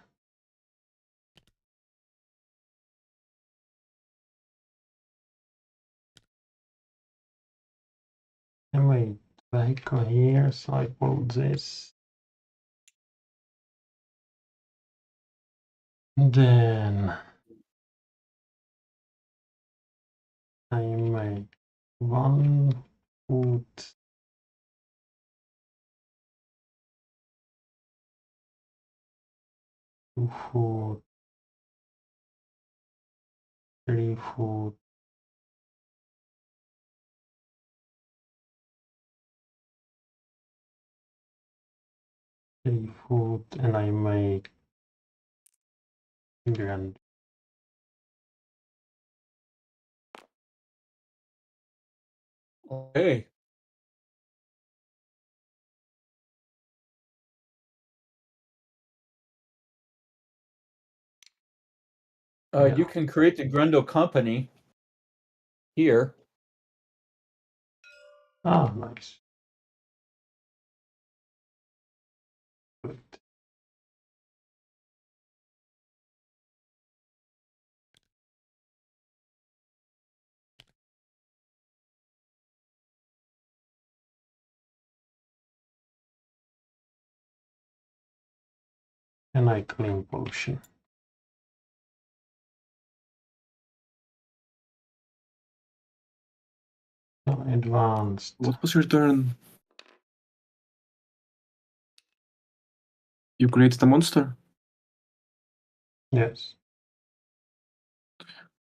I made vehicle here, so I pulled this. Then I make 1 food, 2 food, 3 food, 3 food, and I make grand. Okay. Yeah. You can create the Grundle Company here. Ah, nice. Good. And I clean pollution. So advanced. What was your turn? You created a monster? Yes.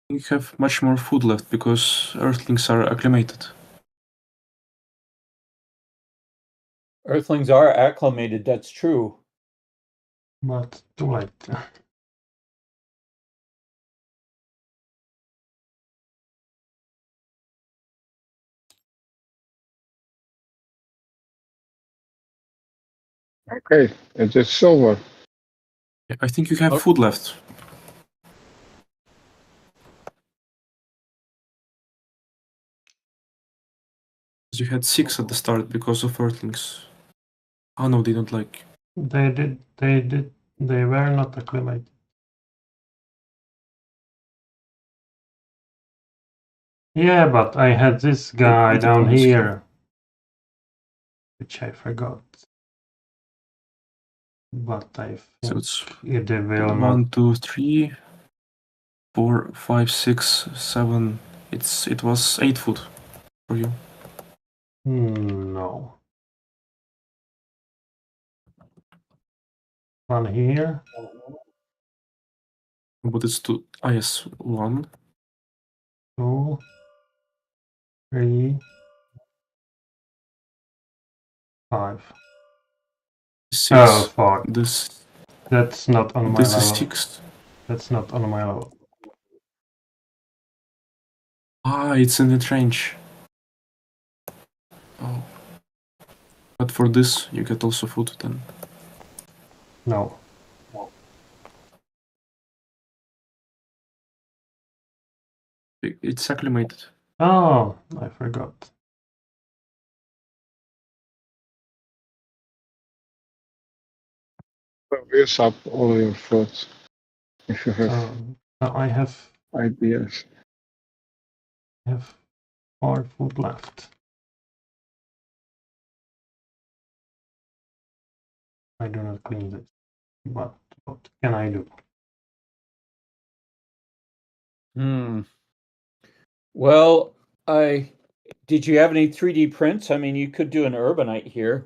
You have much more food left because Earthlings are acclimated. Earthlings are acclimated, that's true. But too late. Okay, it is silver. I think you have Oh. food left. You had 6 at the start because of Earthlings. Oh no, they don't like. They were not acclimated. Yeah, but I had this guy printed down on the screen. here, which I forgot. But I So think it's they will 1, 2, 3, 4, 5, 6, 7. It was 8 food for you. No. One here. But it's 2. Ah yes, 1. 2, 3, 5. 6. Oh, 4. This That's not on my this is level. 6. That's not on my level. Ah, it's in the range. Oh. But for this, you get also food then. No. It's acclimated. Oh, I forgot. Use up all your fruits if you have So I have ideas. 4 food left. I do not clean this. But what can I do? Well, I Did you have any 3D prints? I mean, you could do an urbanite here.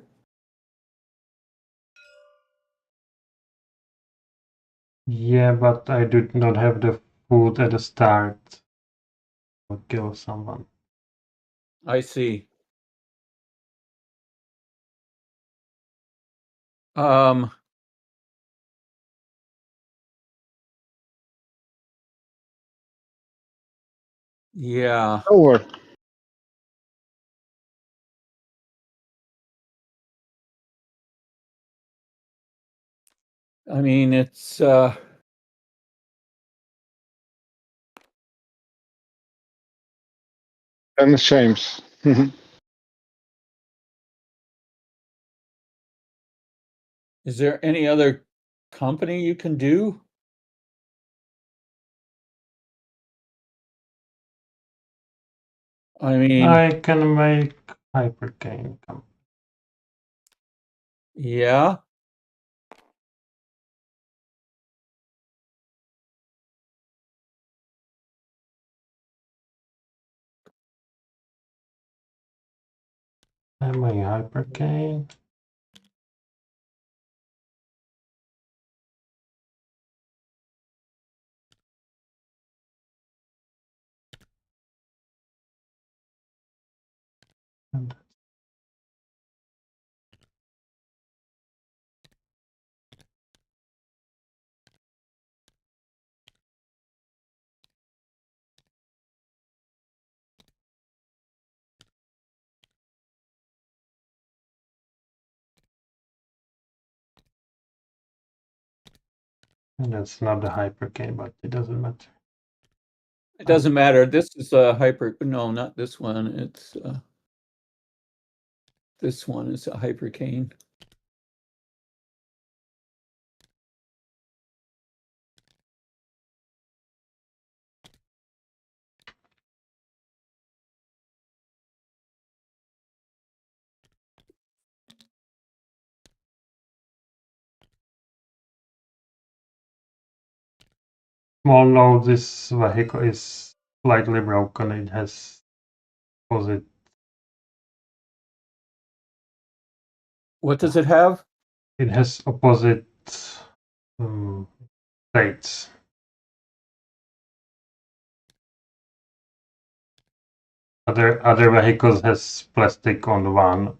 Yeah, but I did not have the food at the start to kill someone. I see. Yeah. Over. I mean, it's And shames. is there any other company you can do? I mean, I can make hypercane. yeah. I'm a hypercane. And that's not the hypercane, but it doesn't matter. It doesn't matter. This is a no, not this one. It's this one is a hypercane. Well, no, this vehicle is slightly broken. It has opposite. What does it have? It has opposite states. Other vehicles has plastic on one.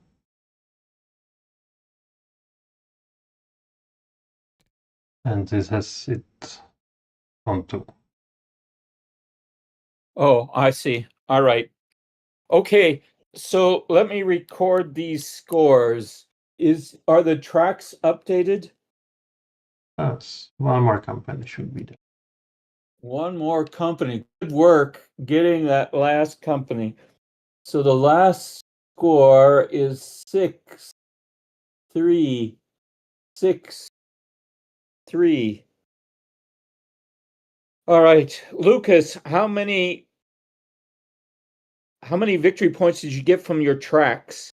And this has it on two. Oh, I see. All right. Okay. So let me record these scores. Are the tracks updated? Yes, one more company should be there. One more company. Good work getting that last company. So the last score is 6, 3, 6, 3. All right, Lucas, how many victory points did you get from your tracks?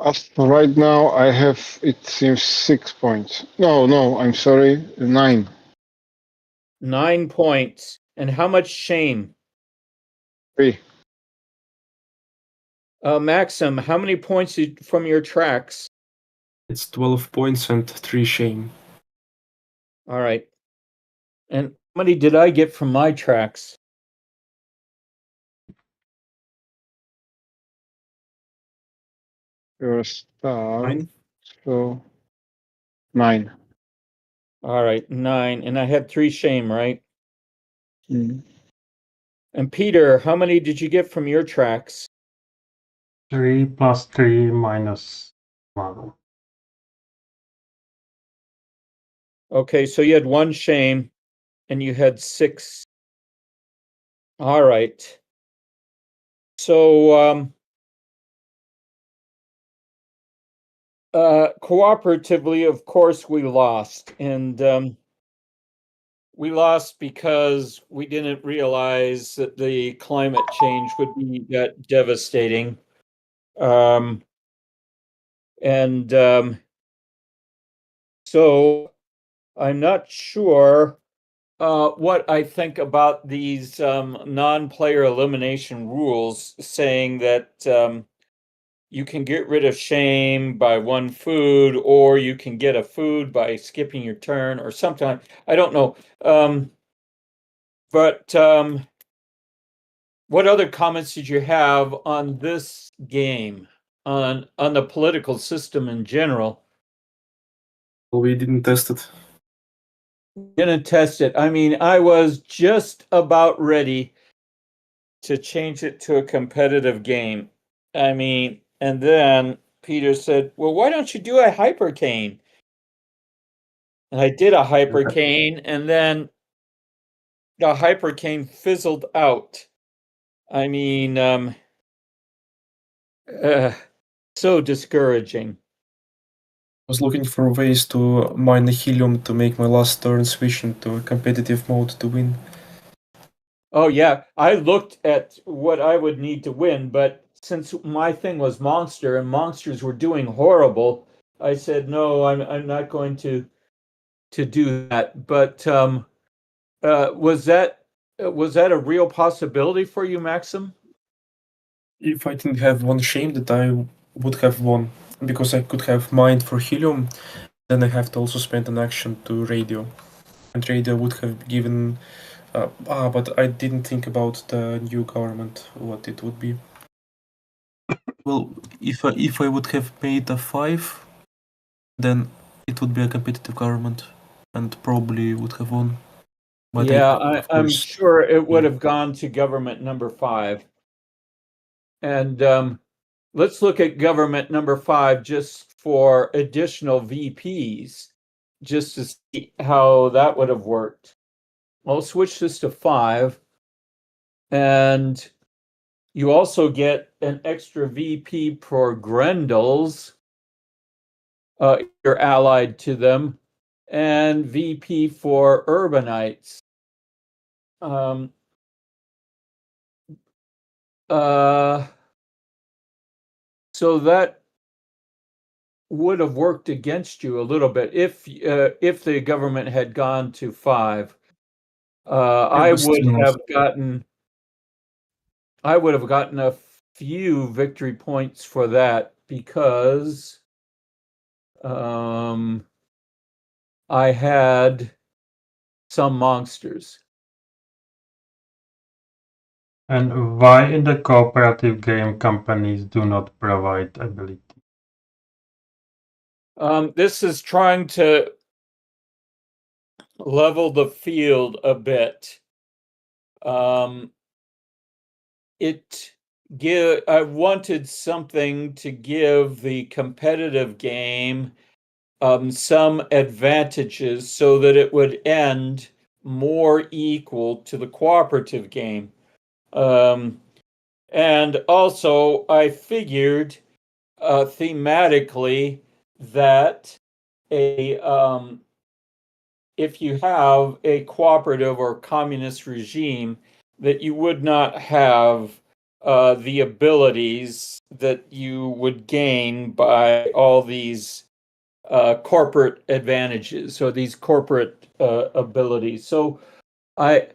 As for right now, I have, it seems, 6 points. No, I'm sorry, 9. 9 points. And how much shame? 3. Maxim, how many points from your tracks? It's 12 points and 3 shame. All right. And how many did I get from my tracks? You're a star. 9. So 9. All right, 9. And I had 3 shame, right? Mm. And Peter, how many did you get from your tracks? 3 plus 3 minus 1. Okay, so you had 1 shame and you had 6. All right. So cooperatively, of course, we lost. And we lost because we didn't realize that the climate change would be that devastating. And so I'm not sure what I think about these non-player elimination rules, saying that you can get rid of shame by one food, or you can get a food by skipping your turn, or sometimes I don't know. But what other comments did you have on this game, on the political system in general? Well, we didn't test it. Didn't test it. I mean, I was just about ready to change it to a competitive game. I mean, and then Peter said, "Well, why don't you do a hypercane?" And I did a hypercane, and then the hypercane fizzled out. I mean, so discouraging. I was looking for ways to mine the helium to make my last turn switch into a competitive mode to win. Oh yeah, I looked at what I would need to win, but since my thing was monster and monsters were doing horrible, I said no, I'm not going to do that. But was that a real possibility for you, Maxim? If I didn't have one shame, that I would have won, because I could have mined for helium, then I have to also spend an action to radio, and radio would have given. But I didn't think about the new government, what it would be. Well, if I would have made a 5, then it would be a competitive government, and probably would have won. But Yeah, I'm course, sure it would have gone to government number 5. And let's look at government number 5 just for additional VPs, just to see how that would have worked. I'll switch this to 5, and you also get an extra VP for Grendels. You're allied to them, and VP for Urbanites. So that would have worked against you a little bit if the government had gone to 5. I would have gotten a few victory points for that because I had some monsters. And why in the cooperative game companies do not provide ability? This is trying to level the field a bit. I wanted something to give the competitive game some advantages so that it would end more equal to the cooperative game. And also, I figured thematically that if you have a cooperative or communist regime, that you would not have the abilities that you would gain by all these corporate advantages or these corporate abilities. So I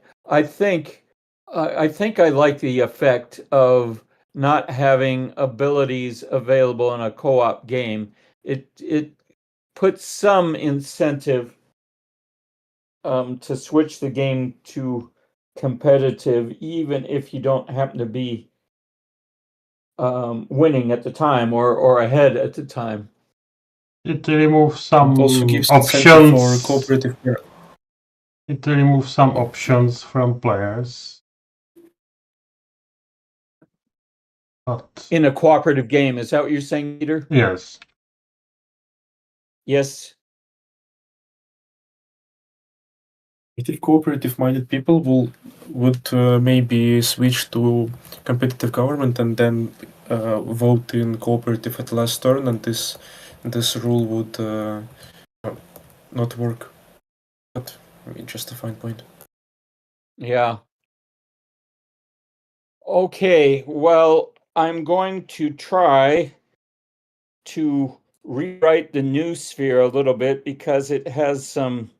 think I like the effect of not having abilities available in a co-op game. It puts some incentive to switch the game to competitive, even if you don't happen to be winning at the time or ahead at the time. It removes some it also gives incentive for options. cooperative. It removes some options from players. But In a cooperative game, is that what you're saying, Peter? yes. Yes. I think cooperative-minded people would maybe switch to competitive government and then vote in cooperative at the last turn, and this rule would not work. But I mean, just a fine point. Yeah. Okay, well, I'm going to try to rewrite the new sphere a little bit because it has some